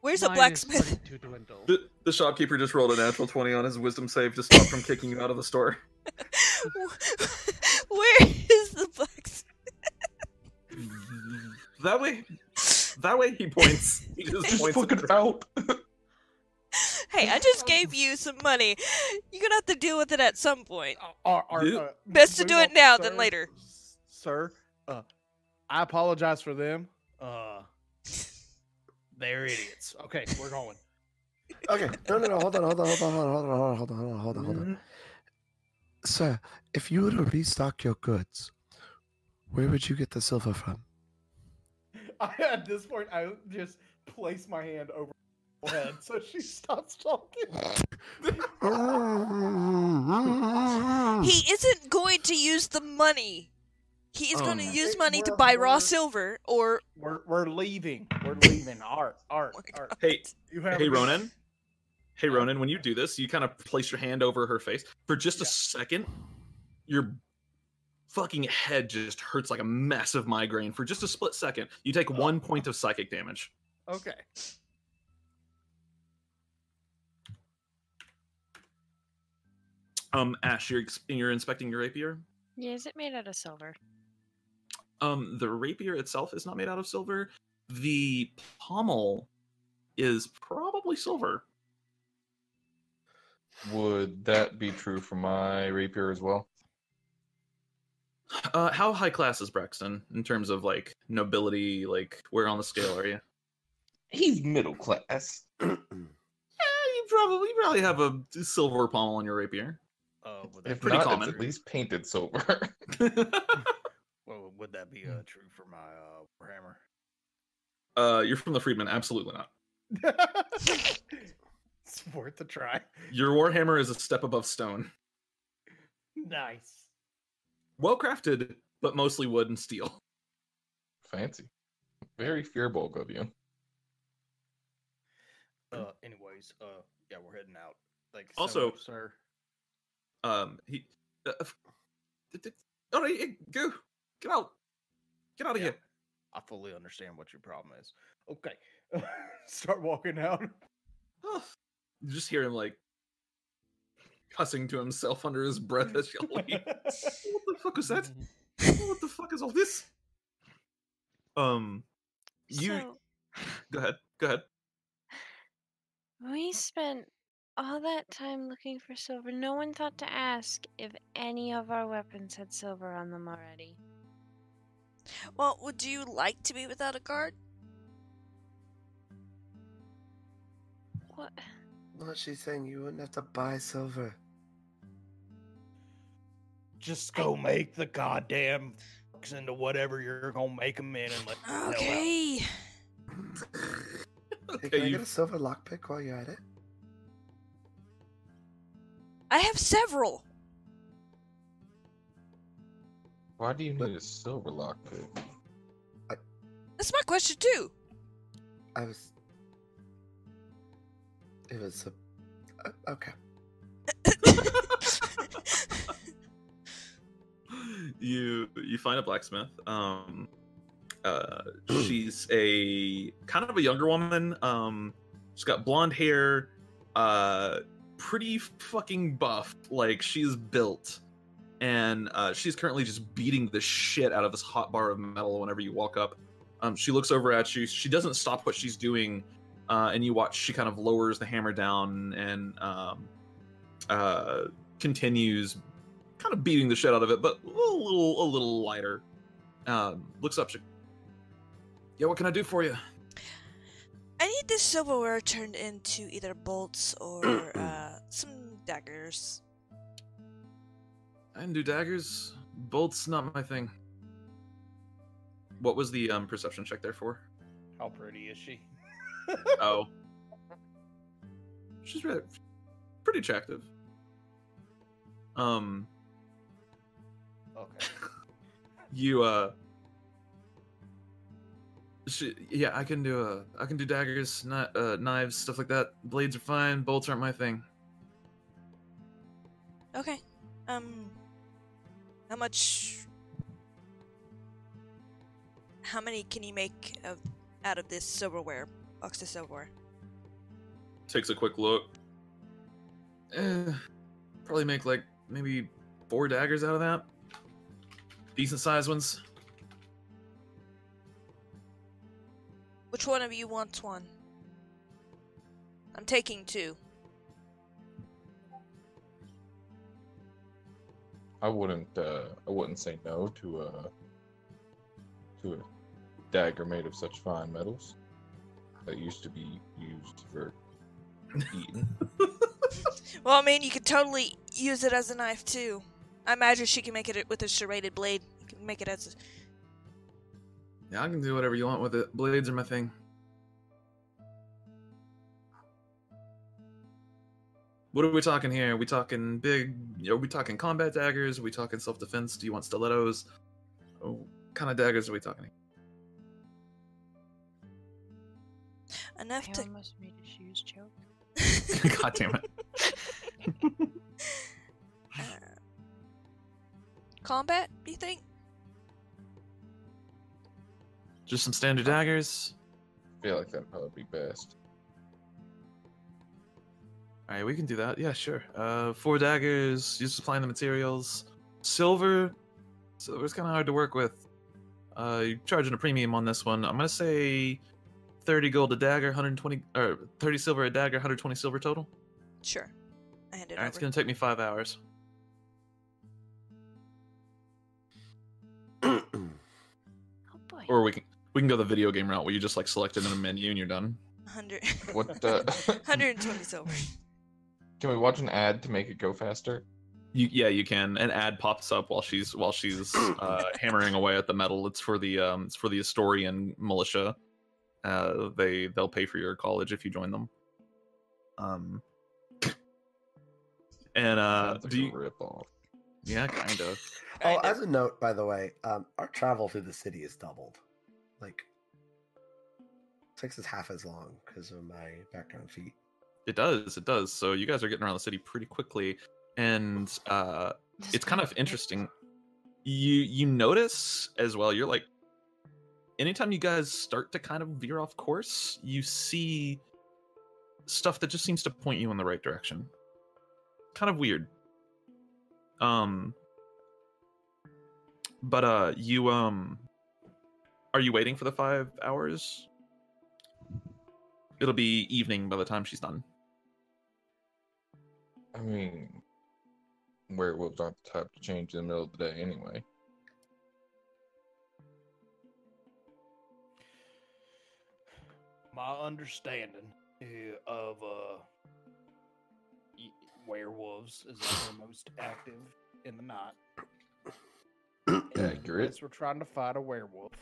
Speaker 2: Where's a
Speaker 1: mine
Speaker 2: blacksmith?
Speaker 1: is starting to dwindle.
Speaker 3: The shopkeeper just rolled a natural 20 on his wisdom save to stop from kicking you out of the store.
Speaker 2: Where is the blacksmith?
Speaker 3: That way he points. He just points
Speaker 6: fucking
Speaker 3: at
Speaker 6: out.
Speaker 2: Hey, I just gave you some money. You're gonna have to deal with it at some point. Best to do it now than later.
Speaker 4: Sir, I apologize for them. They're idiots. Okay, we're going.
Speaker 5: Okay, no, hold on. Sir, if you were to restock your goods, where would you get the silver from?
Speaker 4: At this point, I just place my hand over her head so she stops talking.
Speaker 2: He isn't going to use the money. He is going to use money to buy raw silver, or
Speaker 4: We're leaving. We're leaving. Art.
Speaker 3: Hey,
Speaker 4: You have
Speaker 3: hey
Speaker 4: a-
Speaker 3: Ronan. Hey Ronan, when you do this, you kind of place your hand over her face. For just a second, your fucking head just hurts like a massive migraine. For just a split second, you take 1 point of psychic damage.
Speaker 4: Okay.
Speaker 3: Ash, you're inspecting your rapier.
Speaker 7: Yeah, is it made out of silver?
Speaker 3: The rapier itself is not made out of silver. The pommel is probably silver.
Speaker 6: Would that be true for my rapier as well?
Speaker 3: How high class is Braxton in terms of like nobility? Like, where on the scale are you?
Speaker 6: He's middle class.
Speaker 3: You probably have a silver pommel on your rapier.
Speaker 6: If
Speaker 3: pretty
Speaker 6: not,
Speaker 3: common.
Speaker 6: it's at least painted silver.
Speaker 4: Well, would that be true for my Warhammer?
Speaker 3: You're from the Freedmen. Absolutely not.
Speaker 4: It's worth a try.
Speaker 3: Your Warhammer is a step above stone.
Speaker 4: Nice.
Speaker 3: Well crafted, but mostly wood and steel.
Speaker 6: Fancy. Very fearbolg of you.
Speaker 4: Anyways, yeah, we're heading out. Thank you
Speaker 3: Also-
Speaker 4: much, sir.
Speaker 3: He. Oh, no, go. Get out. Get out of
Speaker 4: Yeah.
Speaker 3: here.
Speaker 4: I fully understand what your problem is. Okay. Start walking out.
Speaker 3: Oh. You just hear him like cussing to himself under his breath as you leave. What the fuck was that? What the fuck is all this? You
Speaker 7: So,
Speaker 3: go ahead. Go ahead.
Speaker 7: we spent all that time looking for silver. No one thought to ask if any of our weapons had silver on them already.
Speaker 2: well, would you like to be without a guard?
Speaker 7: What?
Speaker 5: No, she's saying you wouldn't have to buy silver.
Speaker 4: Just go make the goddamn into whatever you're gonna make them in and let the hell out.
Speaker 2: Okay.
Speaker 5: Hey,
Speaker 3: Okay,
Speaker 5: can I
Speaker 3: you
Speaker 5: get a silver lockpick while you're at it?
Speaker 2: I have several.
Speaker 6: Why do you need a silver lockpick?
Speaker 2: That's my question too.
Speaker 5: It was okay.
Speaker 3: you find a blacksmith. She's a kind of a younger woman. She's got blonde hair, pretty fucking buff. Like, she's built. and she's currently just beating the shit out of this hot bar of metal whenever you walk up. She looks over at you. She doesn't stop what she's doing, and you watch she kind of lowers the hammer down and continues kind of beating the shit out of it, but a little lighter. Looks up. Yeah, what can I do for you?
Speaker 2: I need this silverware turned into either bolts or some daggers.
Speaker 3: I can do daggers. Bolts, not my thing. What was the perception check there for?
Speaker 4: How pretty is she?
Speaker 3: Oh. She's pretty attractive.
Speaker 4: Okay.
Speaker 3: You yeah, I can do daggers, knives, stuff like that. Blades are fine. Bolts aren't my thing.
Speaker 2: Okay. How many can you make out of this silverware, box of silverware?
Speaker 3: Takes a quick look. Probably make like maybe 4 daggers out of that. Decent sized ones.
Speaker 2: Which one of you wants one? I'm taking 2.
Speaker 6: I wouldn't say no to a dagger made of such fine metals that used to be used for eating.
Speaker 2: Well, I mean, you could totally use it as a knife too. I imagine she can make it with a serrated blade. You can make it as
Speaker 3: Yeah, I can do whatever you want with it. Blades are my thing. What are we talking here? Are we talking big? Are we talking combat daggers? Are we talking self-defense? Do you want stilettos? What kind of daggers are we talking?
Speaker 2: enough
Speaker 7: I
Speaker 2: to.
Speaker 7: almost made a shoes joke.
Speaker 3: God damn it.
Speaker 2: Combat, do you think?
Speaker 3: Just some standard daggers.
Speaker 6: I feel like that'd probably be best.
Speaker 3: Alright, we can do that. Yeah, sure. 4 daggers, you supplying the materials. Silver's kind of hard to work with. You're charging a premium on this one. I'm gonna say 30 gold a dagger, 120, or 30 silver a dagger, 120 silver total.
Speaker 2: Sure. I hand it
Speaker 3: Alright, it's
Speaker 2: over.
Speaker 3: gonna take me 5 hours.
Speaker 7: Oh boy.
Speaker 3: Or we can go the video game route where you just like select it in a menu and you're done.
Speaker 2: 100.
Speaker 6: What?
Speaker 2: 120 silver.
Speaker 6: Can we watch an ad to make it go faster?
Speaker 3: Yeah, you can. An ad pops up while she's hammering away at the metal. It's for the Astorian militia. They'll pay for your college if you join them.
Speaker 6: Sounds like
Speaker 3: do you?
Speaker 6: a rip off.
Speaker 3: Yeah, kind of.
Speaker 5: Oh, as a note, by the way, our travel through the city is doubled. Like, takes us half as long because of my background feat.
Speaker 3: It does. So you guys are getting around the city pretty quickly, and it's kind of interesting. You notice as well. You're like, anytime you guys start to kind of veer off course, you see stuff that just seems to point you in the right direction. Kind of weird. But you are you waiting for the 5 hours? It'll be evening by the time she's done.
Speaker 6: I mean, werewolves aren't the type to change in the middle of the day anyway.
Speaker 4: My understanding of werewolves is that they're most active in the night.
Speaker 6: Accurate.
Speaker 4: Unless we're trying to fight a werewolf,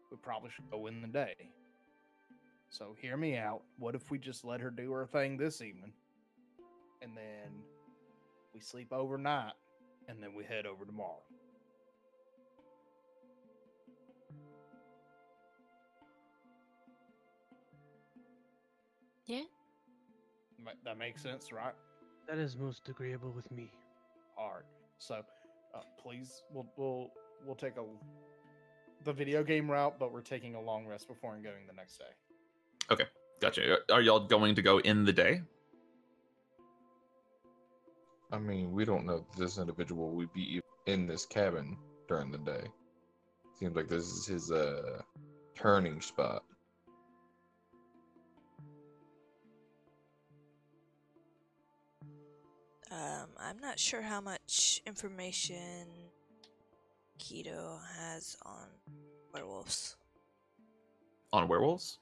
Speaker 4: we probably should go in the day. So hear me out. What if we just let her do her thing this evening, and then we sleep overnight, and then we head over tomorrow?
Speaker 7: Yeah.
Speaker 4: That makes sense, right?
Speaker 1: That is most agreeable with me.
Speaker 4: All right. So, please, we'll take the video game route, but we're taking a long rest before and going the next day.
Speaker 3: Okay, gotcha. Are y'all going to go in the day?
Speaker 6: I mean, we don't know if this individual would be in this cabin during the day. Seems like this is his turning spot.
Speaker 2: I'm not sure how much information Keto has on werewolves.
Speaker 3: On werewolves,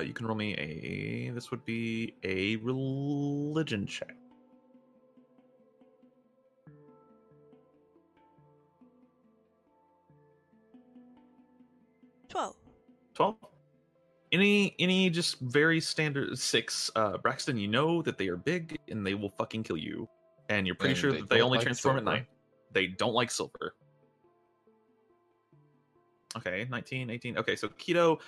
Speaker 3: you can roll me a. This would be a religion check.
Speaker 2: 12.
Speaker 3: 12. Any just very standard 6. Braxton, you know that they are big and they will fucking kill you. And you're pretty
Speaker 6: And
Speaker 3: sure
Speaker 6: they
Speaker 3: that they
Speaker 6: don't
Speaker 3: only
Speaker 6: like
Speaker 3: transform at
Speaker 6: silver.
Speaker 3: night. They don't like silver. Okay, 19, 18. Okay, so Keto,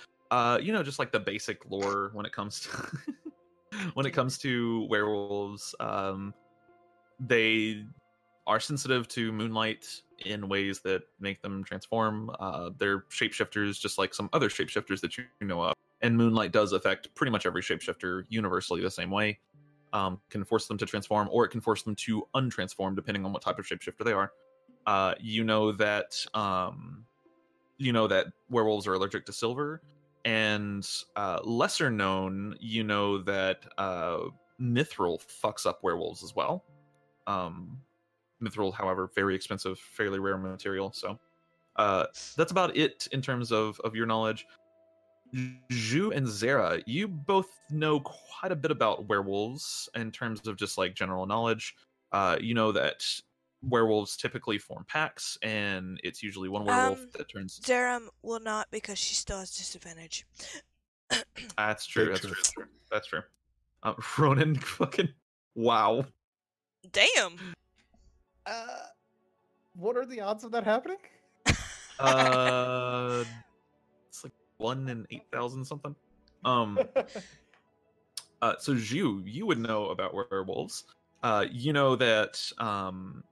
Speaker 3: just like the basic lore when it comes to werewolves, they are sensitive to moonlight in ways that make them transform. They're shapeshifters, just like some other shapeshifters that you know of. And moonlight does affect pretty much every shapeshifter universally the same way. Can force them to transform, or it can force them to untransform, depending on what type of shapeshifter they are. You know that werewolves are allergic to silver, and lesser known, you know that mithril fucks up werewolves as well. Mithril, however, very expensive, fairly rare material. So that's about it in terms of your knowledge. Zhu and Xera, you both know quite a bit about werewolves in terms of just like general knowledge. You know that werewolves typically form packs, and it's usually one werewolf that turns.
Speaker 2: Xera will not because she still has disadvantage.
Speaker 3: That's true.
Speaker 5: Very
Speaker 3: That's
Speaker 5: true.
Speaker 3: true. That's true. Ronan, fucking wow.
Speaker 2: Damn.
Speaker 4: What are the odds of that happening?
Speaker 3: It's like 1 in 8,000 something. So Zhu, you would know about werewolves. You know that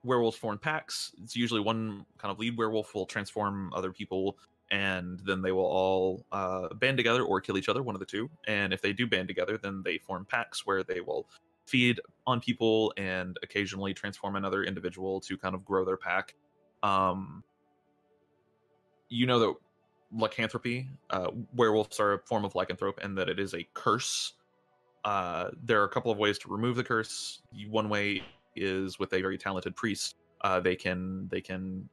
Speaker 3: werewolves form packs. It's usually one kind of lead werewolf will transform other people, and then they will all band together or kill each other, one of the two. And if they do band together, then they form packs where they will feed on people and occasionally transform another individual to kind of grow their pack. You know that lycanthropy, werewolves are a form of lycanthrope, and that it is a curse. There are a couple of ways to remove the curse. One way is with a very talented priest. They can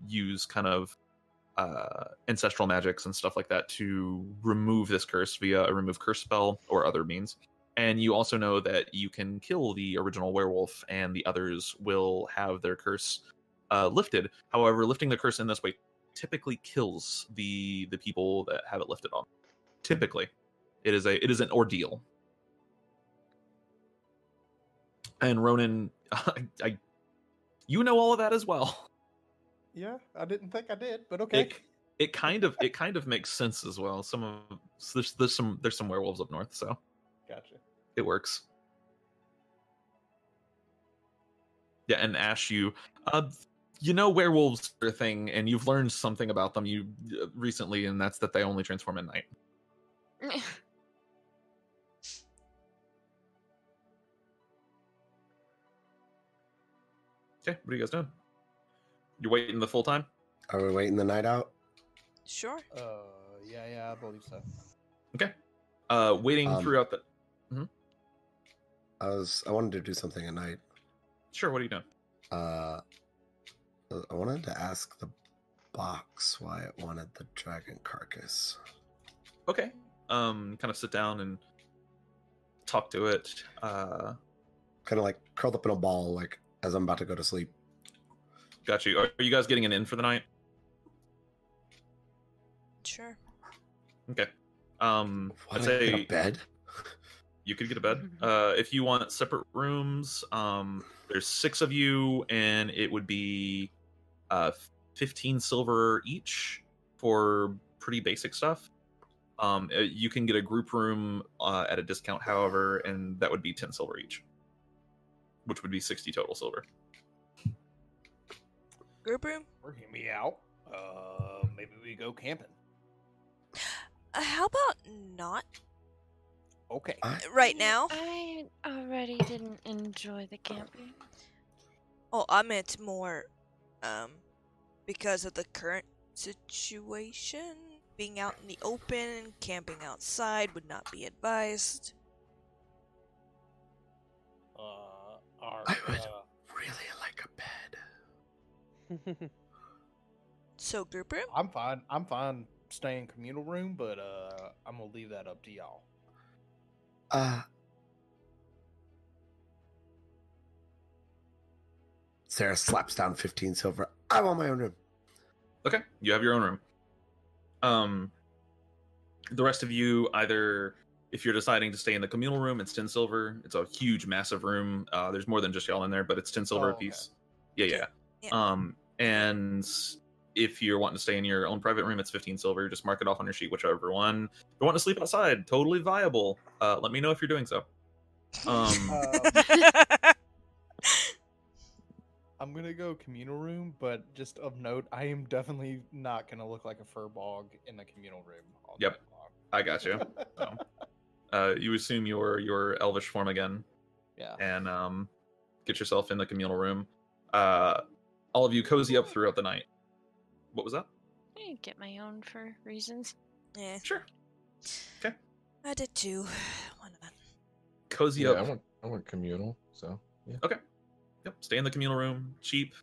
Speaker 3: use kind of ancestral magics and stuff like that to remove this curse via a remove curse spell or other means. And you also know that you can kill the original werewolf, and the others will have their curse lifted. However, lifting the curse in this way typically kills the people that have it lifted on. Typically, it is an ordeal. And Ronan, you know all of that as well.
Speaker 4: Yeah, I didn't think I did, but okay.
Speaker 3: It kind of makes sense as well. There's some werewolves up north, so
Speaker 4: Gotcha.
Speaker 3: it works. Yeah, and Ash, you know werewolves are a thing, and you've learned something about them recently, and that's that they only transform at night. Okay, what are you guys doing? You're waiting the full time?
Speaker 5: Are we waiting the night out?
Speaker 2: Sure.
Speaker 4: Yeah, I believe so.
Speaker 3: Okay. Waiting throughout the.
Speaker 5: I wanted to do something at night.
Speaker 3: Sure. What are you doing?
Speaker 5: I wanted to ask the box why it wanted the dragon carcass.
Speaker 3: Okay. Kind of sit down and talk to it.
Speaker 5: Kind of like curled up in a ball, like as I'm about to go to sleep.
Speaker 3: Got you. Are you guys getting an inn for the night?
Speaker 2: Sure.
Speaker 3: Okay.
Speaker 5: What,
Speaker 3: I'd
Speaker 5: I
Speaker 3: say
Speaker 5: get a bed?
Speaker 3: you could get a bed. If you want separate rooms, there's 6 of you, and it would be 15 silver each for pretty basic stuff. You can get a group room at a discount, however, and that would be 10 silver each, which would be 60 total silver.
Speaker 2: Group room?
Speaker 4: Working me out. Maybe we go camping.
Speaker 2: How about not
Speaker 4: Okay.
Speaker 2: right now?
Speaker 7: I already didn't enjoy the camping.
Speaker 2: Oh, I meant more, because of the current situation. Being out in the open, camping outside would not be advised.
Speaker 5: I would really like a bed.
Speaker 2: So, group room?
Speaker 4: I'm fine. I'm fine staying communal room, but I'm gonna leave that up to y'all.
Speaker 5: Sarah slaps down 15 silver. I want my own room.
Speaker 3: Okay, you have your own room. The rest of you, either if you're deciding to stay in the communal room, it's 10 silver. It's a huge, massive room. There's more than just y'all in there, but it's 10 silver
Speaker 4: Oh, okay.
Speaker 3: apiece. Yeah.
Speaker 2: Yeah.
Speaker 3: And if you're wanting to stay in your own private room, it's 15 silver. Just mark it off on your sheet, whichever one. If you want to sleep outside, totally viable. Let me know if you're doing so.
Speaker 4: I'm gonna go communal room, but just of note, I am definitely not gonna look like a furbog in the communal room. All
Speaker 3: Yep.
Speaker 4: night long.
Speaker 3: I got you. You assume your elvish form again,
Speaker 4: Yeah.
Speaker 3: and get yourself in the communal room. All of you cozy up throughout the night. What was that?
Speaker 7: I get my own for reasons.
Speaker 2: Yeah,
Speaker 3: Sure. Okay.
Speaker 2: I did too. Why not?
Speaker 3: Cozy
Speaker 6: Yeah,
Speaker 3: up.
Speaker 6: I want communal. So yeah.
Speaker 3: Okay. Yep. Stay in the communal room. Cheap,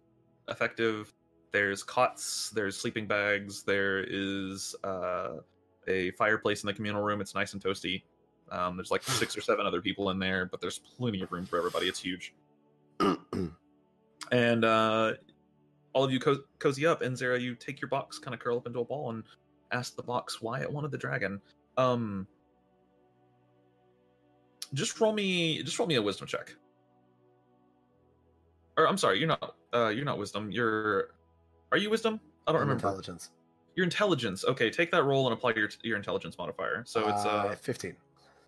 Speaker 3: effective. There's cots. There's sleeping bags. There is a fireplace in the communal room. It's nice and toasty. There's like 6 or 7 other people in there, but there's plenty of room for everybody. It's huge. And all of you cozy up, and Zara, you take your box, kind of curl up into a ball, and ask the box why it wanted the dragon. Just roll me a wisdom check. Or I'm sorry, you're not wisdom. Are you wisdom? I don't remember.
Speaker 5: Intelligence.
Speaker 3: Your intelligence. Okay, take that roll and apply your intelligence modifier. So it's
Speaker 5: 15.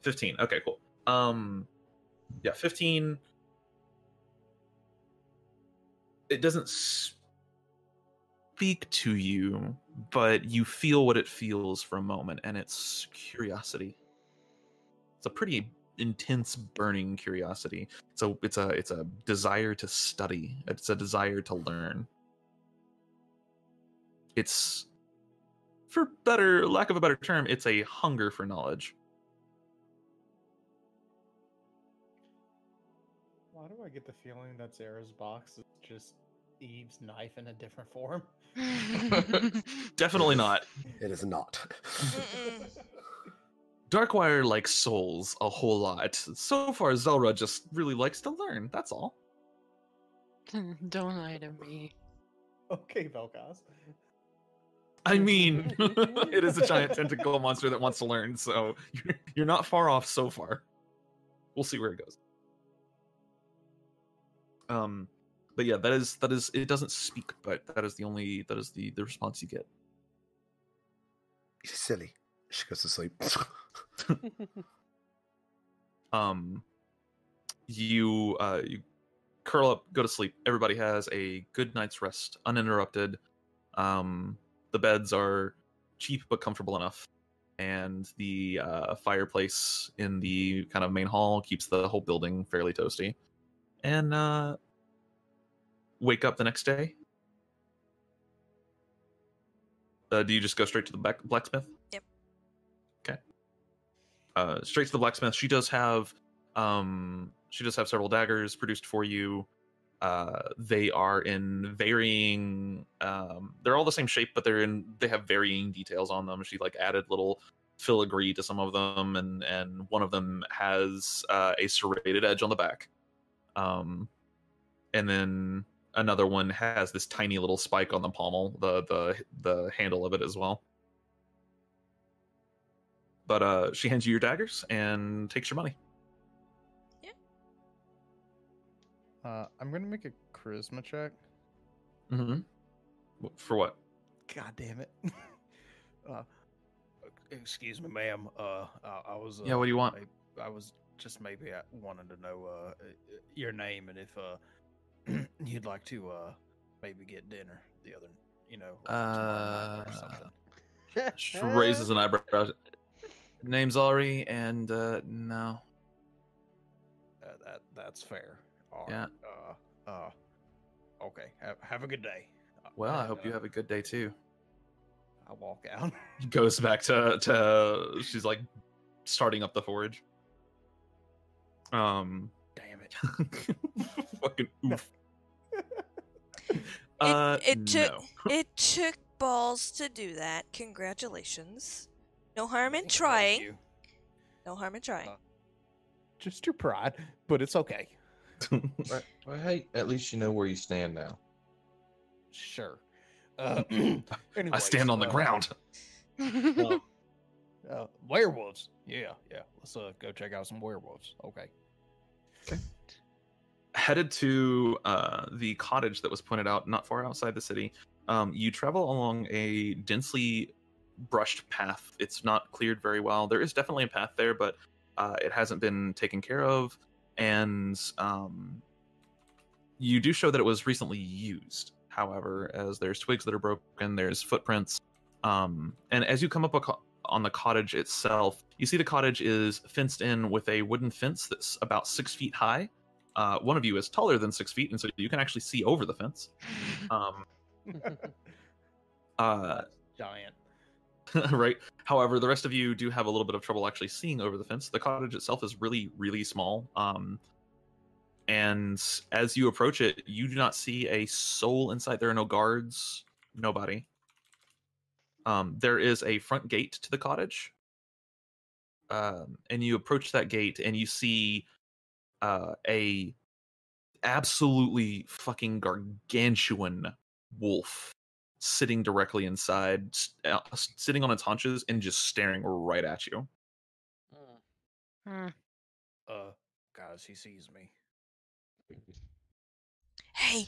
Speaker 3: 15. Okay, cool. Yeah, 15. It doesn't speak to you, but you feel what it feels for a moment, and it's curiosity. It's a pretty intense, burning curiosity. So it's a desire to study. It's a desire to learn. It's, for lack of a better term, it's a hunger for knowledge.
Speaker 4: Why do I get the feeling that Zara's box is just Eve's knife in a different form?
Speaker 3: Definitely not.
Speaker 5: It is not.
Speaker 2: Mm-mm.
Speaker 3: Darkwire likes souls a whole lot. So far, Zelra just really likes to learn. That's all.
Speaker 7: Don't lie to me.
Speaker 4: Okay, Velkas.
Speaker 3: I mean, it is a giant tentacle monster that wants to learn, so you're not far off so far. We'll see where it goes. But yeah, that is it doesn't speak, but that is the response you get.
Speaker 5: She's silly. She goes to sleep.
Speaker 3: You curl up, go to sleep. Everybody has a good night's rest, uninterrupted. The beds are cheap but comfortable enough, and the fireplace in the kind of main hall keeps the whole building fairly toasty. And wake up the next day. Do you just go straight to the blacksmith?
Speaker 2: Yep.
Speaker 3: Okay. Straight to the blacksmith. She does have several daggers produced for you. They are in varying. They're all the same shape, but they have varying details on them. She like added little filigree to some of them, and one of them has a serrated edge on the back. And then another one has this tiny little spike on the pommel, the handle of it as well. But she hands you your daggers and takes your money.
Speaker 4: I'm gonna make a charisma check.
Speaker 3: Mm-hmm. For what?
Speaker 4: God damn it. Excuse me, ma'am. I was.
Speaker 3: Yeah, what do you want?
Speaker 4: I was just maybe wanting to know your name and if you'd like to maybe get dinner the other, tomorrow night or something.
Speaker 3: She raises an eyebrow. Name's Ari, and no.
Speaker 4: That's fair. All
Speaker 3: Yeah.
Speaker 4: right. Have a good day.
Speaker 3: Well, I
Speaker 4: And,
Speaker 3: hope you have a good day too.
Speaker 4: I walk out.
Speaker 3: Goes back to she's like starting up the forage.
Speaker 4: Damn it.
Speaker 3: Fucking oof.
Speaker 2: It took balls to do that. Congratulations. No harm in
Speaker 4: Thank
Speaker 2: trying.
Speaker 4: you.
Speaker 2: No harm in trying.
Speaker 4: Just your pride, but it's okay.
Speaker 6: Well, hey, at least you know where you stand now.
Speaker 4: Sure.
Speaker 3: I stand on the ground.
Speaker 4: Werewolves. Yeah. Let's go check out some werewolves. Okay.
Speaker 3: Headed to the cottage that was pointed out not far outside the city. You travel along a densely brushed path. It's not cleared very well. There is definitely a path there, but it hasn't been taken care of. And you do show that it was recently used. However, as there's twigs that are broken, there's footprints. And as you come up on the cottage itself, you see the cottage is fenced in with a wooden fence that's about 6 feet high. One of you is taller than 6 feet, and so you can actually see over the fence.
Speaker 4: Giant.
Speaker 3: Right. However, the rest of you do have a little bit of trouble actually seeing over the fence. The cottage itself is really, really small. And as you approach it, you do not see a soul inside. There are no guards, nobody. There is a front gate to the cottage. And you approach that gate and you see a absolutely fucking gargantuan wolf sitting directly inside, sitting on its haunches and just staring right at you.
Speaker 4: Guys, he sees me.
Speaker 2: Hey,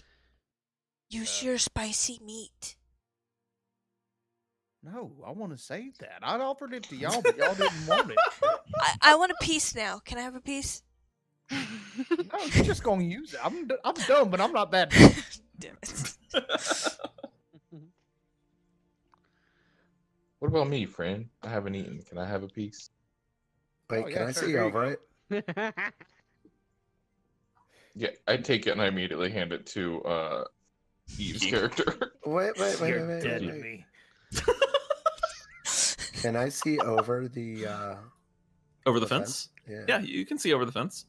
Speaker 2: use your spicy meat.
Speaker 4: No, I want to save that. I offered it to y'all, but y'all didn't want it.
Speaker 2: I want a piece now. Can I have a piece?
Speaker 4: No, you're just gonna use it. I'm dumb, but I'm not that dumb.
Speaker 2: Damn it.
Speaker 6: What about me, friend? I haven't eaten. Can I have a piece?
Speaker 5: Wait,
Speaker 4: Oh,
Speaker 5: can
Speaker 4: yeah,
Speaker 5: I
Speaker 4: sure,
Speaker 5: see
Speaker 4: here you
Speaker 5: over
Speaker 4: go.
Speaker 5: it?
Speaker 6: Yeah, I take it and I immediately hand it to Eve's character.
Speaker 5: Wait.
Speaker 4: You're dead to
Speaker 5: wait.
Speaker 4: me.
Speaker 5: Can I see over the
Speaker 3: Over the fence? Yeah, you can see over the fence.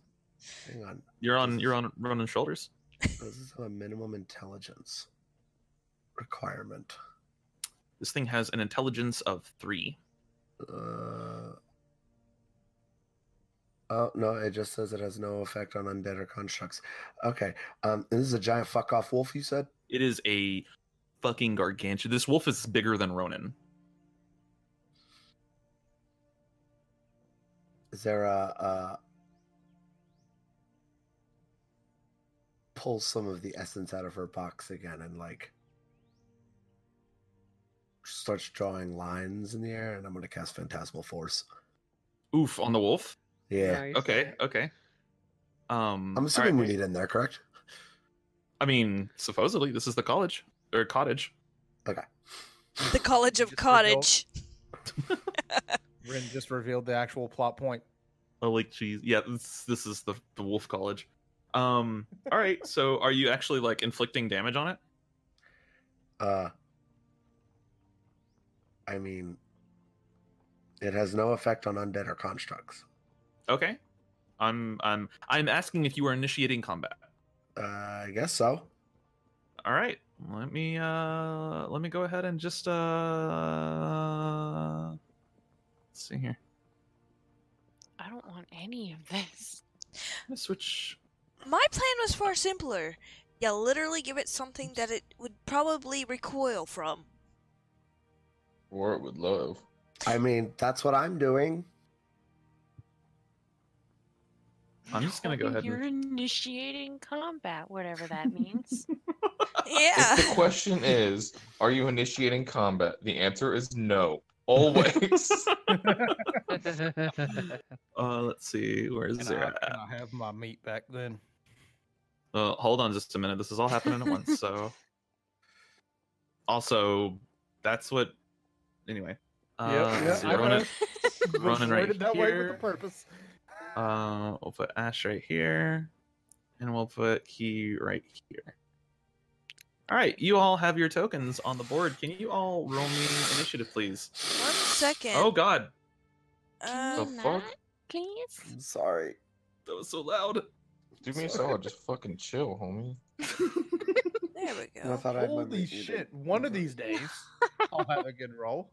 Speaker 5: Hang on.
Speaker 3: You're on Ronan's shoulders.
Speaker 5: This is a minimum intelligence requirement.
Speaker 3: This thing has an intelligence of 3.
Speaker 5: Oh no, it just says it has no effect on undead or constructs. Okay. This is a giant fuck off wolf, you said?
Speaker 3: It is a fucking gargantuan. This wolf is bigger than Ronan.
Speaker 5: Is there a pull some of the essence out of her box again and like starts drawing lines in the air, and I'm gonna cast Phantasmal Force.
Speaker 3: Oof, on the wolf?
Speaker 5: Yeah.
Speaker 1: Nice.
Speaker 3: Okay.
Speaker 5: I'm assuming we need in there, correct?
Speaker 3: I mean, supposedly this is the college or cottage.
Speaker 5: Okay.
Speaker 2: The College of
Speaker 4: Just
Speaker 2: Cottage.
Speaker 4: Ren just revealed the actual plot point.
Speaker 3: Oh, like cheese. Yeah, this is the wolf college. All right. So, are you actually like inflicting damage on it?
Speaker 5: I mean, it has no effect on undead or constructs.
Speaker 3: Okay. I'm asking if you are initiating combat.
Speaker 5: I guess so.
Speaker 3: All right. Let me go ahead and just let's see here.
Speaker 7: I don't want any of this.
Speaker 3: Let's switch.
Speaker 2: My plan was far simpler. You literally give it something that it would probably recoil from.
Speaker 6: Or it would love.
Speaker 5: I mean, that's what I'm doing.
Speaker 3: I'm just gonna go ahead
Speaker 7: You're
Speaker 3: and
Speaker 7: initiating combat, whatever that means.
Speaker 2: Yeah.
Speaker 6: If the question is, are you initiating combat? The answer is no. Always.
Speaker 3: let's see. Where is
Speaker 4: Can
Speaker 3: there?
Speaker 4: I have my meat back then?
Speaker 3: Hold on just a minute. This is all happening at once. So, also, that's what. Anyway.
Speaker 4: Yeah,
Speaker 3: So
Speaker 4: I
Speaker 3: Ronan,
Speaker 4: know.
Speaker 3: Ronan right
Speaker 4: Worded that way with
Speaker 3: here.
Speaker 4: a purpose.
Speaker 3: We'll put Ash right here, and we'll put Key right here. All right, you all have your tokens on the board. Can you all roll me initiative, please?
Speaker 2: 1 second.
Speaker 3: Oh God,
Speaker 7: Can
Speaker 2: Uh,
Speaker 7: we
Speaker 6: The fuck?
Speaker 7: not, please?
Speaker 5: I'm sorry.
Speaker 3: that was so loud.
Speaker 6: Do me a solid, just fucking chill, homie.
Speaker 2: there we
Speaker 5: I
Speaker 2: go.
Speaker 5: thought I had my
Speaker 4: Holy
Speaker 5: mate muted.
Speaker 4: shit! One of these days, I'll have a good roll.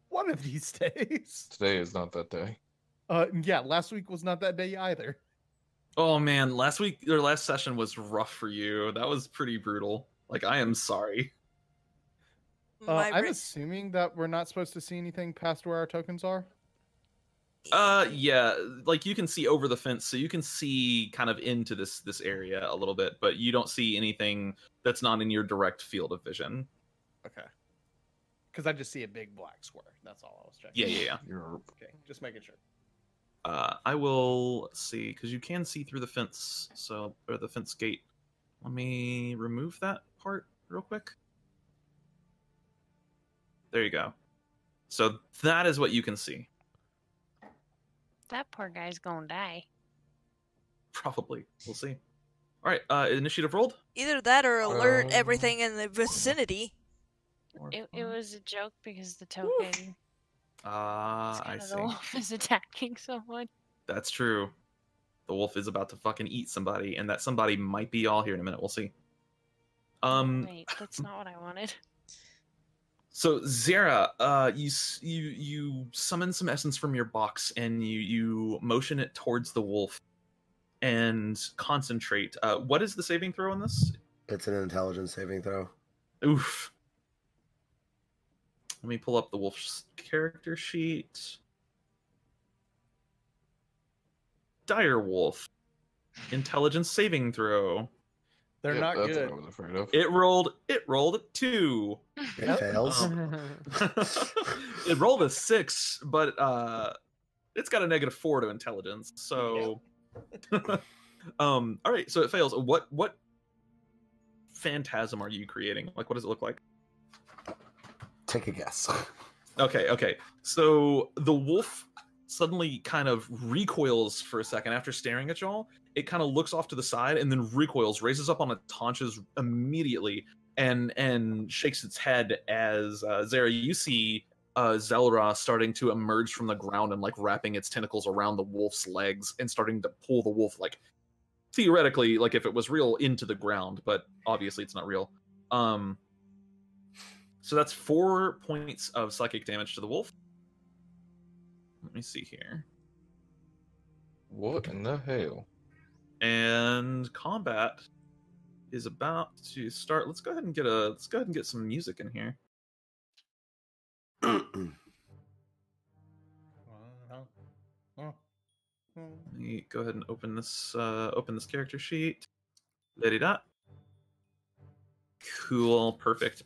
Speaker 4: One of these days.
Speaker 6: Today is not that day.
Speaker 4: Yeah, last week was not that day either.
Speaker 3: Oh man, last session was rough for you. That was pretty brutal. Like, I am sorry.
Speaker 2: My
Speaker 4: I'm
Speaker 2: ra-
Speaker 4: assuming that we're not supposed to see anything past where our tokens are.
Speaker 3: Yeah, like you can see over the fence, so you can see kind of into this area a little bit, but you don't see anything that's not in your direct field of vision.
Speaker 4: Okay. Because I just see a big black square. That's all I was checking.
Speaker 3: Yeah.
Speaker 6: You're
Speaker 4: Okay, just making sure.
Speaker 3: I will see, because you can see through the fence, or the fence gate. Let me remove that part real quick. There you go. So that is what you can see.
Speaker 7: That poor guy's gonna die.
Speaker 3: Probably. We'll see. All right, initiative rolled.
Speaker 2: Either that or alert
Speaker 6: Um,
Speaker 2: everything in the vicinity.
Speaker 7: It was a joke because the token.
Speaker 3: I
Speaker 7: The
Speaker 3: see.
Speaker 7: wolf is attacking someone.
Speaker 3: That's true. The wolf is about to fucking eat somebody, and that somebody might be all here in a minute. We'll see.
Speaker 7: Wait, that's not what I wanted.
Speaker 3: So Xera, you summon some essence from your box, and you motion it towards the wolf, and concentrate. What is the saving throw on this?
Speaker 5: It's an intelligence saving throw.
Speaker 3: Oof. Let me pull up the wolf's character sheet. Dire wolf. Intelligence saving throw.
Speaker 4: They're not
Speaker 6: that's
Speaker 4: good.
Speaker 6: what I was afraid of.
Speaker 3: It rolled a 2.
Speaker 5: It fails.
Speaker 3: It rolled a 6, but it's got a -4 to intelligence. So all right, so it fails. What phantasm are you creating? Like, what does it look like?
Speaker 5: Take a guess.
Speaker 3: Okay. So the wolf suddenly kind of recoils for a second after staring at y'all. It kind of looks off to the side and then recoils, raises up on its haunches immediately, and shakes its head as Xera, you see Zelra starting to emerge from the ground and like wrapping its tentacles around the wolf's legs and starting to pull the wolf, like theoretically, like if it was real, into the ground, but obviously it's not real. So that's 4 points of psychic damage to the wolf. Let me see here.
Speaker 6: What in the hell?
Speaker 3: And combat is about to start. Let's go ahead and get some music in here. Let me go ahead and open this character sheet. Lady da. Cool, perfect.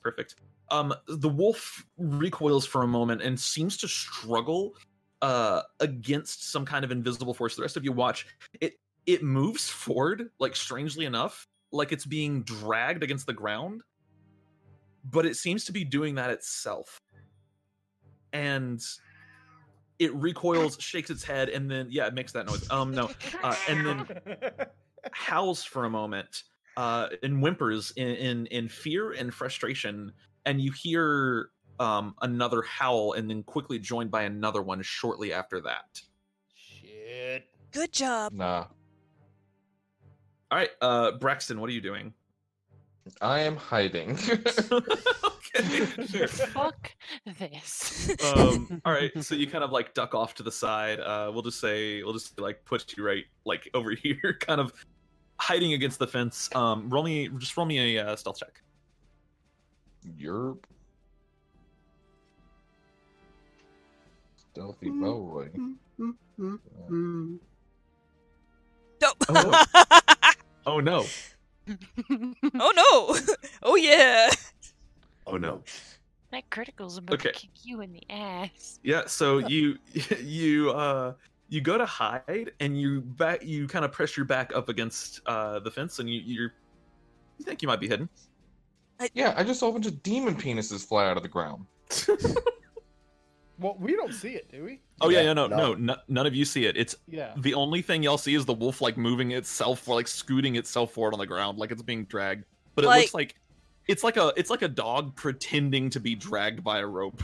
Speaker 3: The wolf recoils for a moment and seems to struggle against some kind of invisible force. The rest of you watch it moves forward, like strangely enough, like it's being dragged against the ground, but it seems to be doing that itself. And it recoils, shakes its head, and then it makes that noise. And then howls for a moment, and whimpers in fear and frustration, and you hear another howl, and then quickly joined by another one shortly after that.
Speaker 4: Shit.
Speaker 2: Good job.
Speaker 6: Nah.
Speaker 3: All right, Braxton, what are you doing?
Speaker 6: I am hiding.
Speaker 3: Okay, sure.
Speaker 7: Fuck this.
Speaker 3: All right, so you kind of like duck off to the side. We'll just like put you right like over here, kind of hiding against the fence. Roll me a stealth check.
Speaker 6: You're stealthy boy.
Speaker 2: Nope.
Speaker 3: Oh. Oh no.
Speaker 2: Oh no. Oh yeah.
Speaker 3: Oh no.
Speaker 7: That critical's about
Speaker 3: Okay.
Speaker 7: to kick you in the ass.
Speaker 3: Yeah, so you go to hide, and you kind of press your back up against the fence, and you think you might be hidden.
Speaker 6: Yeah, I just saw a bunch of demon penises fly out of the ground.
Speaker 4: Well, we don't see it, do we?
Speaker 3: Oh
Speaker 5: Yeah,
Speaker 3: no,
Speaker 5: no.
Speaker 3: none of you see it. It's
Speaker 4: Yeah.
Speaker 3: the only thing y'all see is the wolf like moving itself, or like scooting itself forward on the ground, like it's being dragged. But it
Speaker 2: Like-
Speaker 3: looks like It's like a dog pretending to be dragged by a rope.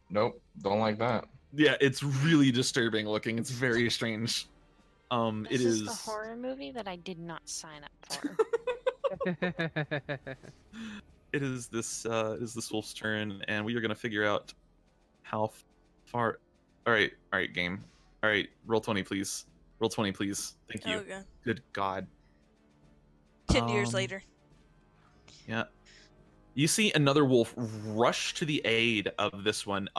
Speaker 6: Nope, don't like that.
Speaker 3: Yeah, it's really disturbing looking. It's very strange.
Speaker 7: This
Speaker 3: It
Speaker 7: is
Speaker 3: is
Speaker 7: the horror movie that I did not sign up for.
Speaker 3: It is this wolf's turn, and we are gonna figure out how far. All right, game. All right, roll 20, please. Roll 20, please. Thank you.
Speaker 2: Okay.
Speaker 3: Good God.
Speaker 2: 10 years later.
Speaker 3: Yeah. You see another wolf rush to the aid of this one.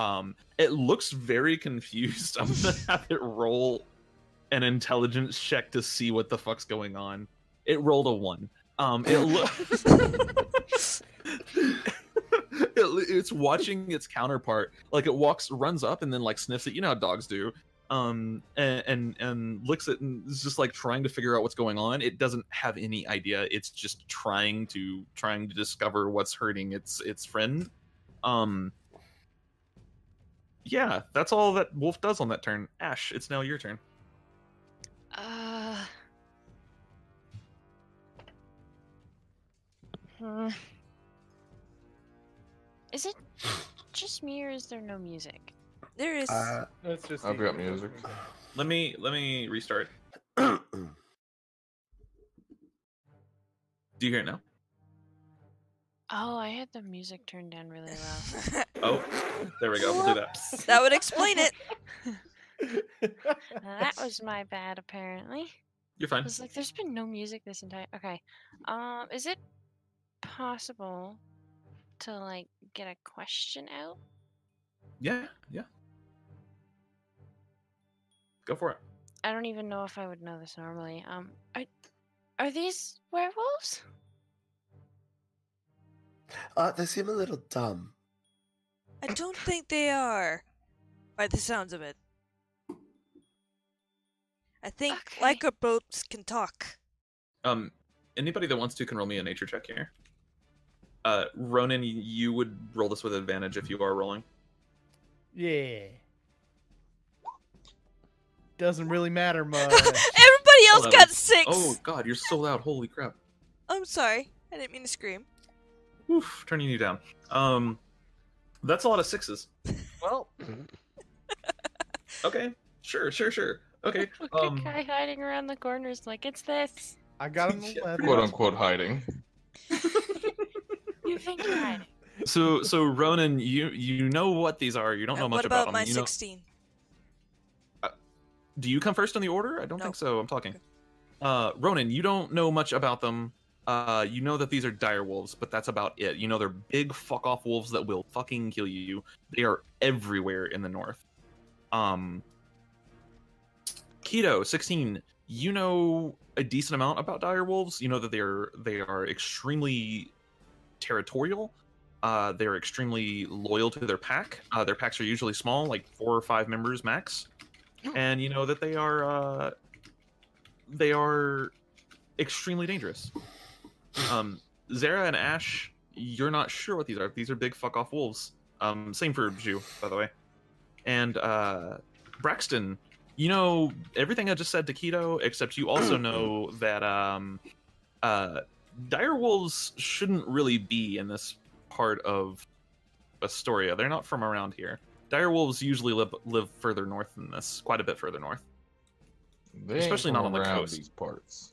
Speaker 3: It looks very confused. I'm gonna have it roll an intelligence check to see what the fuck's going on. It rolled a 1. It looks. It's watching its counterpart. Like it runs up and then like sniffs it. You know how dogs do. And licks it and is just like trying to figure out what's going on. It doesn't have any idea. It's just trying to discover what's hurting its friend. Yeah, that's all that wolf does on that turn. Ash, it's now your turn.
Speaker 7: Is it just me or is there no music?
Speaker 2: There is.
Speaker 4: That's just.
Speaker 6: I've got music.
Speaker 3: Let me restart.
Speaker 5: Uh,
Speaker 3: Do you hear it now?
Speaker 7: Oh, I had the music turned down really low.
Speaker 3: Oh, there we go. We'll do that.
Speaker 2: That would explain it.
Speaker 7: That was my bad, apparently.
Speaker 3: You're fine.
Speaker 7: I was like, there's been no music this entire. Okay. Is it possible to like get a question out?
Speaker 3: Yeah. Go for it.
Speaker 7: I don't even know if I would know this normally. Are these werewolves?
Speaker 5: They seem a little dumb.
Speaker 2: I don't think they are. By the sounds of it. I think
Speaker 7: Okay.
Speaker 2: lycanthropes can talk.
Speaker 3: Anybody that wants to can roll me a nature check here. Ronan, you would roll this with advantage if you are rolling.
Speaker 4: Yeah. Doesn't really matter much.
Speaker 2: Everybody else
Speaker 3: 11.
Speaker 2: got 6.
Speaker 3: Oh God, you're so loud! Holy crap!
Speaker 2: I'm sorry. I didn't mean to scream.
Speaker 3: Oof, turning you down. That's a lot of 6s.
Speaker 1: Well,
Speaker 3: Okay, sure. Okay.
Speaker 7: Look at guy hiding around the corners like it's this.
Speaker 4: I got him
Speaker 3: Yeah,
Speaker 4: 11.
Speaker 6: Quote unquote hiding.
Speaker 7: You think you're hiding?
Speaker 3: So Ronan, you know what these are. You don't know much
Speaker 2: What
Speaker 3: about
Speaker 2: about
Speaker 3: them.
Speaker 2: my
Speaker 3: You know,
Speaker 2: 16?
Speaker 3: do you come first on the order? I don't
Speaker 2: No.
Speaker 3: think so. I'm talking. Ronan, you don't know much about them. You know that these are dire wolves, but that's about it. You know they're big fuck off wolves that will fucking kill you. They are everywhere in the north. Keto 16. You know a decent amount about dire wolves. You know that they are extremely territorial. They're extremely loyal to their pack. Their packs are usually small, like 4 or 5 members max. And you know that they are extremely dangerous. Xera and Ash, you're not sure what these are. These are big fuck off wolves. Same for Ju, by the way. And Braxton, you know everything I just said to Keto, except you also know that dire wolves shouldn't really be in this part of Astoria. They're not from around here. Dire wolves usually live further north than this, quite a bit further north.
Speaker 6: They ain't
Speaker 3: Especially
Speaker 6: from
Speaker 3: not on the
Speaker 6: around
Speaker 3: coast.
Speaker 6: these parts.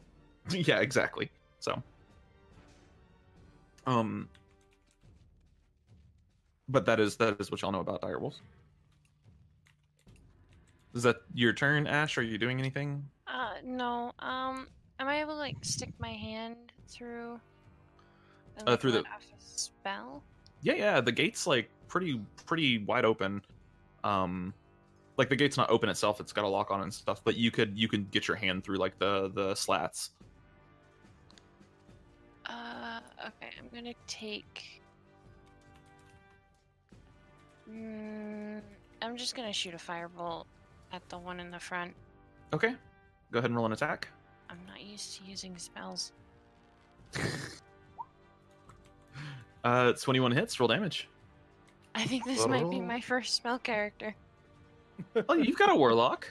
Speaker 3: Yeah, exactly. So, but that is what y'all know about dire wolves. Is that your turn, Ash? Are you doing anything?
Speaker 7: No. Am I able to like stick my hand through? And,
Speaker 3: Through
Speaker 7: let
Speaker 3: the-
Speaker 7: off a spell?
Speaker 3: Yeah. The gate's like pretty wide open. Like the gate's not open itself; it's got a lock on it and stuff. But you could get your hand through like the slats.
Speaker 7: Okay. I'm gonna take. I'm just gonna shoot a firebolt at the one in the front.
Speaker 3: Okay, go ahead and roll an attack.
Speaker 7: I'm not used to using spells.
Speaker 3: 21 hits. Roll damage.
Speaker 7: I think this might be my first spell character.
Speaker 3: Oh, you've got a warlock.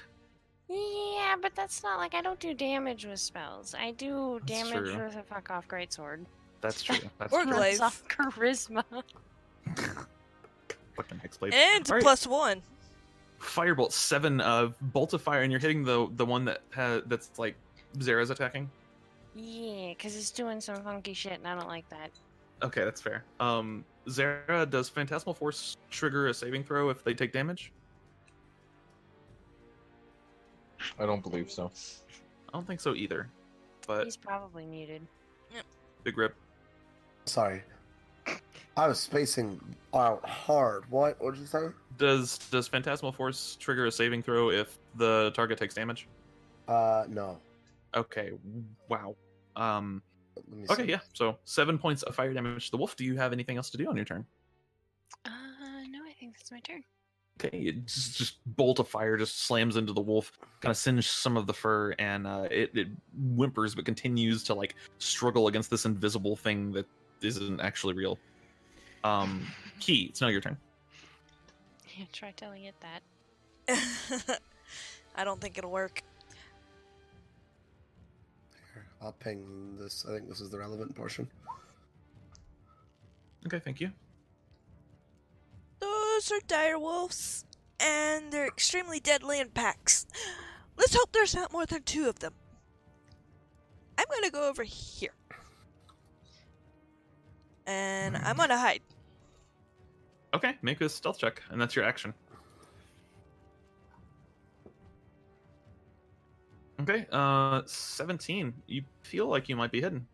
Speaker 7: Yeah, but that's not like I don't do damage with spells. I do
Speaker 3: That's
Speaker 7: damage
Speaker 3: true.
Speaker 7: with a fuck off greatsword.
Speaker 3: That's true. That's
Speaker 2: Or
Speaker 3: true.
Speaker 2: glaive.
Speaker 7: Runs off charisma.
Speaker 3: Fucking hexblade.
Speaker 2: And
Speaker 3: All right.
Speaker 2: +1.
Speaker 3: Firebolt, 7 bolts of fire, and you're hitting the one that's like Xera's attacking.
Speaker 7: Yeah, because it's doing some funky shit, and I don't like that.
Speaker 3: Okay, that's fair. Xera, does Phantasmal Force trigger a saving throw if they take damage?
Speaker 6: I don't believe so.
Speaker 3: I don't think so either. But
Speaker 7: He's probably muted.
Speaker 3: big rip.
Speaker 5: Sorry. I was spacing out hard. What? What did you say?
Speaker 3: Does Phantasmal Force trigger a saving throw if the target takes damage?
Speaker 5: No.
Speaker 3: Okay. Wow.
Speaker 5: Let me
Speaker 3: Okay,
Speaker 5: see.
Speaker 3: yeah. So 7 points of fire damage to the wolf. Do you have anything else to do on your turn?
Speaker 7: No, I think that's my turn.
Speaker 3: Okay, it just bolt of fire just slams into the wolf, kind of singes some of the fur, and it whimpers but continues to like struggle against this invisible thing that isn't actually real. Key, it's now your turn.
Speaker 7: Yeah, try telling it that.
Speaker 2: I don't think it'll work.
Speaker 5: Here, I'll ping this. I think this is the relevant portion.
Speaker 3: Okay, thank you.
Speaker 2: Those are dire wolves, and they're extremely deadly in packs. Let's hope there's not more than 2 of them. I'm gonna go over here. And I'm gonna hide.
Speaker 3: Okay, make a stealth check, and that's your action. Okay, 17. You feel like you might be hidden.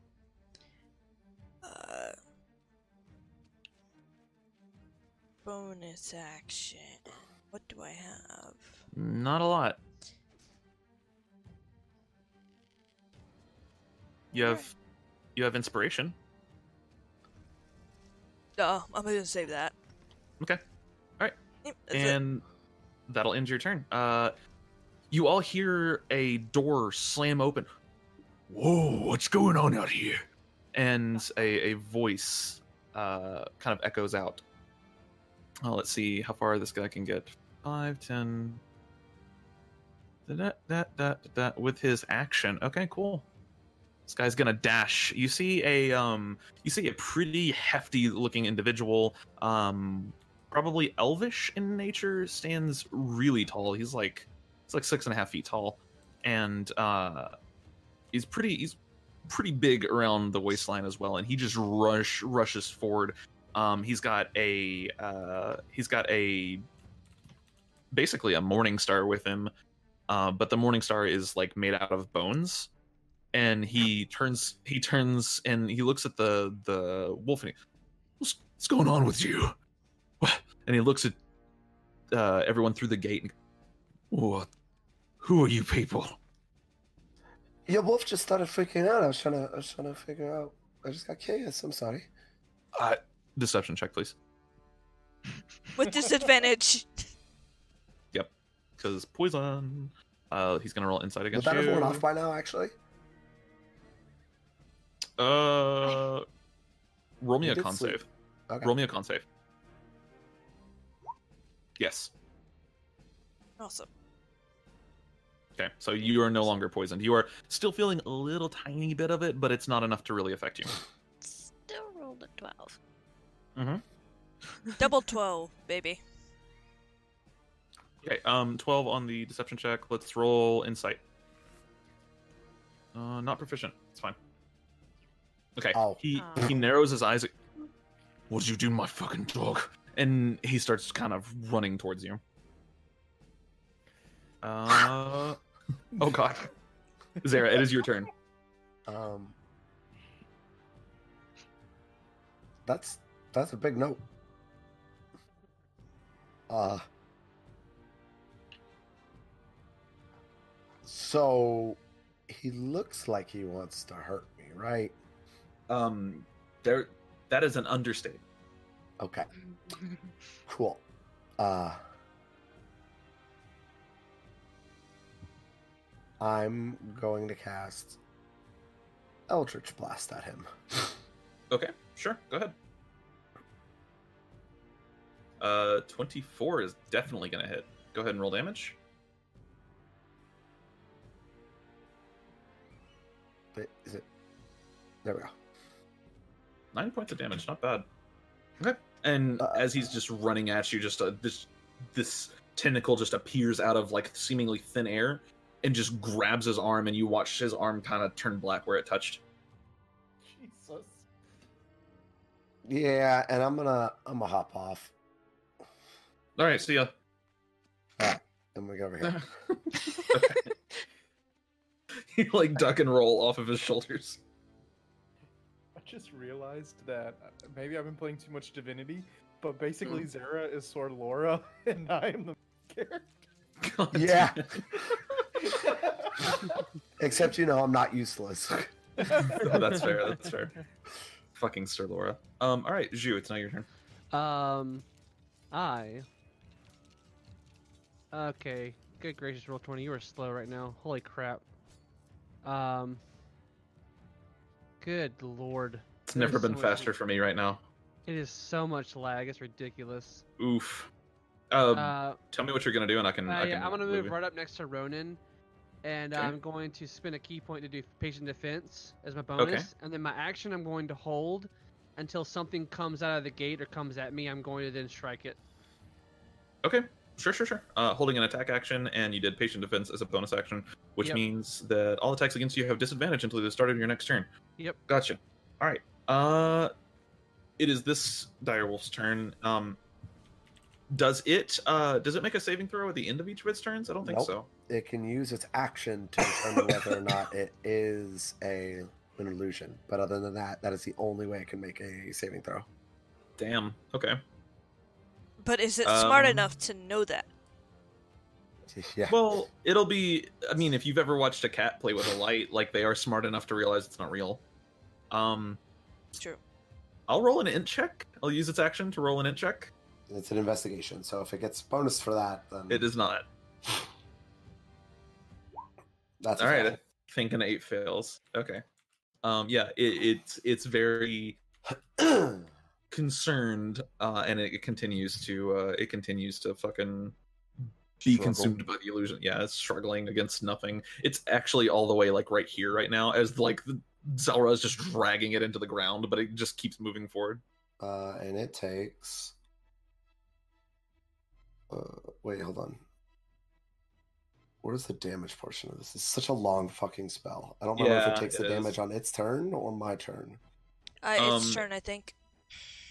Speaker 2: Bonus action. What do I have?
Speaker 3: Not a lot. You have inspiration.
Speaker 2: Oh, I'm gonna save that.
Speaker 3: Okay. Alright.
Speaker 2: Yep, that's it.
Speaker 3: And that'll end your turn. You all hear a door slam open. Whoa, what's going on out here? And a voice kind of echoes out. Let's see how far this guy can get. 5, 10. With his action. Okay, cool. This guy's gonna dash. You see a pretty hefty looking individual, probably elvish in nature, stands really tall. He's like 6.5 feet tall, and he's pretty big around the waistline as well. And he just rushes forward. He's got a basically a morning star with him, but the morning star is like made out of bones. And he turns and he looks at the wolf and what's going on with you? What? And he looks at everyone through the gate and what? Who are you people?
Speaker 5: Your wolf just started freaking out. I was trying to figure out. I just got curious. I'm sorry.
Speaker 3: Deception check, please.
Speaker 2: With disadvantage.
Speaker 3: Yep, because poison. He's gonna roll insight
Speaker 5: Would
Speaker 3: against
Speaker 5: that have
Speaker 3: you.
Speaker 5: worn off by now, actually?
Speaker 3: Roll me
Speaker 5: He
Speaker 3: a
Speaker 5: did
Speaker 3: con
Speaker 5: sleep.
Speaker 3: save.
Speaker 5: Okay.
Speaker 3: Roll me a con save. Yes.
Speaker 2: Awesome.
Speaker 3: Okay, so you are no longer poisoned. You are still feeling a little tiny bit of it, but it's not enough to really affect you.
Speaker 7: Still rolled a 12.
Speaker 3: Mm-hmm.
Speaker 2: Double 12, baby.
Speaker 3: Okay, 12 on the deception check. Let's roll insight. Not proficient. It's fine. Okay,
Speaker 5: Oh.
Speaker 3: he
Speaker 7: Oh.
Speaker 3: narrows his eyes. What did you do to my fucking dog? And he starts kind of running towards you. Oh god. Xera, it is your turn.
Speaker 5: That's a big note. So he looks like he wants to hurt me, right?
Speaker 3: That is an understatement.
Speaker 5: Okay. Cool. I'm going to cast Eldritch Blast at him.
Speaker 3: Okay, sure, go ahead. 24 is definitely gonna hit. Go ahead and roll damage.
Speaker 5: Wait, is it? There we go.
Speaker 3: 9 points of damage, not bad. Okay. And as he's just running at you, just this tentacle just appears out of like seemingly thin air and just grabs his arm, and you watch his arm kind of turn black where it touched.
Speaker 4: Jesus.
Speaker 5: Yeah, and I'm gonna hop off.
Speaker 3: All right, see ya.
Speaker 5: I'm gonna go over here.
Speaker 3: Okay. You like duck and roll off of his shoulders.
Speaker 4: I just realized that maybe I've been playing too much Divinity, but basically Xera is Sword Laura, and I am the character.
Speaker 3: God
Speaker 5: Yeah.
Speaker 3: damn
Speaker 5: Except I'm not useless.
Speaker 3: it. Oh, that's fair. That's fair. Fucking Sir Laura. All right, Zhu, it's now your turn.
Speaker 1: Okay. Good gracious, roll 20. You are slow right now. Holy crap. Good lord.
Speaker 3: It's never been faster for me right now.
Speaker 1: It is so much lag. It's ridiculous.
Speaker 3: Oof.
Speaker 1: Uh,
Speaker 3: Tell me what you're gonna do, and I can.
Speaker 1: yeah, I'm gonna move
Speaker 3: you.
Speaker 1: right up next to Ronan, and
Speaker 3: Okay.
Speaker 1: I'm going to spend a key point to do patient defense as my bonus, and then my action I'm going to hold until something comes out of the gate or comes at me. I'm going to then strike it.
Speaker 3: Okay. Sure. Holding an attack action, and you did patient defense as a bonus action, which
Speaker 1: Yep.
Speaker 3: means that all attacks against you have disadvantage until the start of your next turn.
Speaker 1: Yep.
Speaker 3: Gotcha. All right. It is this direwolf's turn. Does it make a saving throw at the end of each of its turns? I don't think
Speaker 5: Nope.
Speaker 3: so.
Speaker 5: It can use its action to determine whether or not it is an illusion. But other than that, that is the only way it can make a saving throw.
Speaker 3: Damn. Okay.
Speaker 2: But is it smart
Speaker 3: Um,
Speaker 2: enough to know that?
Speaker 5: Yeah.
Speaker 3: Well, it'll be. I mean, if you've ever watched a cat play with a light, like they are smart enough to realize it's not real.
Speaker 2: It's true.
Speaker 3: I'll roll an int check. I'll use its action to roll an int check.
Speaker 5: It's an investigation, so if it gets bonus for that, then
Speaker 3: It is not.
Speaker 5: that's
Speaker 3: All right.
Speaker 5: fail.
Speaker 3: I think an 8 fails. Okay. Yeah. It's very concerned, and it continues to fucking be
Speaker 5: Struggle.
Speaker 3: consumed by the illusion. Yeah, it's struggling against nothing. It's actually all the way like right here right now, as like the Zelra is just dragging it into the ground, but it just keeps moving forward.
Speaker 5: And it takes. Wait, hold on. What is the damage portion of this? It's such a long fucking spell. I don't remember if
Speaker 3: Yeah,
Speaker 5: it takes the
Speaker 3: it
Speaker 5: damage
Speaker 3: is.
Speaker 5: on its turn or my turn.
Speaker 2: Its turn, I think.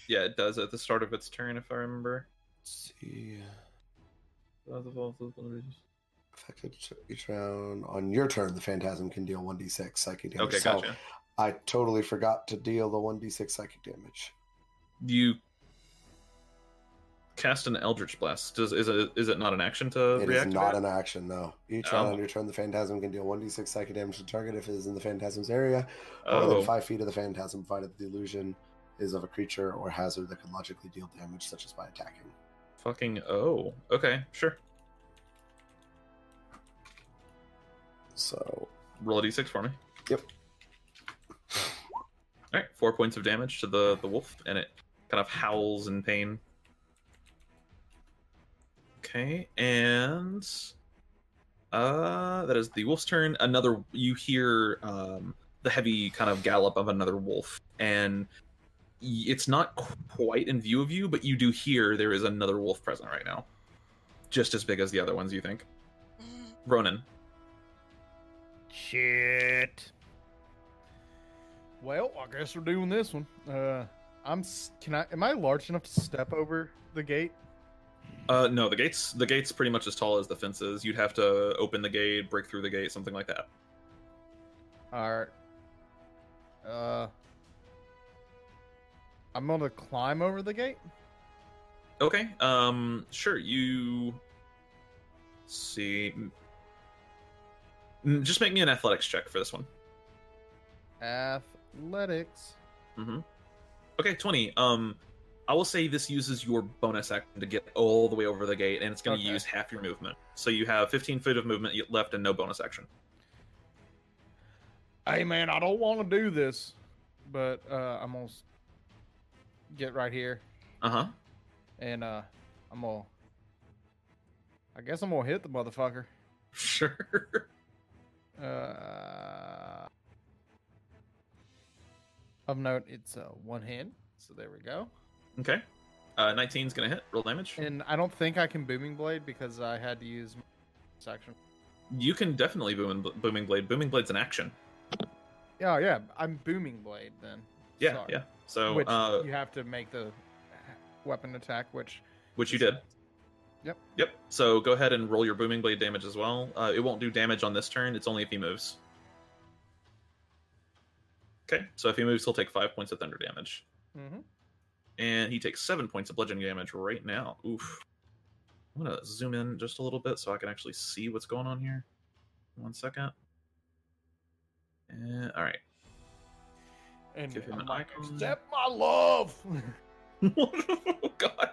Speaker 3: Yeah, it does at the start of its turn, if I remember.
Speaker 5: Let's see. Affected each round. On your turn, the phantasm can deal 1d6 psychic damage.
Speaker 3: Okay,
Speaker 5: So
Speaker 3: gotcha.
Speaker 5: I totally forgot to deal the 1d6 psychic damage.
Speaker 3: You cast an Eldritch Blast. Is it not an action to
Speaker 5: It
Speaker 3: reactivate?
Speaker 5: is not an action, no. Each round
Speaker 3: Oh.
Speaker 5: on your turn, the phantasm can deal 1d6 psychic damage to target if it is in the phantasm's area, or
Speaker 3: Oh,
Speaker 5: within 5 feet of the phantasm, provided the illusion is of a creature or hazard that can logically deal damage, such as by attacking.
Speaker 3: fucking oh. Okay, sure.
Speaker 5: So,
Speaker 3: Roll a d6 for me.
Speaker 5: Yep.
Speaker 3: All right, 4 points of damage to the wolf, and it kind of howls in pain. Okay, and that is the wolf's turn. You hear the heavy kind of gallop of another wolf, and it's not quite in view of you, but you do hear there is another wolf present right now, just as big as the other ones. You think, Ronan?
Speaker 4: Shit. Well, I guess we're doing this one. Am I large enough to step over the gate?
Speaker 3: No, the gate's pretty much as tall as the fences. You'd have to open the gate, break through the gate, something like that.
Speaker 4: Alright. I'm gonna climb over the gate.
Speaker 3: Okay. Sure. You see. Just make me an athletics check for this one.
Speaker 4: Athletics.
Speaker 3: Mm-hmm. Okay, 20. I will say this uses your bonus action to get all the way over the gate, and it's going to
Speaker 4: Okay.
Speaker 3: use half your movement. So you have 15 feet of movement left and no bonus action.
Speaker 4: Hey man, I don't want to do this, but I'm gonna get right here,
Speaker 3: Uh-huh.
Speaker 4: and I guess I'm gonna hit the motherfucker.
Speaker 3: Sure.
Speaker 4: Of note, it's one hand, so there we go.
Speaker 3: Okay. 19's gonna hit. Roll damage.
Speaker 4: And I don't think I can Booming Blade because I had to use my section.
Speaker 3: You can definitely booming blade. Booming blade's an action.
Speaker 4: Yeah, I'm Booming Blade then.
Speaker 3: Yeah,
Speaker 4: Sorry.
Speaker 3: yeah. So
Speaker 4: Which you have to make the weapon attack, which
Speaker 3: you did.
Speaker 4: Yep.
Speaker 3: Yep. So go ahead and roll your booming blade damage as well. It won't do damage on this turn. It's only if he moves. Okay. So if he moves, he'll take 5 points of thunder damage.
Speaker 4: Mm-hmm.
Speaker 3: And he takes 7 points of bludgeoning damage right now. Oof. I'm gonna zoom in just a little bit so I can actually see what's going on here. 1 second. And, all right.
Speaker 4: And
Speaker 3: Give him
Speaker 4: I'm
Speaker 3: an
Speaker 4: like,
Speaker 3: icon.
Speaker 4: accept my love.
Speaker 3: Oh God.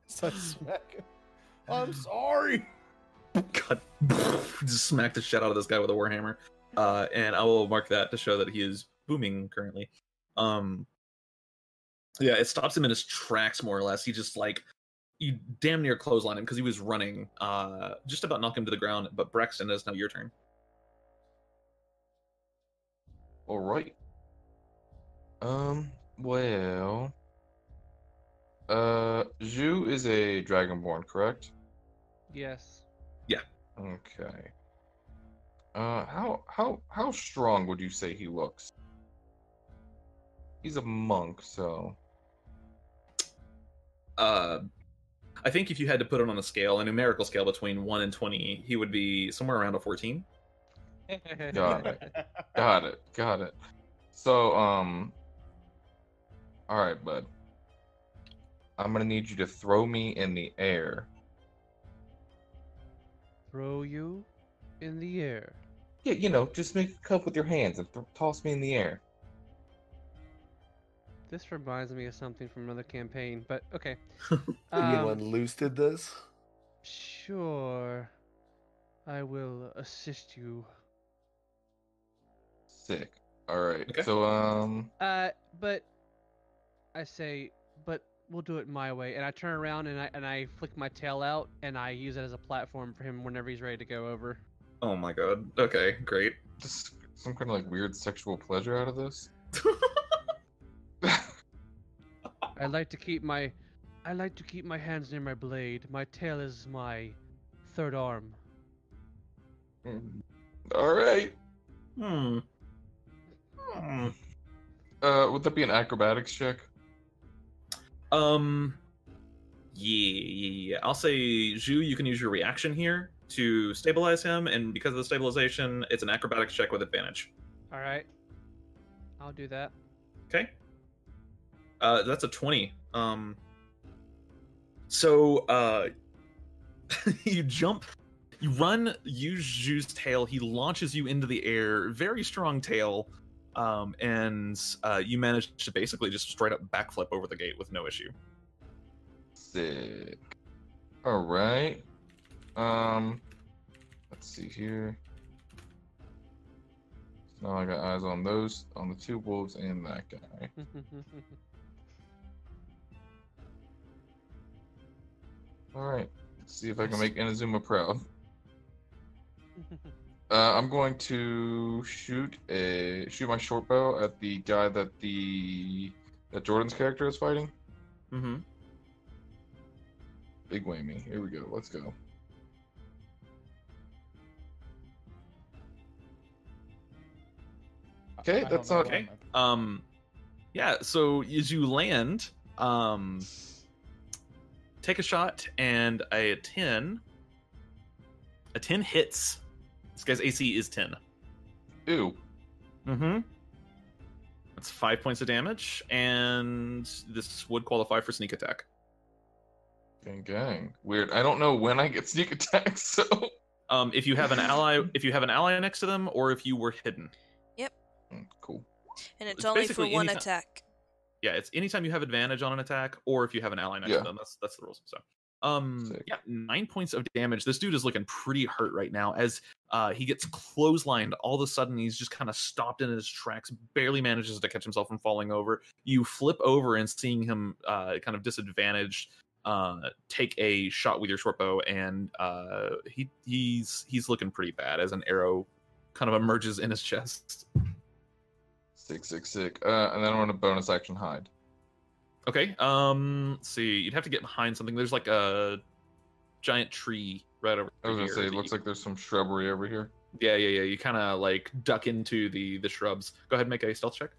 Speaker 4: So I smack him. I'm sorry.
Speaker 3: God. Just smack the shit out of this guy with a warhammer. And I will mark that to show that he is booming currently. Yeah, it stops him in his tracks more or less. He just like you damn near clothesline him because he was running. Just about knock him to the ground. But Braxton, it's now your turn.
Speaker 6: All right. Well, Zhu is a dragonborn, correct?
Speaker 1: Yes.
Speaker 6: Okay. How strong would you say he looks? He's a monk, so.
Speaker 3: I think if you had to put it on a scale, a numerical scale between 1 and 20, he would be somewhere around a 14.
Speaker 6: Got it. So, all right, bud. I'm gonna need you to throw me in the air.
Speaker 1: Throw you in the air.
Speaker 6: Yeah, just make a cup with your hands and toss me in the air.
Speaker 1: This reminds me of something from another campaign, but okay.
Speaker 5: You mean when Luce did this?
Speaker 1: Sure. I will assist you.
Speaker 6: Sick. All right.
Speaker 3: Okay.
Speaker 6: So,
Speaker 1: But I say, but we'll do it my way. And I turn around and I flick my tail out and I use it as a platform for him whenever he's ready to go over.
Speaker 3: Oh my God. Okay, great.
Speaker 6: just some kind of like weird sexual pleasure out of this.
Speaker 1: I like to keep my hands near my blade. My tail is my third arm.
Speaker 6: All right. Would that be an acrobatics check?
Speaker 3: Yeah. I'll say, Zhu, you can use your reaction here to stabilize him, and because of the stabilization, it's an acrobatics check with advantage.
Speaker 1: All right. I'll do that.
Speaker 3: Okay. That's a 20. So, you jump, you run, use Zhu's tail, he launches you into the air, very strong tail, and you manage to basically just straight up backflip over the gate with no issue.
Speaker 6: Sick. All right. Let's see here. So now I got eyes on the two wolves and that guy. All right. Let's see if I can make Inazuma proud. I'm going to shoot my short bow at the guy that Jordan's character is fighting.
Speaker 3: Mm-hmm.
Speaker 6: Big whammy. Here we go. Let's go. Okay, that's not
Speaker 3: Okay. Yeah, so as you land, take a shot, and a 10 hits. This guy's AC is 10.
Speaker 6: Ew.
Speaker 3: Mm-hmm. That's 5 points of damage, and this would qualify for sneak attack.
Speaker 6: Gang. Weird. I don't know when I get sneak attack, so.
Speaker 3: If you have an ally next to them, or if you were hidden.
Speaker 6: Cool.
Speaker 2: And it's
Speaker 3: It's
Speaker 2: only for
Speaker 3: basically
Speaker 2: one
Speaker 3: anytime-
Speaker 2: attack.
Speaker 3: Yeah, it's anytime you have advantage on an attack, or if you have an ally next
Speaker 6: Yeah.
Speaker 3: to them. That's the rules. So,
Speaker 6: Sick.
Speaker 3: yeah, 9 points of damage. This dude is looking pretty hurt right now. As he gets clotheslined, all of a sudden he's just kind of stopped in his tracks, barely manages to catch himself from falling over. You flip over and seeing him kind of disadvantaged, take a shot with your short bow, and he's looking pretty bad as an arrow kind of emerges in his chest.
Speaker 6: Sick. And then I want a bonus action hide.
Speaker 3: Okay. Let's see. You'd have to get behind something. There's like a giant tree right over
Speaker 6: I was
Speaker 3: here.
Speaker 6: gonna say, it
Speaker 3: that
Speaker 6: looks
Speaker 3: you-
Speaker 6: like there's some shrubbery over here.
Speaker 3: Yeah. You kind of like duck into the shrubs. Go ahead and make a stealth check.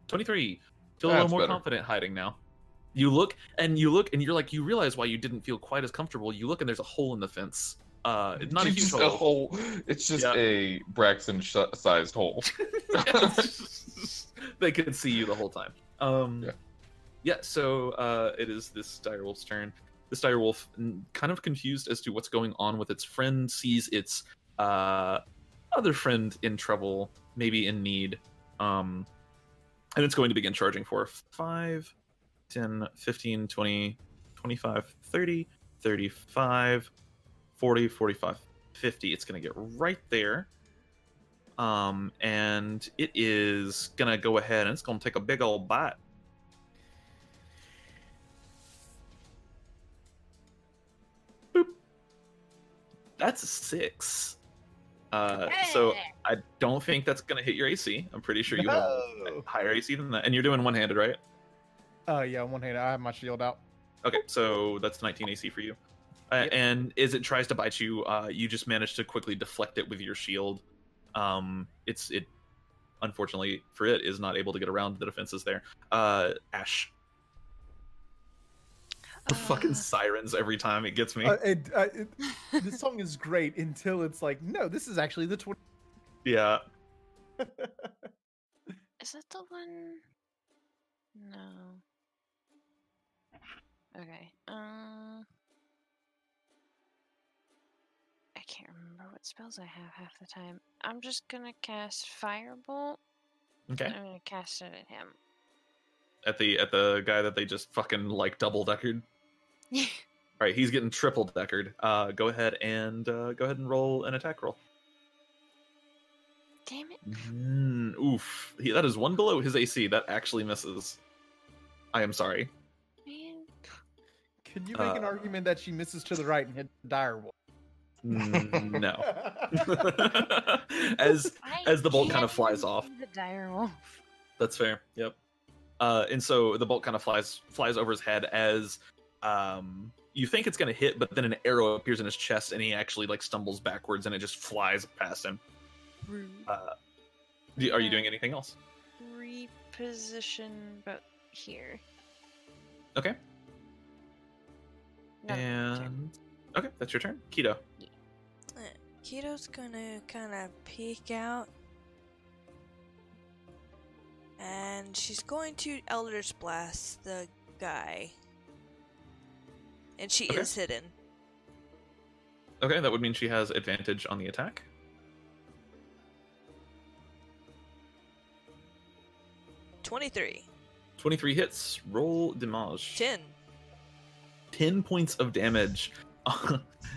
Speaker 3: 23. Feel a little
Speaker 6: That's
Speaker 3: more
Speaker 6: better.
Speaker 3: confident hiding now. You look and you're like, you realize why you didn't feel quite as comfortable. You look and there's a hole in the fence. It's not a huge
Speaker 6: Just
Speaker 3: hole.
Speaker 6: It's just
Speaker 3: Yeah.
Speaker 6: a Braxton-sized hole.
Speaker 3: They could see you the whole time. So it is this direwolf's turn. This direwolf, kind of confused as to what's going on with its friend, sees its other friend in trouble, maybe in need, and it's going to begin charging for 5, 10, 15, 20, 25, 30, 35, 40, 45, 50. It's going to get right there. And it is going to go ahead and it's going to take a big old bite. Boop. That's a 6. So I don't think that's going to hit your AC. I'm pretty sure you have a higher AC than that. And you're doing one-handed, right?
Speaker 4: Yeah, one hand. I have my shield out.
Speaker 3: Okay, so that's 19 AC for you.
Speaker 4: Yep.
Speaker 3: And as it tries to bite you, you just manage to quickly deflect it with your shield. It unfortunately for it is not able to get around the defenses there. Ash. The fucking sirens every time it gets me.
Speaker 4: This song is great until it's like, no, this is actually the 20.
Speaker 3: Yeah.
Speaker 7: Is that the one? No. Okay. I can't remember what spells I have half the time. I'm just gonna cast Firebolt.
Speaker 3: Okay.
Speaker 7: I'm gonna cast it at him.
Speaker 3: At the guy that they just fucking like double deckered. All right, he's getting triple deckered. Go ahead and roll an attack roll.
Speaker 7: Damn it.
Speaker 3: Oof. That is one below his AC. That actually misses. I am sorry.
Speaker 7: Man.
Speaker 4: Can you make an argument that she misses to the right and hit the direwolf?
Speaker 3: No. as the bolt kind of flies off.
Speaker 7: The dire wolf.
Speaker 3: That's fair. Yep. And so the bolt kind of flies over his head as you think it's going to hit, but then an arrow appears in his chest and he actually like stumbles backwards and it just flies past him. Are you doing anything else?
Speaker 7: Reposition about here.
Speaker 3: Okay.
Speaker 7: No,
Speaker 3: And okay, that's your turn. Keto.
Speaker 2: Keto's gonna kind of peek out. And she's going to Eldritch Blast the guy. And she
Speaker 3: Okay.
Speaker 2: is hidden.
Speaker 3: Okay, that would mean she has advantage on the attack.
Speaker 2: 23.
Speaker 3: 23 hits. Roll damage.
Speaker 2: 10.
Speaker 3: 10 points of damage.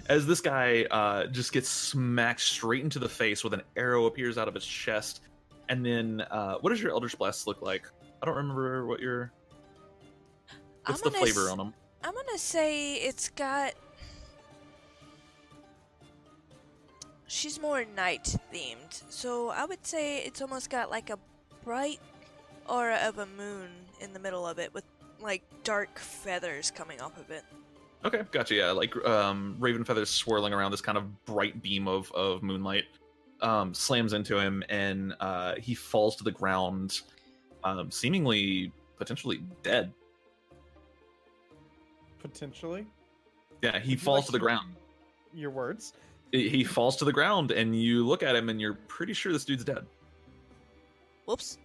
Speaker 3: As this guy just gets smacked straight into the face with an arrow appears out of his chest. And then, what does your Eldritch Blast look like? I don't remember what your... What's the flavor on them?
Speaker 2: I'm gonna say it's got... She's more night themed. So I would say it's almost got like a bright aura of a moon in the middle of it with like dark feathers coming off of it.
Speaker 3: Okay, gotcha. Yeah, like raven feathers swirling around this kind of bright beam of moonlight. Slams into him and he falls to the ground, seemingly potentially dead.
Speaker 4: Potentially.
Speaker 3: Yeah, he
Speaker 4: Would you
Speaker 3: falls
Speaker 4: like
Speaker 3: to the ground.
Speaker 4: Your words.
Speaker 3: He falls to the ground, and you look at him, and you're pretty sure this dude's dead.
Speaker 2: Whoops.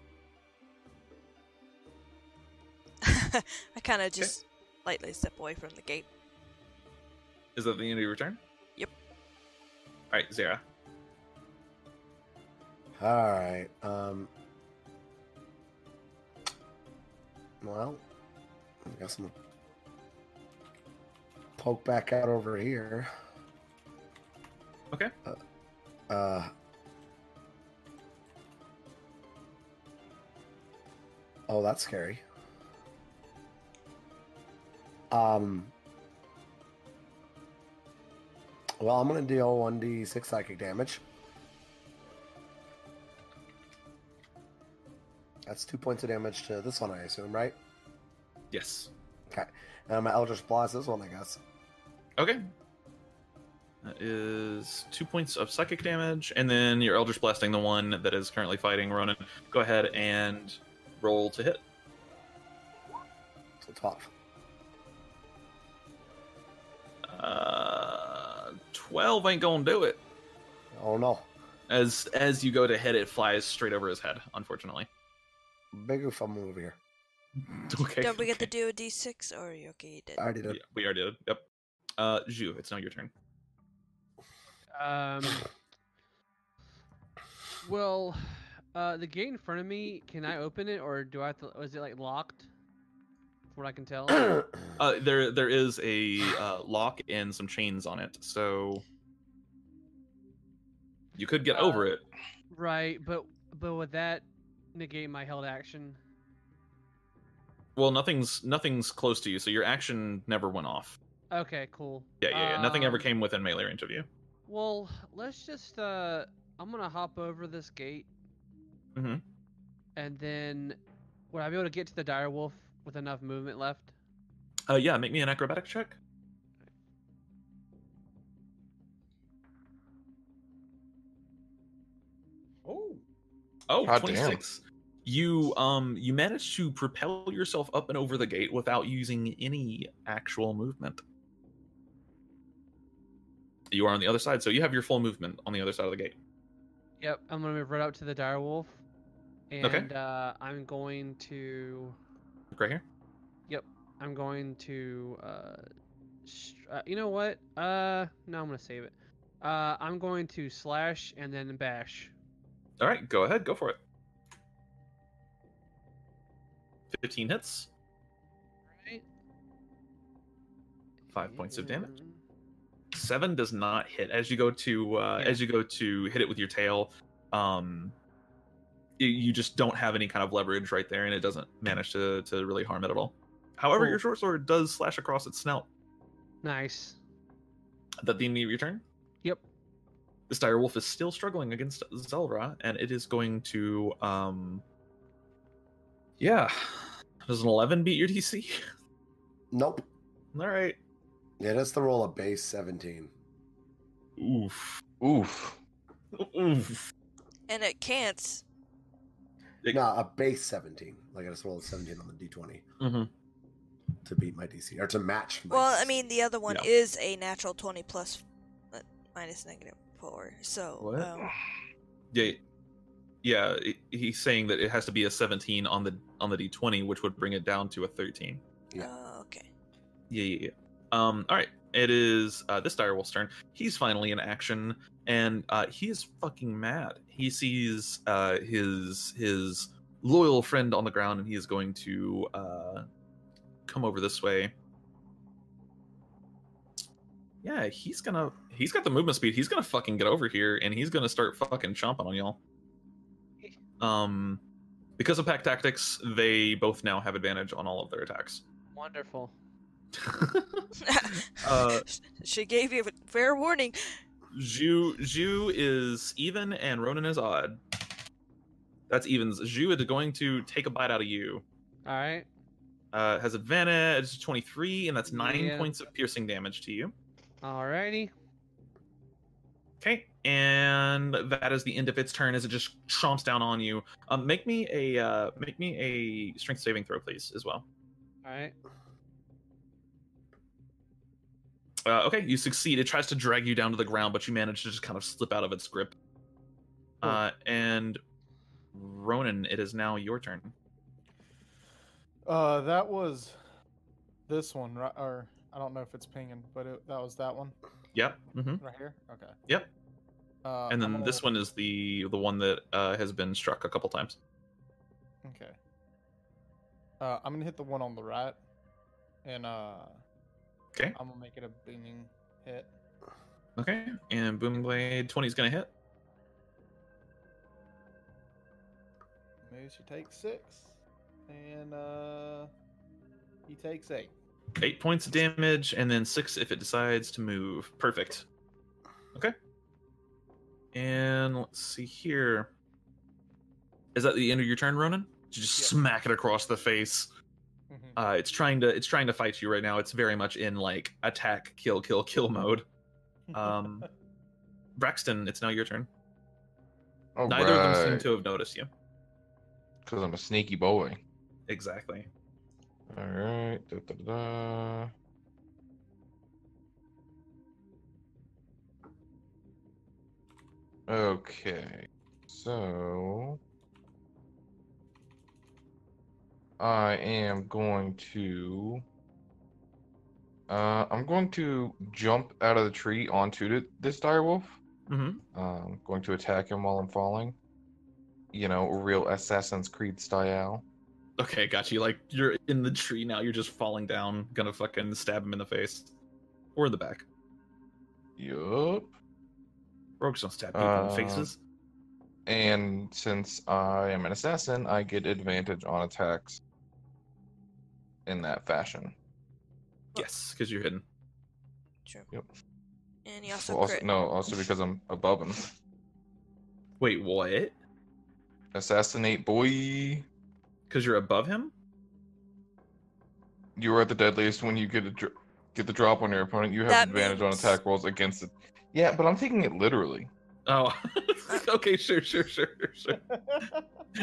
Speaker 2: I kind of just lightly step away from the gate.
Speaker 3: Is that the end of your turn?
Speaker 2: Yep.
Speaker 3: All right, Xera.
Speaker 5: All right. Well, I guess I'm gonna poke back out over here.
Speaker 3: Okay.
Speaker 5: Oh, that's scary. Well, I'm gonna deal 1d6 psychic damage. That's 2 points of damage to this one, I assume, right?
Speaker 3: Yes.
Speaker 5: Okay. And my Eldritch Blast this one, I guess.
Speaker 3: Okay. That is 2 points of psychic damage, and then you're Eldritch Blasting the one that is currently fighting Ronan. Go ahead and roll to hit.
Speaker 5: So 12.
Speaker 3: 12 ain't gonna do it.
Speaker 5: Oh no.
Speaker 3: As you go to hit, it flies straight over his head, unfortunately.
Speaker 5: Big oof, I'm over here.
Speaker 3: Okay.
Speaker 2: Don't we get to do a d6, or are you okay? You did.
Speaker 5: I already did.
Speaker 3: Yeah, we already did. Yep. Zhu, it's now your turn.
Speaker 1: Well, the gate in front of me, can I open it, or do I have to? Is it like locked? From what I can tell.
Speaker 3: There is a lock and some chains on it, so you could get over it.
Speaker 1: Right, but would that negate my held action?
Speaker 3: Well, nothing's close to you, so your action never went off.
Speaker 1: Okay, cool.
Speaker 3: Yeah. Nothing ever came within melee range of you.
Speaker 1: Well, let's just I'm gonna hop over this gate.
Speaker 3: Mhm.
Speaker 1: And then would I be able to get to the dire wolf with enough movement left?
Speaker 3: Yeah, make me an acrobatic check. Oh,
Speaker 6: God
Speaker 3: 26. You managed to propel yourself up and over the gate without using any actual movement. You are on the other side, so you have your full movement on the other side of the gate.
Speaker 1: Yep, I'm gonna move right up to the dire wolf. And
Speaker 3: Okay.
Speaker 1: I'm going to
Speaker 3: Right here.
Speaker 1: Yep, I'm going to you know what? No, I'm gonna save it. I'm going to slash and then bash.
Speaker 3: All right, go ahead, go for it. 15 hits.
Speaker 1: Right.
Speaker 3: 5 points of damage. 7 does not hit. As you go to hit it with your tail, you just don't have any kind of leverage right there, and it doesn't manage to really harm it at all. However,
Speaker 1: Cool.
Speaker 3: your short sword does slash across its snout.
Speaker 1: Nice.
Speaker 3: That the end of your turn?
Speaker 1: Yep.
Speaker 3: This dire wolf is still struggling against Zelra, and it is going to yeah. Does an 11 beat your DC?
Speaker 5: Nope.
Speaker 3: All right.
Speaker 5: Yeah, that's the roll of base 17.
Speaker 3: Oof.
Speaker 6: Oof.
Speaker 3: Oof.
Speaker 2: And it can't.
Speaker 3: It-
Speaker 5: No, a base 17. Like I just rolled a 17 on the d20
Speaker 3: Mm-hmm.
Speaker 5: to beat my DC or to match. My
Speaker 2: Well, I
Speaker 5: DC.
Speaker 2: mean, the other one
Speaker 3: Yeah.
Speaker 2: is a natural 20 plus minus -4. So,
Speaker 3: What? Yeah. He's saying that it has to be a 17 on the d20, which would bring it down to a 13.
Speaker 5: Yeah.
Speaker 2: okay.
Speaker 3: Yeah. All right. It is this direwolf's turn. He's finally in action, and he is fucking mad. He sees his loyal friend on the ground, and he is going to come over this way. Yeah, he's got the movement speed. He's gonna fucking get over here, and he's gonna start fucking chomping on y'all. Because of pack tactics, they both now have advantage on all of their attacks.
Speaker 1: Wonderful.
Speaker 2: She gave you a fair warning.
Speaker 3: Zhu is even, and Ronan is odd. That's evens. Zhu is going to take a bite out of you.
Speaker 1: All right.
Speaker 3: Has advantage 23, and that's 9
Speaker 1: Yeah.
Speaker 3: points of piercing damage to you.
Speaker 1: Alrighty.
Speaker 3: Okay, and that is the end of its turn as it just chomps down on you. Make me a strength saving throw, please, as well.
Speaker 1: All right.
Speaker 3: Okay, you succeed. It tries to drag you down to the ground, but you manage to just kind of slip out of its grip. And Ronan, it is now your turn.
Speaker 4: That was this one, right? Or I don't know if it's pinging, but that was that one
Speaker 3: Yep. Mm-hmm.
Speaker 4: right here. Okay.
Speaker 3: Yep. And then
Speaker 4: I'm gonna-
Speaker 3: this one is the one that has been struck a couple times.
Speaker 4: Okay. I'm gonna hit the one on the right, and
Speaker 3: Okay.
Speaker 4: I'm gonna make it a booming hit.
Speaker 3: Okay. And Boom Blade 20 is gonna hit.
Speaker 4: Moose, you take 6, and he takes 8.
Speaker 3: 8 points of damage, and then 6 if it decides to move. Perfect. Okay. And let's see here. Is that the end of your turn, Ronan? You just
Speaker 4: Yep.
Speaker 3: smack it across the face.
Speaker 4: Mhm.
Speaker 3: It's trying to fight you right now. It's very much in like attack, kill, kill, kill mode. Braxton, it's now your turn.
Speaker 6: All
Speaker 3: Neither of them seem
Speaker 6: right.
Speaker 3: to have noticed you.
Speaker 6: Because I'm a sneaky boy.
Speaker 3: Exactly.
Speaker 6: All right. Da, da, da, da. Okay. So I am going to. I'm going to jump out of the tree onto this direwolf.
Speaker 3: Mm-hmm.
Speaker 6: Going to attack him while I'm falling. You know, real Assassin's Creed style.
Speaker 3: Okay, got you. Like you're in the tree now. You're just falling down. Gonna fucking stab him in the face or in the back.
Speaker 6: Yup.
Speaker 3: Rogues don't stab people in the faces.
Speaker 6: And since I am an assassin, I get advantage on attacks in that fashion.
Speaker 3: Yes, because you're hidden.
Speaker 2: True.
Speaker 6: Yep.
Speaker 2: And he also
Speaker 6: Well,
Speaker 2: crit.
Speaker 6: also because I'm above him.
Speaker 3: Wait, what?
Speaker 6: Assassinate, boy.
Speaker 3: Because you're above him?
Speaker 6: You are at the deadliest when you get the drop on your opponent. You have
Speaker 2: That
Speaker 6: advantage on
Speaker 2: means-
Speaker 6: attack rolls against it. Yeah, but I'm taking it literally.
Speaker 3: Oh, okay, sure.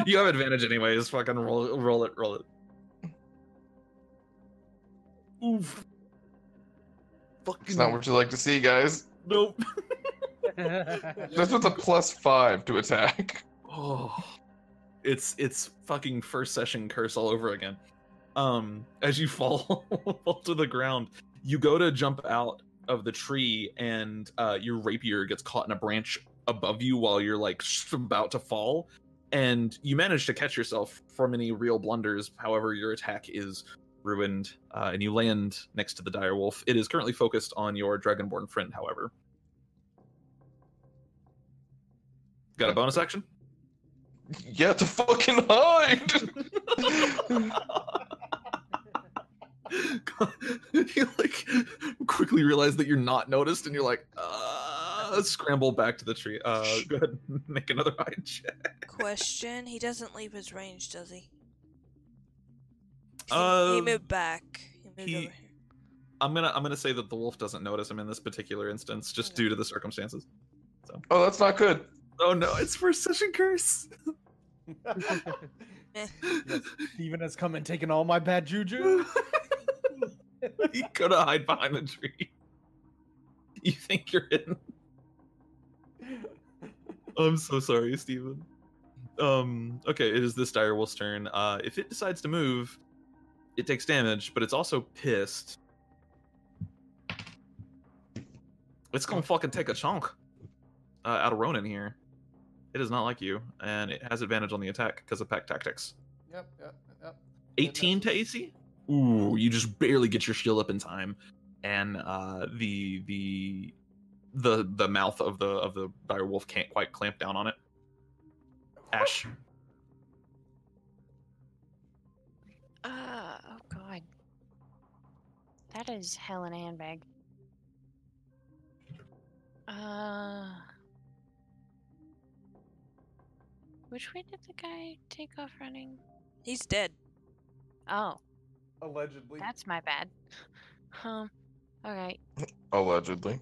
Speaker 3: You have advantage anyways. Fucking roll it. Oof. Fucking.
Speaker 6: It's not what you like to see, guys.
Speaker 3: Nope.
Speaker 6: This one's a +5 to attack.
Speaker 3: Oh, it's fucking first session curse all over again. As you fall to the ground, you go to jump out of the tree, and your rapier gets caught in a branch above you while you're like about to fall, and you manage to catch yourself from any real blunders. However, your attack is ruined, and you land next to the direwolf. It is currently focused on your dragonborn friend, however. Got a bonus action?
Speaker 6: Yeah, to fucking hide.
Speaker 3: You like quickly realize that you're not noticed, and you're like, scramble back to the tree. Go ahead, make another hide check.
Speaker 2: Question: he doesn't leave his range, does he? He
Speaker 3: Um,
Speaker 2: moved back. He moved
Speaker 3: he-
Speaker 2: over here.
Speaker 3: I'm gonna say that the wolf doesn't notice him in this particular instance, just
Speaker 2: Okay.
Speaker 3: due to the circumstances.
Speaker 6: Oh, that's not good.
Speaker 3: Oh no, it's first session curse.
Speaker 4: Yes, Steven has come and taken all my bad juju.
Speaker 3: You gotta hide behind the tree. You think you're hidden. I'm so sorry, Steven. Okay, it is this direwolf's turn. If it decides to move, it takes damage, but it's also pissed. It's gonna fucking take a chunk out of Ronan here. It does not like you, and it has advantage on the attack because of pack tactics.
Speaker 4: Yep.
Speaker 3: 18 to AC? Ooh, you just barely get your shield up in time, and the mouth of the direwolf can't quite clamp down on it. Ash.
Speaker 7: Oh god. That is hell in a handbag. Which way did the guy take off running?
Speaker 2: He's dead.
Speaker 7: Oh,
Speaker 4: Allegedly.
Speaker 7: that's my bad. Alright.
Speaker 6: Allegedly.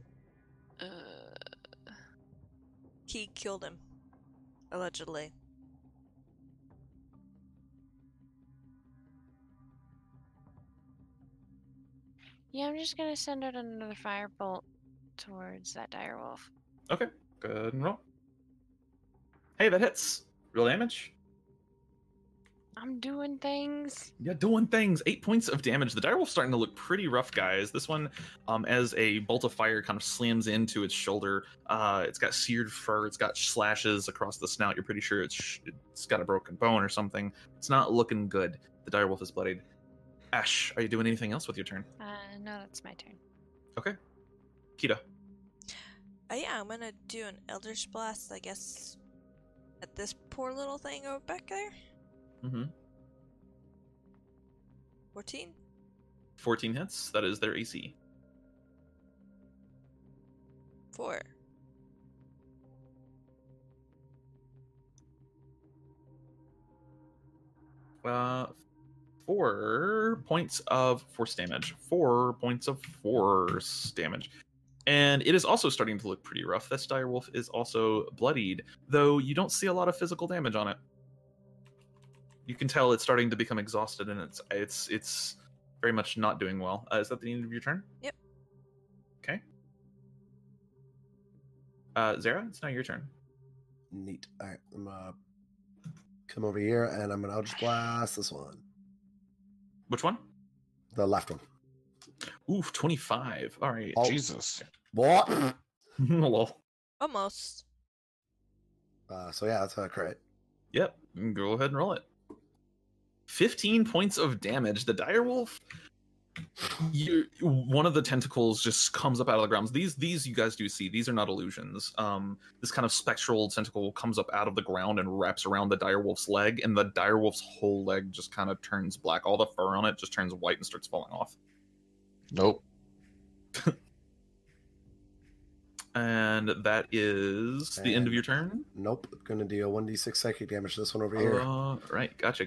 Speaker 2: He killed him. Allegedly.
Speaker 7: Yeah, I'm just gonna send out another firebolt towards that direwolf.
Speaker 3: Okay, go ahead and roll. Hey, that hits. Real damage.
Speaker 7: I'm doing things.
Speaker 3: Yeah, doing things. 8 points of damage. The direwolf's starting to look pretty rough, guys. This one, as a bolt of fire kind of slams into its shoulder, it's got seared fur. It's got slashes across the snout. You're pretty sure it's got a broken bone or something. It's not looking good. The direwolf is bloodied. Ash, are you doing anything else with your turn?
Speaker 7: No, that's my turn.
Speaker 3: Okay. Kita.
Speaker 2: Yeah, I'm gonna do an Elder's Blast, I guess, at this poor little thing over back there.
Speaker 3: Mm-hmm.
Speaker 2: 14?
Speaker 3: 14 hits. That is their AC.
Speaker 2: 4.
Speaker 3: 4 points of force damage. 4 points of force damage. And it is also starting to look pretty rough. This direwolf is also bloodied, though you don't see a lot of physical damage on it. You can tell it's starting to become exhausted, and it's very much not doing well. Is that the end of your turn?
Speaker 2: Yep.
Speaker 3: Okay. Xera, it's now your turn.
Speaker 5: Neat. All right, I'm gonna come over here and I'm gonna Eldritch Blast this one.
Speaker 3: Which one?
Speaker 5: The left one.
Speaker 3: Oof, 25. All right.
Speaker 5: Oh.
Speaker 6: Jesus.
Speaker 5: What?
Speaker 3: Lol.
Speaker 2: Almost.
Speaker 5: So yeah, that's a crit.
Speaker 3: Yep. Go ahead and roll it. 15 points of damage. The direwolf. One of the tentacles just comes up out of the ground. These you guys do see. These are not illusions. This kind of spectral tentacle comes up out of the ground and wraps around the direwolf's leg, and the direwolf's whole leg just kind of turns black. All the fur on it just turns white and starts falling off.
Speaker 6: Nope.
Speaker 3: And that is the end of your turn.
Speaker 5: Nope. Gonna deal 1d6 psychic damage to this one over here.
Speaker 3: Right. Gotcha.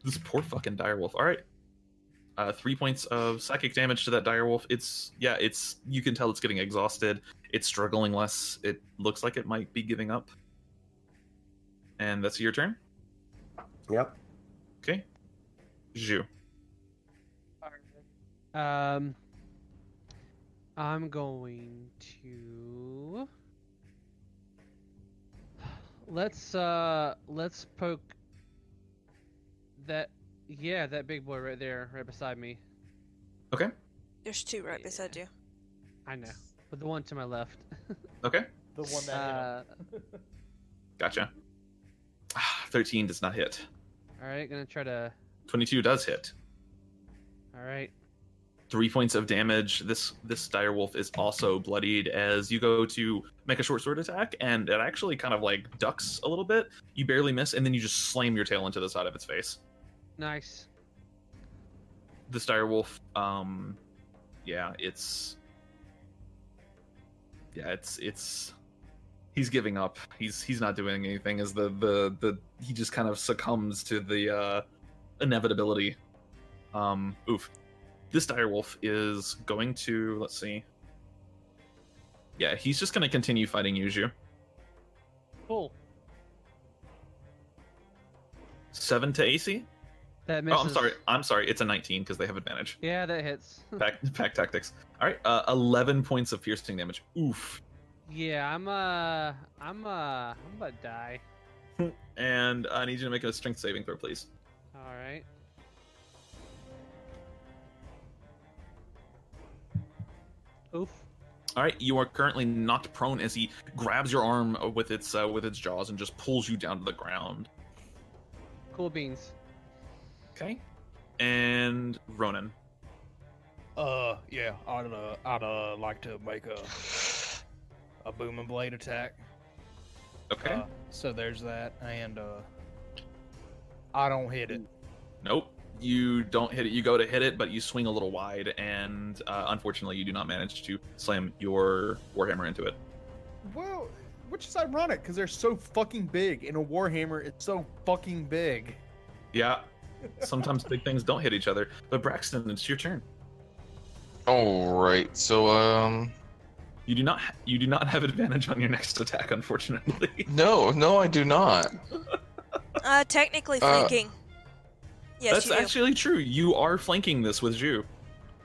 Speaker 3: This poor fucking direwolf. All right. 3 points of psychic damage to that direwolf. It's you can tell it's getting exhausted. It's struggling less. It looks like it might be giving up. And that's your turn?
Speaker 5: Yep.
Speaker 3: Okay. Zhu.
Speaker 1: I'm going to let's poke that that big boy right there, right beside me.
Speaker 3: Okay.
Speaker 2: There's two right beside you.
Speaker 1: I know, but the one to my left.
Speaker 3: Okay.
Speaker 4: The one that
Speaker 3: Gotcha. 13 does not hit.
Speaker 1: All right, gonna try to.
Speaker 3: 22 does hit.
Speaker 1: All right.
Speaker 3: 3 points of damage. This direwolf is also bloodied as you go to make a short sword attack, and it actually kind of like ducks a little bit. You barely miss, and then you just slam your tail into the side of its face.
Speaker 1: Nice.
Speaker 3: This direwolf, it's he's giving up. He's not doing anything as he just kind of succumbs to the inevitability. Oof. This direwolf is going to, let's see. Yeah, he's just going to continue fighting Yuju.
Speaker 1: Cool.
Speaker 3: 7 to AC?
Speaker 1: That misses.
Speaker 3: Oh, I'm sorry. It's a 19 because they have advantage.
Speaker 1: Yeah, that hits.
Speaker 3: Pack tactics. All right, 11 points of piercing damage. Oof.
Speaker 1: Yeah, I'm about to die.
Speaker 3: And I need you to make a strength saving throw, please.
Speaker 1: All right. Oof.
Speaker 3: All right, you are currently knocked prone as he grabs your arm with its jaws and just pulls you down to the ground.
Speaker 1: Cool beans.
Speaker 3: Okay. And Ronan.
Speaker 4: Yeah, I'd like to make a booming blade attack.
Speaker 3: Okay.
Speaker 4: So there's that, and I don't hit it.
Speaker 3: Nope. You don't hit it. You go to hit it, but you swing a little wide, and unfortunately, you do not manage to slam your warhammer into it.
Speaker 4: Well, which is ironic because they're so fucking big. In a warhammer, it's so fucking big.
Speaker 3: Yeah. Sometimes big things don't hit each other. But Braxton, it's your turn.
Speaker 6: All right. So
Speaker 3: You do not have advantage on your next attack, unfortunately.
Speaker 6: no, I do not.
Speaker 2: Technically flanking. Yes,
Speaker 6: That's
Speaker 2: you do.
Speaker 3: Actually true. You are flanking this with Zhu.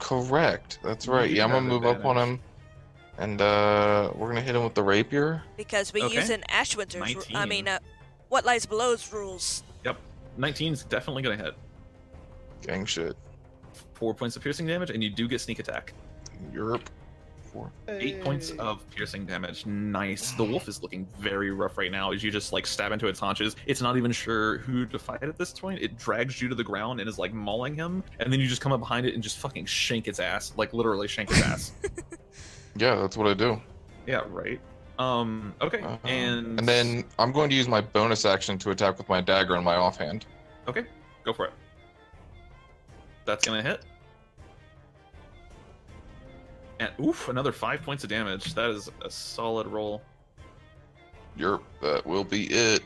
Speaker 6: Correct. That's right.
Speaker 3: You
Speaker 6: Yeah, I'm gonna
Speaker 3: have
Speaker 6: move up on him, and we're gonna hit him with the rapier.
Speaker 2: Because we use an Ashwinter's.
Speaker 3: 19.
Speaker 2: I mean, what lies below's rules.
Speaker 3: Yep. 19 is definitely gonna hit.
Speaker 6: Gang shit.
Speaker 3: 4 points of piercing damage, and you do get sneak attack.
Speaker 6: Europe. 4.
Speaker 3: 8 points of piercing damage. Nice. The wolf is looking very rough right now as you just like stab into its haunches. It's not even sure who to fight at this point. It drags you to the ground and is like mauling him, and then you just come up behind it and just fucking shank its ass. Like literally shank its ass.
Speaker 6: Yeah, that's what I do.
Speaker 3: Yeah, right. Okay. And
Speaker 6: then I'm going to use my bonus action to attack with my dagger in my offhand.
Speaker 3: Okay, go for it. That's gonna hit. And oof, another 5 points of damage. That is a solid roll.
Speaker 6: That will be it.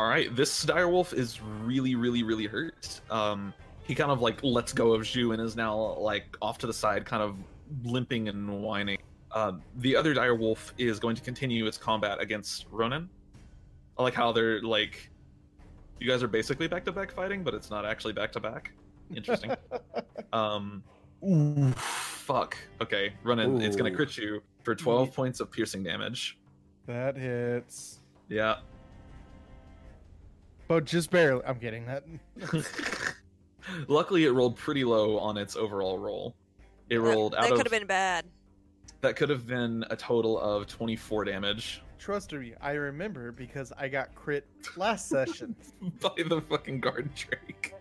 Speaker 3: All right, this direwolf is really, really, really hurt. He kind of like lets go of Zhu and is now like off to the side, kind of limping and whining. The other direwolf is going to continue its combat against Ronan. I like how they're like, you guys are basically back-to-back fighting, but it's not actually back-to-back. Interesting. Ooh, fuck. Okay, Ronan, it's gonna crit you for 12 points of piercing damage.
Speaker 4: That hits.
Speaker 3: Yeah.
Speaker 4: But just barely. I'm kidding. That.
Speaker 3: Luckily, it rolled pretty low on its overall roll. It rolled out of...
Speaker 2: That could have been bad.
Speaker 3: That could have been a total of 24 damage.
Speaker 4: Trust me, I remember because I got crit last session.
Speaker 3: By the fucking guard drake.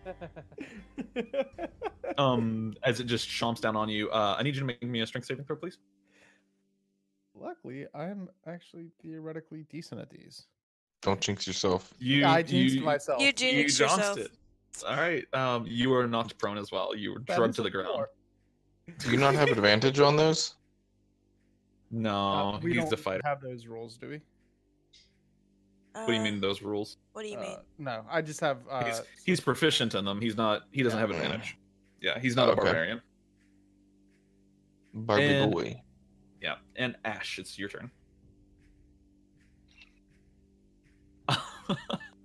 Speaker 3: As it just chomps down on you. I need you to make me a strength saving throw, please.
Speaker 4: Luckily, I'm actually theoretically decent at these.
Speaker 6: Don't jinx yourself.
Speaker 4: I jinxed myself.
Speaker 2: You jinxed yourself.
Speaker 3: It. All right. You are knocked prone as well. You were drugged to the ground.
Speaker 6: Do you not have advantage on those?
Speaker 3: No,
Speaker 4: we
Speaker 3: he's
Speaker 4: don't
Speaker 3: the fighter.
Speaker 4: have those rules, do we?
Speaker 3: What do you mean those rules?
Speaker 2: What do you mean?
Speaker 4: No, I just have.
Speaker 3: He's proficient in them. He's not. He doesn't have advantage. Yeah, he's not a barbarian.
Speaker 6: Barbie boy.
Speaker 3: Yeah, and Ash, it's your turn.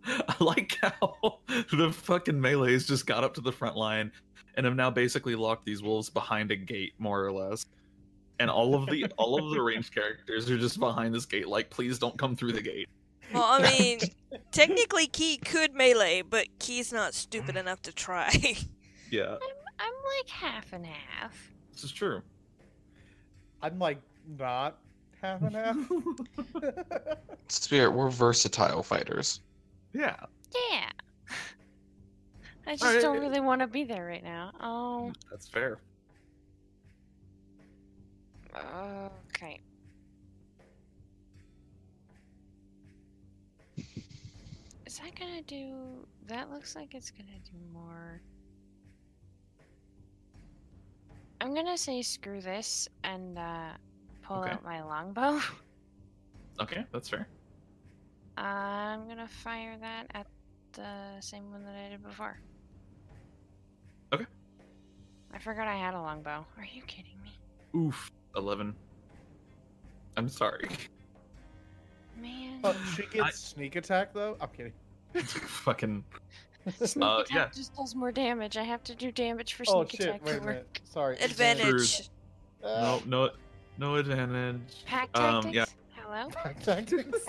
Speaker 3: I like how the fucking melees just got up to the front line and have now basically locked these wolves behind a gate, more or less. And all of the ranged characters are just behind this gate, like, please don't come through the gate.
Speaker 2: Well, I mean, technically Key could melee, but Key's not stupid enough to try.
Speaker 3: Yeah.
Speaker 7: I'm like half and half.
Speaker 3: This is true.
Speaker 4: I'm like not half and half.
Speaker 6: Spirit, we're versatile fighters.
Speaker 3: Yeah.
Speaker 7: Yeah. I just don't really want to be there right now. Oh.
Speaker 3: That's fair.
Speaker 7: Okay. Is that gonna do... That looks like it's gonna do more... I'm gonna say screw this and pull out my longbow.
Speaker 3: Okay, that's fair.
Speaker 7: I'm gonna fire that at the same one that I did before.
Speaker 3: Okay.
Speaker 7: I forgot I had a longbow. Are you kidding me?
Speaker 3: Oof. 11. I'm sorry.
Speaker 7: Man.
Speaker 4: She gets sneak attack though. I'm kidding.
Speaker 3: Fucking.
Speaker 7: Sneak attack
Speaker 3: yeah.
Speaker 7: just does more damage. I have to do damage for sneak attack to work.
Speaker 4: Sorry.
Speaker 2: Advantage.
Speaker 3: No advantage.
Speaker 7: Pack tactics?
Speaker 3: Yeah.
Speaker 7: Hello?
Speaker 4: Pack tactics.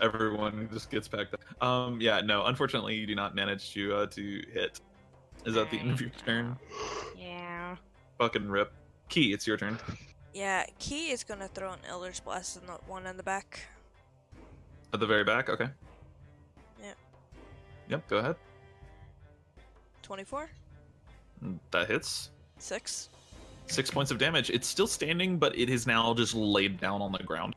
Speaker 3: Everyone just gets packed up. Yeah, no, unfortunately you do not manage to hit. Is that the end of your turn?
Speaker 7: Yeah.
Speaker 3: Fucking rip. Key, it's your turn.
Speaker 2: Yeah, Key is gonna throw an Elder's Blast in the one in the back.
Speaker 3: At the very back, okay.
Speaker 2: Yep.
Speaker 3: Yep, go ahead.
Speaker 2: 24?
Speaker 3: That hits.
Speaker 2: 6.
Speaker 3: 6 points of damage. It's still standing, but it is now just laid down on the ground.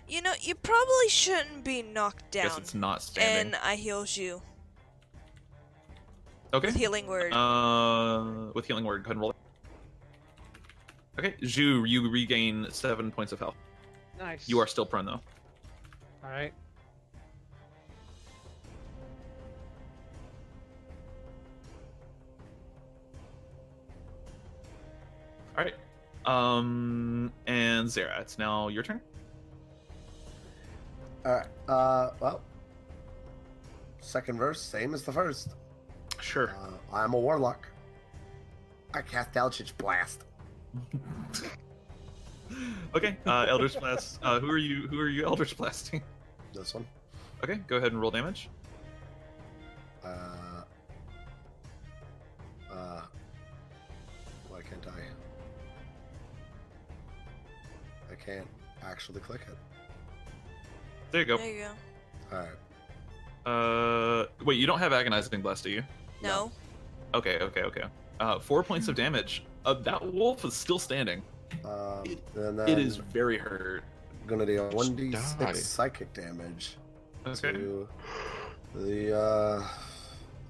Speaker 2: You know, you probably shouldn't be knocked down.
Speaker 3: Guess it's not standing.
Speaker 2: And I heals you.
Speaker 3: Okay.
Speaker 2: With Healing Word.
Speaker 3: With Healing Word, go ahead and roll it. Okay, Zhu, you regain 7 points of health.
Speaker 1: Nice.
Speaker 3: You are still prone, though.
Speaker 1: Alright.
Speaker 3: Alright. And Xera, it's now your turn.
Speaker 5: Alright, well. Second verse, same as the first.
Speaker 3: Sure.
Speaker 5: I'm a warlock. I cast Eldritch Blast.
Speaker 3: Okay, Eldritch Blast. Who are you Eldritch Blasting?
Speaker 5: This one.
Speaker 3: Okay, go ahead and roll damage.
Speaker 5: Why can't I? I can't actually click it.
Speaker 3: There you go.
Speaker 2: There you go.
Speaker 5: Alright.
Speaker 3: Wait, you don't have Agonizing Blast, do you?
Speaker 2: No.
Speaker 3: Okay. 4 points of damage. That wolf is still standing.
Speaker 5: And then
Speaker 3: It is very hurt.
Speaker 5: gonna do
Speaker 6: die.
Speaker 5: 1d6 psychic damage
Speaker 3: Okay.
Speaker 5: to the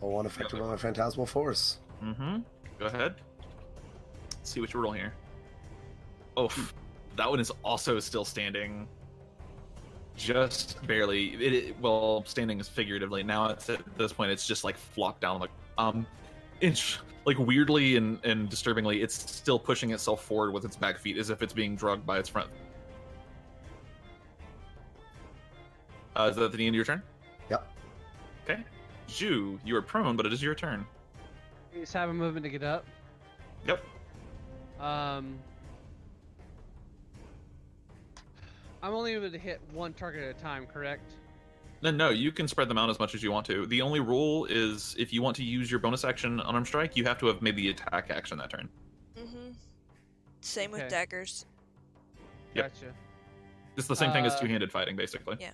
Speaker 5: one effective on a phantasmal force.
Speaker 3: Mm-hmm. Go ahead. Let's see what you roll here. Oh, that one is also still standing. just barely. Well, standing is figuratively. Now it's at this point, it's just like flopped down, inch, like weirdly and disturbingly. It's still pushing itself forward with its back feet, as if it's being drugged by its front. Is that the end of your turn?
Speaker 5: Yep.
Speaker 3: Okay. Zhu, you are prone, but it is your turn.
Speaker 1: You just have a movement to get up.
Speaker 3: Yep.
Speaker 1: I'm only able to hit one target at a time, correct?
Speaker 3: No, you can spread them out as much as you want to. The only rule is if you want to use your bonus action unarmed strike, you have to have made the attack action that turn.
Speaker 2: Mm-hmm. Same with
Speaker 1: Okay.
Speaker 2: daggers.
Speaker 3: Yep.
Speaker 1: Gotcha.
Speaker 3: It's the same thing as two-handed fighting, basically.
Speaker 2: Yeah.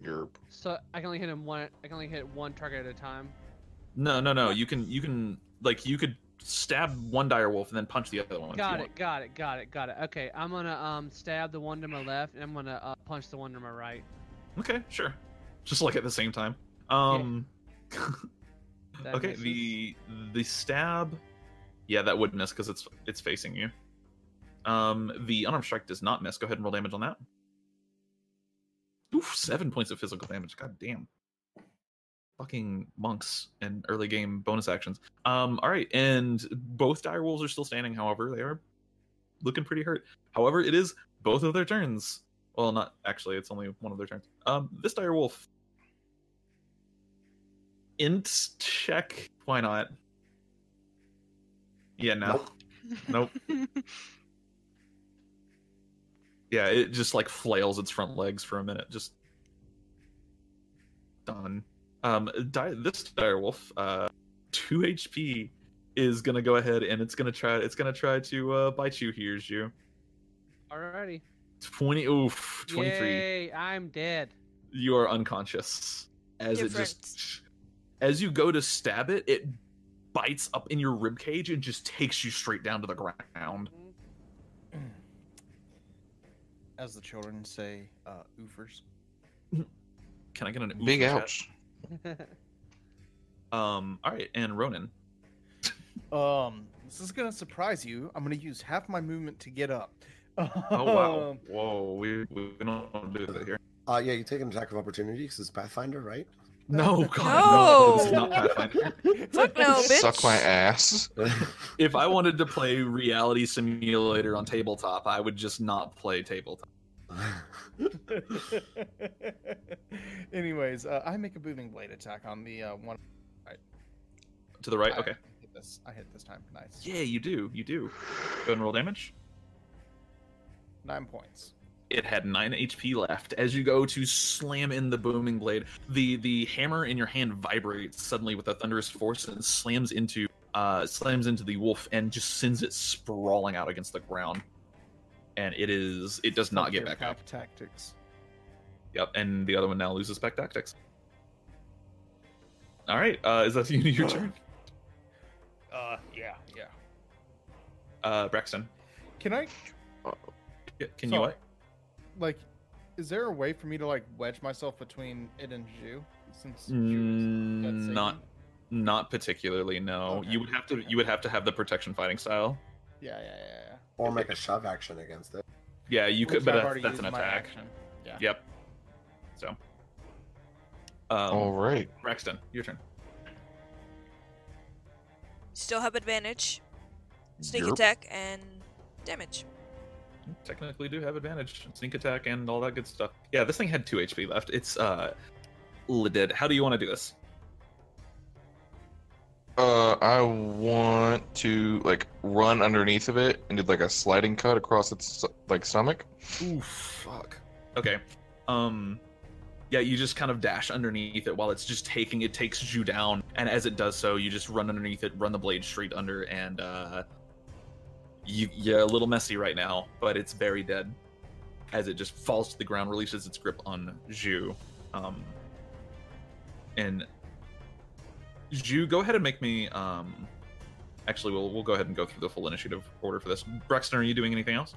Speaker 6: Yerp.
Speaker 1: So I can only hit him one. I can only hit one target at a time.
Speaker 3: No. You can like you could stab one dire wolf and then punch the other one.
Speaker 1: Got it. Okay, I'm gonna stab the one to my left, and I'm gonna punch the one to my right.
Speaker 3: Okay, sure. Just like at the same time.
Speaker 1: That
Speaker 3: Okay,
Speaker 1: misses.
Speaker 3: the stab. Yeah, that would miss because it's facing you. The unarmed strike does not miss. Go ahead and roll damage on that. Oof, 7 points of physical damage. God damn. Fucking monks and early game bonus actions. All right, and both dire wolves are still standing. However, they are looking pretty hurt. However, it is both of their turns. Well, not actually. It's only one of their turns. This dire wolf. Int check. Why not? Yeah, no. Nope. Yeah, it just like flails its front legs for a minute. Just done. This direwolf, 2 HP, is gonna go ahead and it's gonna try to bite you here, Zhu.
Speaker 1: Alrighty.
Speaker 3: 23.
Speaker 1: Yay, I'm dead.
Speaker 3: You are unconscious. As you go to stab it, it bites up in your rib cage and just takes you straight down to the ground.
Speaker 4: As the children say, oofers.
Speaker 3: Can I get an
Speaker 6: Big
Speaker 3: oof in
Speaker 6: ouch.
Speaker 3: chat? All right, and Ronan.
Speaker 4: This is gonna surprise you. I'm gonna use half my movement to get up.
Speaker 3: Oh wow! Whoa, we don't do that here.
Speaker 5: Yeah, you take an attack of opportunity because it's Pathfinder, right?
Speaker 3: No, God, no, this is
Speaker 2: No!
Speaker 3: not Pathfinder.
Speaker 2: Fuck no, bitch!
Speaker 6: Suck my ass.
Speaker 3: If I wanted to play Reality Simulator on tabletop, I would just not play tabletop.
Speaker 4: Anyways, I make a booming blade attack on the one.
Speaker 3: To the right, okay.
Speaker 4: I hit this time. Nice.
Speaker 3: Yeah, you do. Go ahead and roll damage.
Speaker 4: 9 points.
Speaker 3: It had 9 HP left. As you go to slam in the booming blade, the hammer in your hand vibrates suddenly with a thunderous force and slams into the wolf and just sends it sprawling out against the ground. And it does not get back up.
Speaker 4: Pack tactics.
Speaker 3: Yep, and the other one now loses pack tactics. All right, is that the end of your turn?
Speaker 4: Yeah.
Speaker 3: Braxton.
Speaker 4: Can I?
Speaker 3: Can you what?
Speaker 4: Like, is there a way for me to like wedge myself between it and Zhu? Since
Speaker 3: Not particularly. No,
Speaker 4: Okay,
Speaker 3: you would have to have the protection fighting style.
Speaker 4: Yeah.
Speaker 5: Or make a shove action against it.
Speaker 3: Yeah, you could,
Speaker 4: Which
Speaker 3: but
Speaker 4: I've already
Speaker 3: that's an
Speaker 4: used my
Speaker 3: attack.
Speaker 4: action. Yeah.
Speaker 3: Yep. So.
Speaker 6: All right.
Speaker 3: Braxton, your turn.
Speaker 2: Still have advantage. Sneak
Speaker 6: Yerp.
Speaker 2: attack and damage.
Speaker 3: You technically do have advantage, sneak attack, and all that good stuff. Yeah, this thing had 2 HP left. It's dead. How do you want to do this?
Speaker 6: I want to like run underneath of it and do like a sliding cut across its like stomach.
Speaker 3: Oof, fuck. Okay. Yeah, you just kind of dash underneath it while it's just takes you down, and as it does so, you just run underneath it, run the blade straight under, and you're a little messy right now, but it's very dead. As it just falls to the ground, releases its grip on Zhu. And Zhu, go ahead and make me. Actually, we'll go ahead and go through the full initiative order for this. Braxton, are you doing anything else?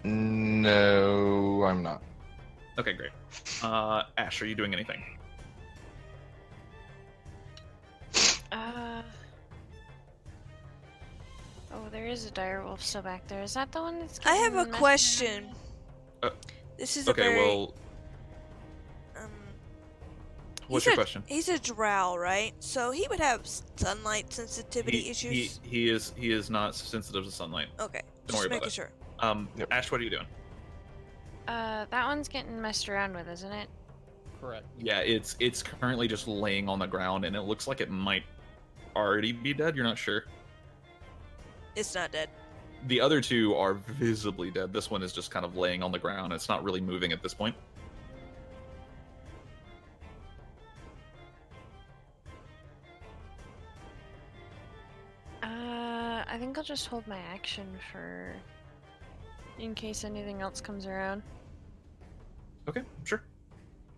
Speaker 6: No, I'm not.
Speaker 3: Okay, great. Ash, are you doing anything?
Speaker 7: Oh, there is a direwolf still back there. Is that the one that's
Speaker 2: I have a
Speaker 7: getting messed
Speaker 2: question. This is a
Speaker 3: Okay,
Speaker 2: very
Speaker 3: well,
Speaker 2: um.
Speaker 3: what's
Speaker 2: he's
Speaker 3: your
Speaker 2: a-
Speaker 3: question?
Speaker 2: He's a drow, right? So he would have sunlight sensitivity issues.
Speaker 3: He is not sensitive to sunlight.
Speaker 2: Okay,
Speaker 3: Don't worry
Speaker 2: just
Speaker 3: about
Speaker 2: making
Speaker 3: it.
Speaker 2: sure.
Speaker 6: Yep.
Speaker 3: Ash, what are you doing?
Speaker 7: That one's getting messed around with, isn't it?
Speaker 4: Correct.
Speaker 3: Yeah, it's currently just laying on the ground, and it looks like it might already be dead. You're not sure.
Speaker 2: It's not dead.
Speaker 3: The other two are visibly dead. This one is just kind of laying on the ground. It's not really moving at this point.
Speaker 7: I think I'll just hold my action for in case anything else comes around.
Speaker 3: Okay, sure.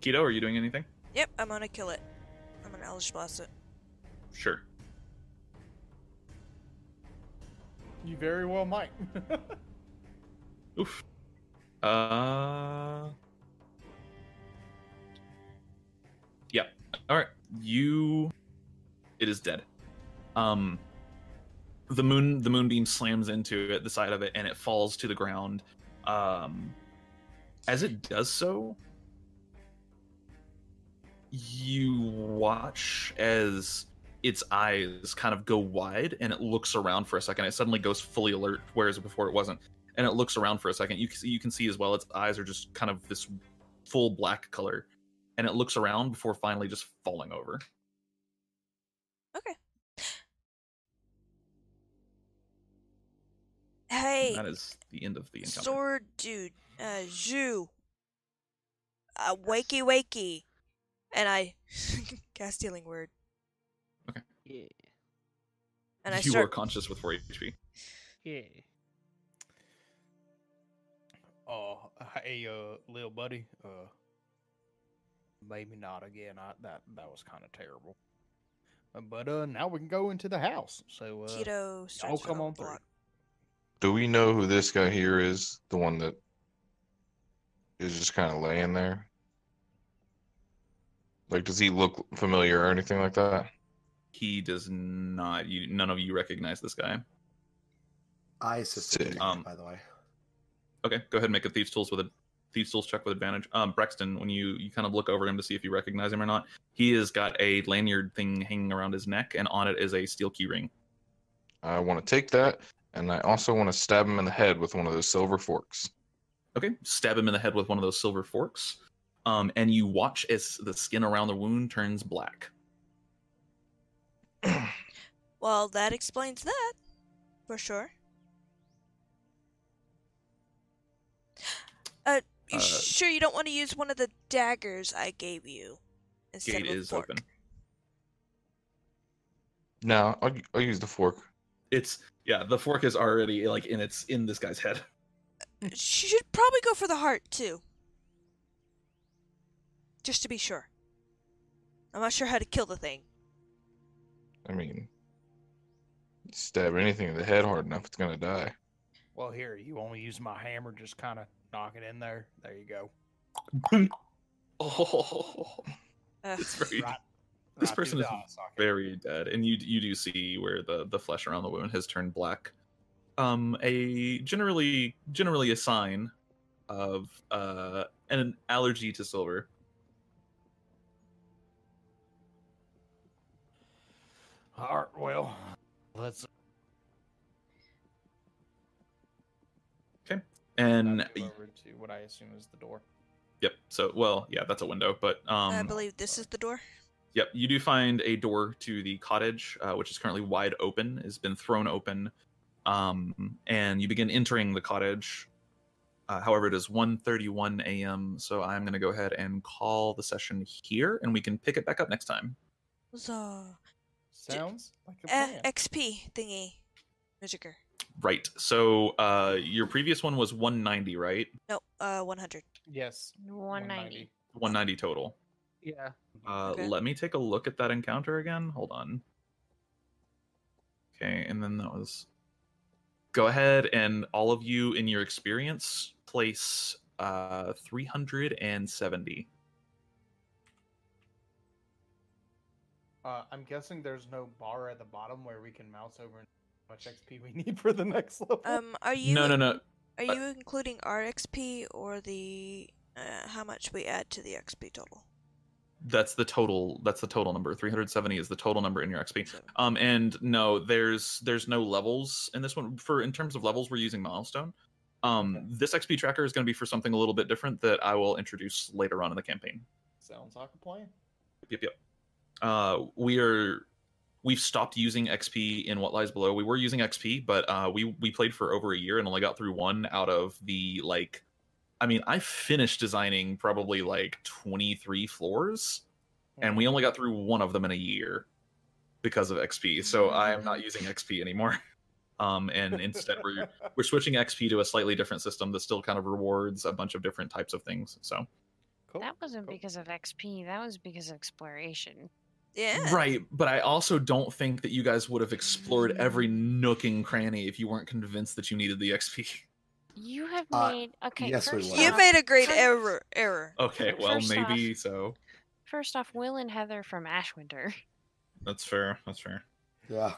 Speaker 3: Keto, are you doing anything?
Speaker 2: Yep, I'm gonna kill it. I'm gonna Eldritch Blast it.
Speaker 3: Sure.
Speaker 4: You very well might.
Speaker 3: Oof. Yeah. All right. It is dead. The moonbeam slams into it, the side of it, and it falls to the ground. As it does so, you watch as its eyes kind of go wide, and it looks around for a second. It suddenly goes fully alert, whereas before it wasn't. And it looks around for a second. You can see as well its eyes are just kind of this full black color, and it looks around before finally just falling over.
Speaker 2: Okay. Hey,
Speaker 3: That is the end of the encounter.
Speaker 2: sword dude, Zhu. Wakey wakey. And I cast Healing Word.
Speaker 1: Yeah.
Speaker 2: And I
Speaker 3: you
Speaker 2: start.
Speaker 3: are conscious with 4 HP.
Speaker 1: Yeah.
Speaker 4: Oh, hey, little buddy. Maybe not again. That was kind of terrible. But now we can go into the house. So
Speaker 2: Keto
Speaker 4: y'all
Speaker 2: starts
Speaker 4: come
Speaker 2: on
Speaker 4: on through.
Speaker 2: block.
Speaker 6: Do we know who this guy here is? The one that is just kind of laying there? Like, does he look familiar or anything like that?
Speaker 3: He does not. None of you recognize this guy.
Speaker 5: I assisted
Speaker 6: Sick.
Speaker 5: him, by the way.
Speaker 3: Okay, go ahead and make a thieves tools check with advantage. Brexton, when you kind of look over him to see if you recognize him or not, he has got a lanyard thing hanging around his neck, and on it is a steel key ring.
Speaker 6: I want to take that, and I also want to stab him in the head with one of those silver forks.
Speaker 3: Okay, stab him in the head with one of those silver forks, and you watch as the skin around the wound turns black.
Speaker 2: Well, that explains that. For sure. You sure you don't want to use one of the daggers I gave you instead
Speaker 3: Gate
Speaker 2: of a
Speaker 3: is
Speaker 2: fork?
Speaker 3: open.
Speaker 6: No, I'll use the fork.
Speaker 3: The fork is already in this guy's head.
Speaker 2: You should probably go for the heart too. Just to be sure. I'm not sure how to kill the thing.
Speaker 6: I mean, stab anything in the head hard enough, it's gonna die.
Speaker 4: Well, here, you only use my hammer, just kind of knock it in there. There you go.
Speaker 3: Oh, it's very.
Speaker 4: Right,
Speaker 3: This
Speaker 4: right
Speaker 3: person
Speaker 4: through
Speaker 3: is
Speaker 4: the eye socket.
Speaker 3: very dead, and you do see where the flesh around the wound has turned black. A generally a sign of an allergy to silver.
Speaker 4: All right, well, let's.
Speaker 3: And
Speaker 4: move over to what I assume is the door.
Speaker 3: yep. So that's a window, but
Speaker 2: I believe this is the door.
Speaker 3: Yep, you do find a door to the cottage, which is currently wide open, has been thrown open, and you begin entering the cottage. However, it is 1:31 a.m., so I'm going to go ahead and call the session here, and we can pick it back up next time.
Speaker 2: Huzzah.
Speaker 4: Sounds like a plan.
Speaker 2: XP thingy. Magicker.
Speaker 3: Right. So your previous one was 190, right?
Speaker 2: No, 100.
Speaker 4: Yes.
Speaker 7: 190.
Speaker 3: 190 total.
Speaker 1: Yeah.
Speaker 2: Okay.
Speaker 3: Let me take a look at that encounter again. Hold on. Okay, and then that was... Go ahead and all of you in your experience place 370.
Speaker 4: I'm guessing there's no bar at the bottom where we can mouse over and how much XP we need for the next level.
Speaker 2: Are you?
Speaker 3: No.
Speaker 2: Are you including our XP or the how much we add to the XP total?
Speaker 3: That's the total. That's the total number. 370 is the total number in your XP.
Speaker 2: So,
Speaker 3: And no, there's no levels in this one. In terms of levels, we're using milestone.
Speaker 4: Okay.
Speaker 3: This XP tracker is going to be for something a little bit different that I will introduce later on in the campaign.
Speaker 4: Sounds like a plan.
Speaker 3: Yep. We've stopped using XP in What Lies Below. We were using XP, but we played for over a year and only got through one out of the like. I mean, I finished designing probably like 23 floors, and we only got through one of them in a year because of XP. So I am not using XP anymore. And instead we're switching XP to a slightly different system that still kind of rewards a bunch of different types of things. So
Speaker 4: Cool.
Speaker 7: That wasn't
Speaker 4: cool.
Speaker 7: because of XP. That was because of exploration.
Speaker 2: yeah.
Speaker 3: right, but I also don't think that you guys would have explored every nook and cranny if you weren't convinced that you needed the XP.
Speaker 7: You have
Speaker 5: Uh,
Speaker 7: made okay.
Speaker 5: yes, we
Speaker 7: first
Speaker 5: would.
Speaker 2: You
Speaker 7: off-
Speaker 2: made a great
Speaker 7: fir-
Speaker 2: error.
Speaker 3: Okay, well
Speaker 7: First
Speaker 3: maybe so.
Speaker 7: First off, Will and Heather from Ashwinter.
Speaker 3: That's fair. That's fair.
Speaker 5: Yeah.